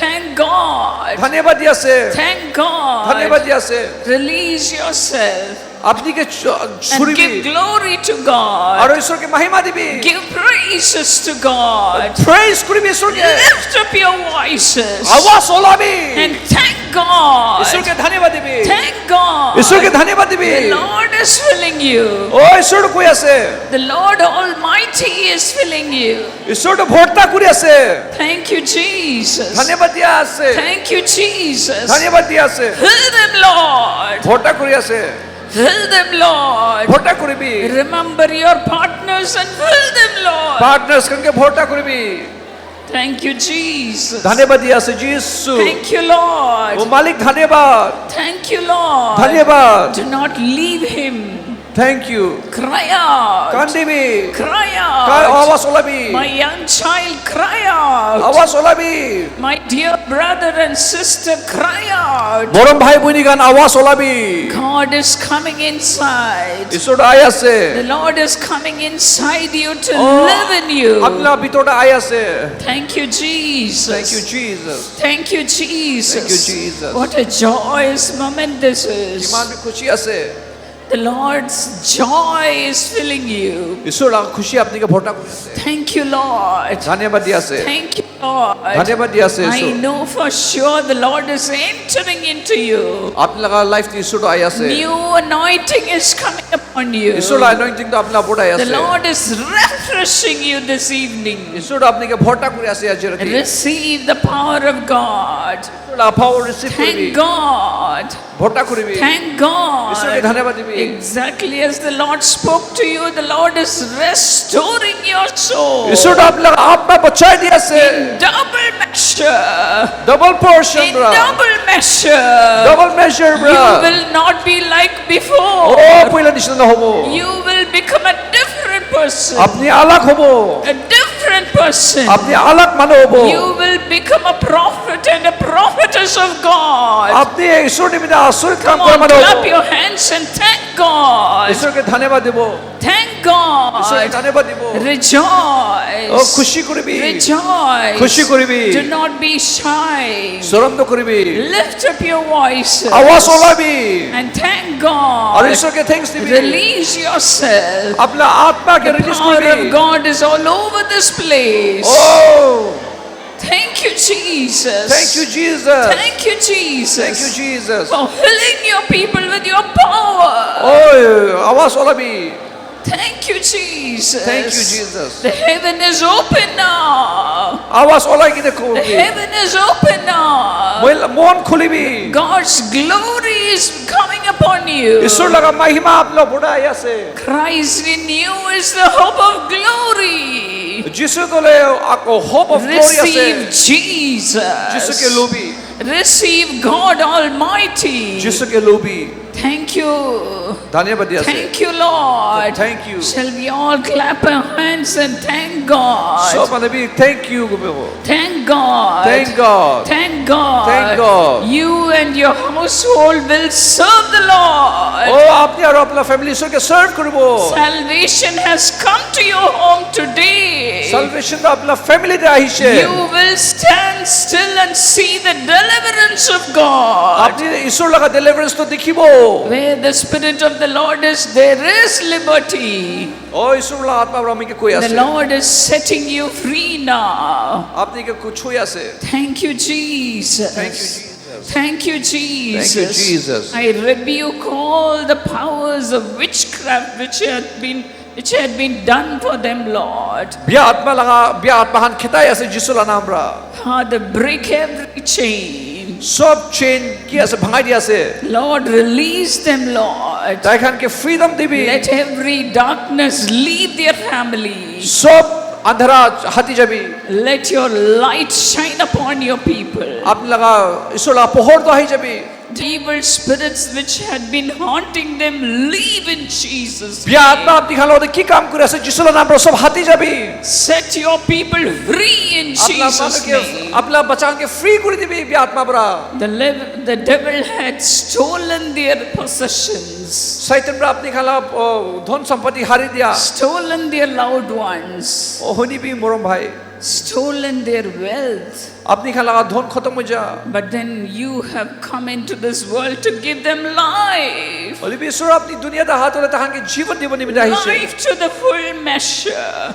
Thank God. ধন্যবাদ দিয়েছে Thank God. ধন্যবাদ দিয়েছে Release yourself আপনি কে and ছুরিবি give glory to R God. ঈশ্বরকে মহিমা দিবি Give praises to God. Praise করিবি ঈশ্বরকে Lift up your voices আওয়াজ ওলাবি and thank God. ঈশ্বরকে ধন্যবাদ দিবি Thank God. ঈশ্বরকে ধন্যবাদ দিবি The Lord is filling you. ও ঈশ্বর কই আছে The Lord Almighty is filling you. ঈশ্বর তো ভর্তা করে আছে Thank you, Jesus. ধন্যবাদ দিয়া আছে Thank you, Jesus. ধন্যবাদ দিয়া আছে Fill them, Lord. ভর্তা করে আছে Fill them, Lord. ভর্তা করিবি Remember your partners and fill them, Lord. Partners কনকে ভর্তা করিবি Thank you, Jesus. ধন্যবাদ দিয়া আছে যিশু Thank you, Lord. ও মালিক ধন্যবাদ Thank you, Lord. ধন্যবাদ Do not leave him. Thank you Cry out. কান দিবি Cry কার out. আওয়াজ ওলাবি My young child, cry out. আওয়াজ ওলাবি My dear brother and sister, cry out. মরম ভাই বোনি গান আওয়াজ ওলাবি God is coming inside. ঈশ্বর আই আছে The Lord is coming inside you to ও live in you. আপনার ভিতরটা আই আছে Thank you, Jesus. Thank you Jesus Thank you, Jesus. Thank you, Jesus. What a joyous moment this is. ইমান খুশি আছে The Lord's joy is filling you. ঈশ্বর খুশি আপনাকে ভর্তা করেছে Thank you, Lord. ধন্যবাদ দিয়া আছে Thank you, Lord. धन्यवाद दिया से I know for sure the Lord is entering into you. आपने लगा लाइफ ती ईश्वर आया से New anointing is coming upon you. Ishwar anointing तो अपना बोड़ा आया The से Lord is refreshing you this evening. ईश्वर आपने के भोटा कुरिया से आज रखी Receive the power of God. Ishwar power receive करी Thank God. भोटा कुरी भी Thank God. ईश्वर के धन्यवाद दी Exactly as the Lord spoke to you, the Lord is restoring your soul. ईश्वर आपने आपका बचाई दिया से Double measure. Double portion In ब्रा double measure. Double measure You ब्रा will not be like before. ओ पहिला निश्चित न होबो You will become a different person. अपनी अलग होबो A different person. अपनी अलग मानो होबो You will become a prophet and a prophetess of God. अपनी ईश्वर निमित्त आश्रित काम Come कर on, मानो clap your hands and thank God. ईश्वर के धन्यवाद देबो Thank ईश्वर के God. धन्यवाद देबो Rejoice. ओ खुशी करिबी Rejoice. खुशी करिबी Do not be shy. शरम तो करिबी Lift up your voices. आवाज ओलाबी And thank और God. ईश्वर के थैंक्स देबी Release yourself. अपना आत्मा के The रिलीज power of करिबी God is all over this place. ओ Thank you, Jesus. Thank you Jesus Thank you, Jesus. Thank you Jesus For filling your people with your power. ओए आवाज ओलाबी Thank you, Jesus. Thank you, Jesus. The heaven is open now. आवाज alloy की देखो The heaven is open now. Mohan खुलीबी God's glory is coming upon you. ईश्वर लगा महिमा आप लोग बुढ़ा आया से Christ in you is the hope of glory. जिसु तो ले आपको होप ऑफ ग्लोरिया से Receive Jesus. जिसु के लोबी Receive God Almighty. जिसु के लोबी Thank you. धन्यवाद दिया से Thank you, Lord. Thank you. Shall we all clap our hands and thank God? सो माने भी thank you Thank God. Thank God. Thank God. Thank God. You and your household will serve the Lord. ओ आपने और अपना family ईश्वर के सर्व करबो Salvation has come to your home today. Salvation तो अपना family दे आई छे You will stand still and see the deliverance of God. आपने ईश्वर लगा डिलीवरेंस तो देखिबो Where the Spirit of the Lord is, there is liberty. ओ ईश्वर लगा आत्मा ब्रह्म के कोई The आसे Lord is setting you free now. आपने के कुछ होया से Thank you, Jesus. Thank you, Jesus. Thank you, Jesus. Thank you, Jesus. I rebuke all the powers of witchcraft which had been done for them, Lord. बिया आत्मा हन खिताया से जिसु ला नाम रा Father, break every chain. सब चेन किया से भंगाई दिया से Lord, release them, Lord. ताइखान के freedom दिबी Let every darkness leave their family. सब अंधरा हाथी जबी Let your light shine upon your people. आपने लगा ईश्वर लगा पोहर तो आई जबी The evil spirits which had been haunting them leave in Jesus' बिया आत्मा name. आप दिखालो तो की काम करे से जिसु ला नाम रा सब हाथी जबी Set your people free in अपना Jesus' के name. अपना बचान के फ्री कर दिबी बिया आत्मा बरा The devil had stolen their possessions, शैतान रा अपनी खाला धन संपत्ति हारी दिया stolen their loved ones, ओ होनी भी मोरम भाई stolen their wealth. अपनी खाला धन खत्म हो जा But then you have come into this world to give them life. ओली भी ईश्वर अपनी दुनिया दा हाथ वाले तहां के जीवन दीवन निमित्त आई छे Life to the full measure.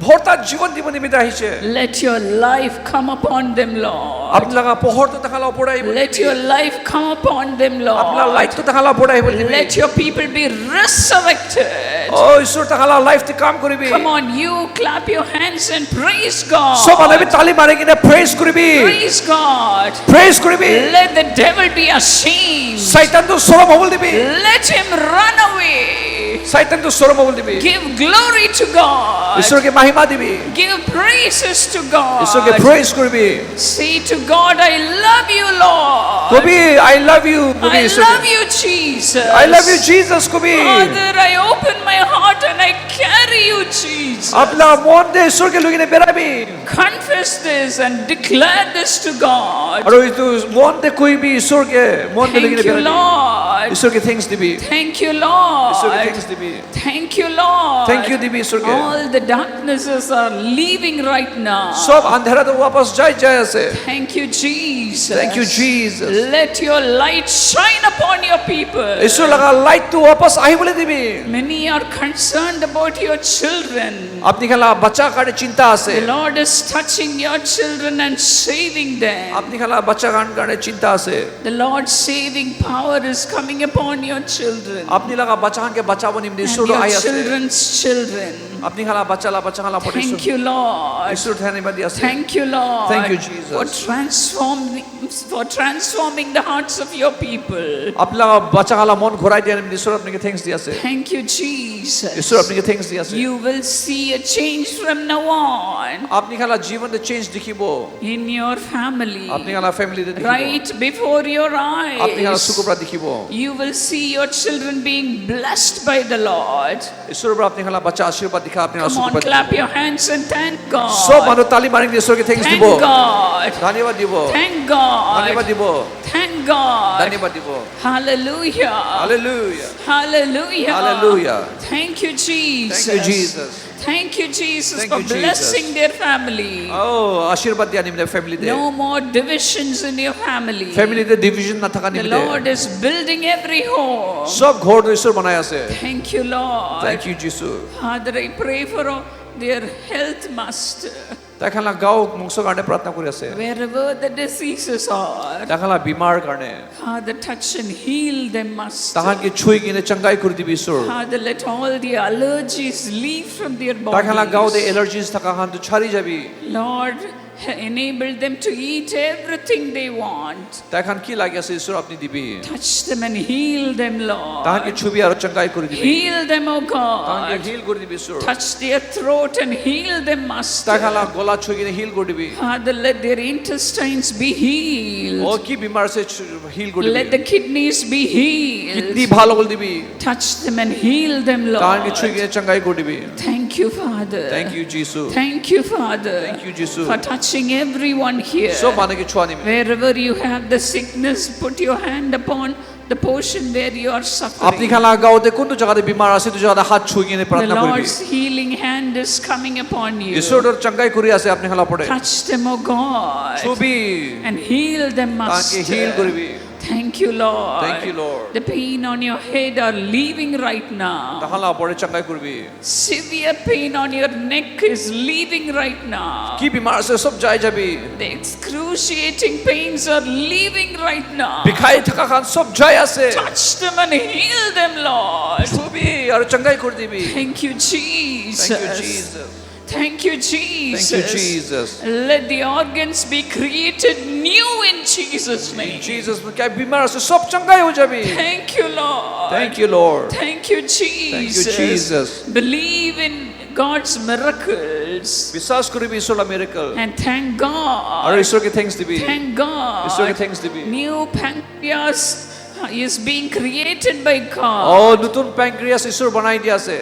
भोरता जीवन दीवन निमित्त आई छे Let your life come upon them, Lord. अपना लगा पोहर तो तखाला पोड़ाई Let your life come upon them, अपना Lord. लाइफ तो तखाला पोड़ाई बोली Let your people be resurrected. ओ ईश्वर तखाला लाइफ ते काम करिबी Come on, you clap your hands and praise God. सब आले भी ताली मारेगी ने प्रेज करिबी Praise God. प्रेज करिबी Let the devil be ashamed. शैतान तो शरम होल दिबी Let him run away. शैतान तो शरम होल दिबी Give glory to God. ईश्वर के महिमा दिबी Give praises to ईश्वर के God. प्रेज करिबी Say to God, I love you, Lord. कभी आई लव यू कभी I ईश्वर love you, Jesus. I love you Jesus कभी Father, I open my heart and I carry you, Jesus. अपना मन दे ईश्वर के लोगी ने बेराबी Confess this and declare this to God. और ये तो मन दे कोई भी ईश्वर के मन दे लोगी Thank ने you, बेराबी Lord. ईश्वर के थैंक्स दिबी Thank you, ईश्वर के Lord. थैंक्स দিবি Thank you, Lord. Thank you দিবি ঈশ্বরকে All the darknesses are leaving right now. সব আন্ধারা তো वापस যায় আছে Thank you, Jesus. Thank you, Jesus. Let your light shine upon your people. ঈশ্বর লাগা লাইট তো वापस আহিবলে দিবি Many are concerned about your children. আপনি খালা বাচ্চা কাটে চিন্তা আছে The Lord is touching your children and saving them. আপনি খালা বাচ্চা গান কাটে চিন্তা আছে The Lord's saving power is coming upon your children আপনি লাগা বাচ্চা গানকে বাঁচাবো নিম্ন and ঈশ্বর your আই আছে children's children. আপনি খালা বাচ্চা খালা পড়ে Thank you, Lord. ঈশ্বর ধন্যবাদ আছে Thank you, Lord. Thank you, Jesus. For transforming the hearts of your people. আপনি বাচ্চা খালা মন ঘোরাই দিয়ে নিম্ন ঈশ্বর আপনাকে থ্যাঙ্কস দিয়ে আছে Thank you, Jesus. ঈশ্বর আপনাকে থ্যাঙ্কস দিয়ে আছে You will see a change from now on আপনি খালা জীবনে চেঞ্জ দেখিব in your family. আপনি খালা ফ্যামিলিতে দেখিব Right before your আপনি খালা eyes. সুখপ্রা দেখিব You will see your children being blessed by the Lord. ঈশ্বর আপনি খালা বাচ্চা আশীর্বাদ দেখা আপনি খালা Come on, সুখপ্রা clap your hands and thank সব God. মানুষ তালি মারি দিয়ে ঈশ্বরকে থ্যাঙ্কস দিব Thank God. ধন্যবাদ দিব Thank God. ধন্যবাদ দিব Thank God. ধন্যবাদ দিব Hallelujah. Hallelujah Hallelujah. Hallelujah. Thank you, Jesus. Thank you, Jesus. Thank you, Jesus, Thank for you, Jesus. blessing their family. ও আশীর্বাদ দিয়া নিম্ন ফ্যামিলিতে No more divisions in your family. ফ্যামিলিতে ডিভিশন না থাকা The নিম্ন Lord is building every home. সব ঘর ঈশ্বর বানায় আছে Thank you, Lord. Thank you যিশু Father, I pray for their health, Master. দেখালা গাও মুংস কারণে প্রার্থনা করে আছে Wherever the diseases are, দেখালা বিমার কারণে Father, touch and heal them, Master. তাহাকে ছুঁই কিনে চঙ্গাই করে দিবি ঈশ্বর Father, let all the allergies leave from their দেখালা গাও দে bodies. এলার্জিস থাকা হান তো ছাড়ি যাবি Lord, enable them to eat everything they want. দেখান কি লাগে আছে ঈশ্বর আপনি দিবি Touch them and heal them, তাহাকে Lord. ছবি আর চঙ্গাই করে দিবি Heal them, O তাহাকে God. হিল করে দিবি ঈশ্বর Touch their throat and heal them, দেখালা Master. গলা ছুঁই কিনে হিল করে দিবি Father, let their intestines be O healed. কি বিমার আছে হিল করে Let দিবি the kidneys be kidney healed. ভালো করে দিবি Touch them and heal them, তাহাকে ছুঁই Lord. কিনে চঙ্গাই করে দিবি Thank you, Father. Thank you যিশু Thank you, Father. Thank you, Jesus. For touching everyone here. সব মানুষকে ছোঁয়া নিবি Wherever you have the sickness, put your hand upon the portion where you are আপনি suffering. খালা গাওতে কোন জায়গাতে বিমার আছে তো জায়গাতে হাত ছুঁই কিনে The প্রার্থনা করবি Lord's healing hand is coming upon you. ঈশ্বরের চঙ্গাই করে আছে আপনি খালা পড়ে Touch them, O God, ছবি and heal them, তাকে হিল Master. করবি Thank you, Lord. Thank you, Lord. The pain on your head are leaving right now. তাহলে পরে চঙ্গাই করবি Severe pain on your neck is leaving right now. কি বিমার আছে সব যাই যাবি The excruciating pains are leaving right now. বিখাই থাকা খান সব যাই আছে Touch them and heal them, Lord. ছবি আর চঙ্গাই করে দিবি Thank you, Jesus. Thank you, Jesus. Thank you, Jesus. Thank you, Jesus. Let the organs be created new in Jesus' name. Jesus কে বিমার আছে সব চঙ্গাই হয়ে যাবি Thank you, Lord. Thank you, Lord. Thank you, Jesus. Thank you, Jesus. Believe in God's miracles বিশ্বাস করবি ঈশ্বর miracle and thank আর God. ঈশ্বরকে থ্যাঙ্কস দিবি Thank ঈশ্বরকে God. থ্যাঙ্কস দিবি New pancreas is being created by ও God. নতুন প্যানক্রিয়াস ঈশ্বর বানাই দিয়েছে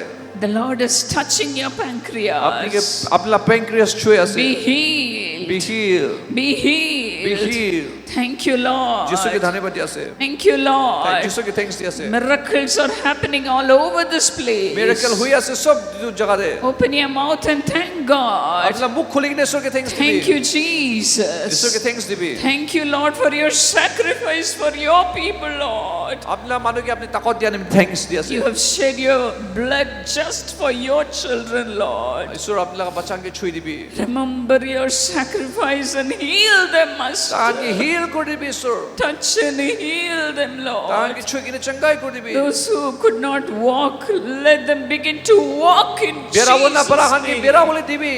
The Lord is touching your আপনাকে pancreas. আপনার প্যানক্রিয়াস ছুঁয়ে আছে Be healed. Be heal Be be healed. Heal Thank you, Lord. যিশুকে ধন্যবাদ দিয়েছে Thank you, Lord. যিশুকে থ্যাঙ্কস দিয়েছে Miracles are happening all over this place. Miracle হয়ে আছে সব জায়গাতে Open your mouth and thank God. আপনার মুখ খুলে কিনে ঈশ্বরকে থ্যাঙ্কস দিবি Thank you, ঈশ্বরকে Jesus. থ্যাঙ্কস দিবি Thank you, Lord, for your sacrifice for your people, Lord. আপনার মানুষকে আপনি তাকত দিয়ে থ্যাঙ্কস দিয়েছে You have shed your blood just for your children, Lord. ঈশ্বর আপনার বাচ্চাকে ছুঁই দিবি Remember your sacrifice and heal them, তাকে Master. হিল করে দিবি ঈশ্বর Touch and heal them, তাকে Lord. ছুঁই কিনে চঙ্গাই করে দিবি Those who could not walk, let them begin to walk in বেরাবো না Jesus' পারাহানি name. বেরা বলে দিবি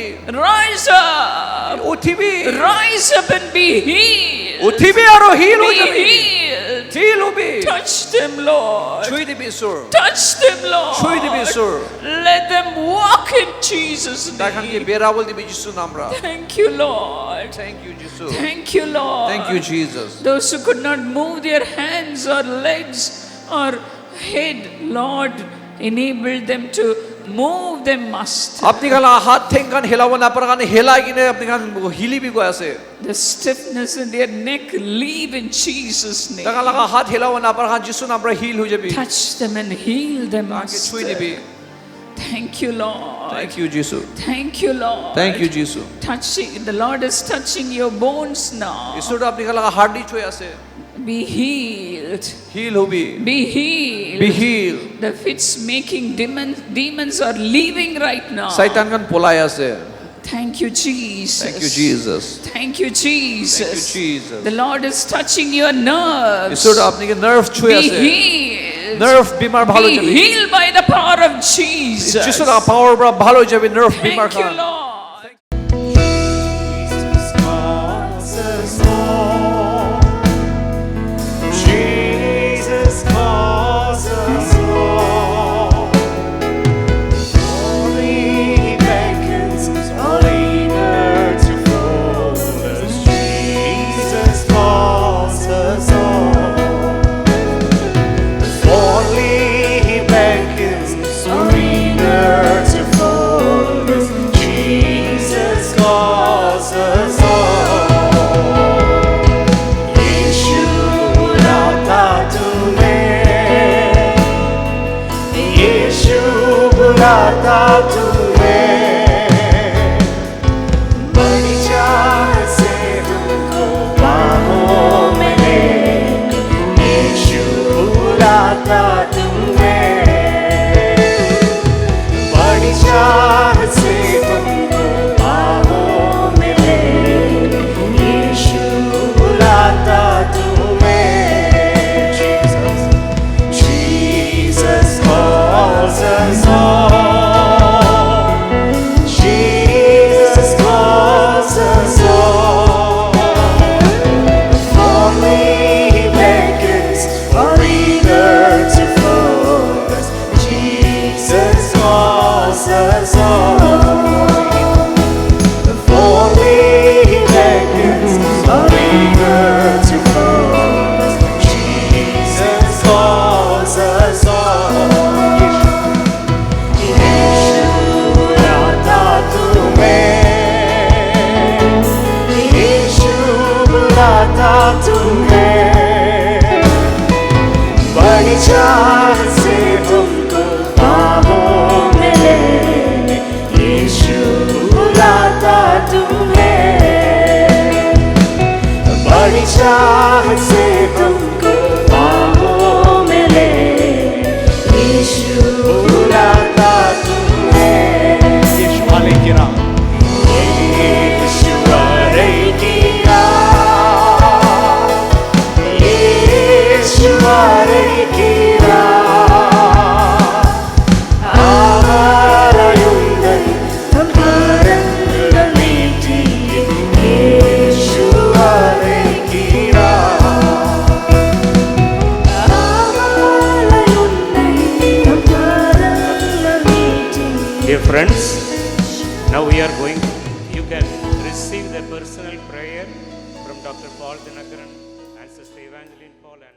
Rise up. উঠিবি Rise up and be healed. উঠিবি আর হিল হয়ে Be যাবি healed. হিল হবি Touch them, Lord. ছুঁই দিবি ঈশ্বর Touch them, ছুঁই দিবি Lord. ঈশ্বর Let them walk in Jesus' দেখানকে name. Bera বলে দিবি যিশু নামরা Thank you, Lord. Thank you যিশু Thank you, Lord. Thank you Jesus Those who could not move their hands or legs or head, Lord, enable them to move them, Master. আপনি খালা হাত ঠেঙ্গান হেলাবো না পারাগানে হেলাই কিনে আপনি খান হিলিবি গো আছে The stiffness in their neck, leave in Jesus' name. Taka laka hat hilaw na parang Jisu na heal ho jabi. Touch them and heal them. Taaki chui dibi. Thank you, Lord. Thank you, Jisu. Thank you, Lord. Thank you, Jisu. Touching, the Lord is touching your bones now. Isur apni ka laka hardi chui ase. Be healed. Heal ho bi. Be healed. Be healed. The fits making demons are leaving right now. Saitan kan polai ase. Thank you, Jesus. Thank you, Jesus. Thank you, Jesus. Thank you, Jesus. The Lord is touching your nerves. Isur apni ke nerve chui Be ase. healed. Nerve bimar bhalo Be jabi. healed by the power of Jesus. Jisu na power bra bhalo jabi nerve bimar Thank you, khan. Lord. Jesus calls us all. Only He beckons all eager to fold us. Jesus calls us all. Only He beckons all eager to fold us. Jesus calls us all. बुलाता तुम्हें बड़ी चाहत से हमको बाहों में ले यीशु बुलाता तुम्हें बड़ी चाहत से हमको बाहों में ले यीशु बुलाता तुम्हें Jesus calls us all. चाहत से तुमको बाहों में ले यीशु बुलाता तुम्हें बड़ी चाहत से तुमको बाहों में ले यीशु बुलाता तुम्हें यीशु आलेकिरा यीशु आलेकिरा यीशु आलेकिरा Dear friends, now we are going, you can receive the personal prayer from Dr. Paul Dinakaran and Sister Evangeline Paul and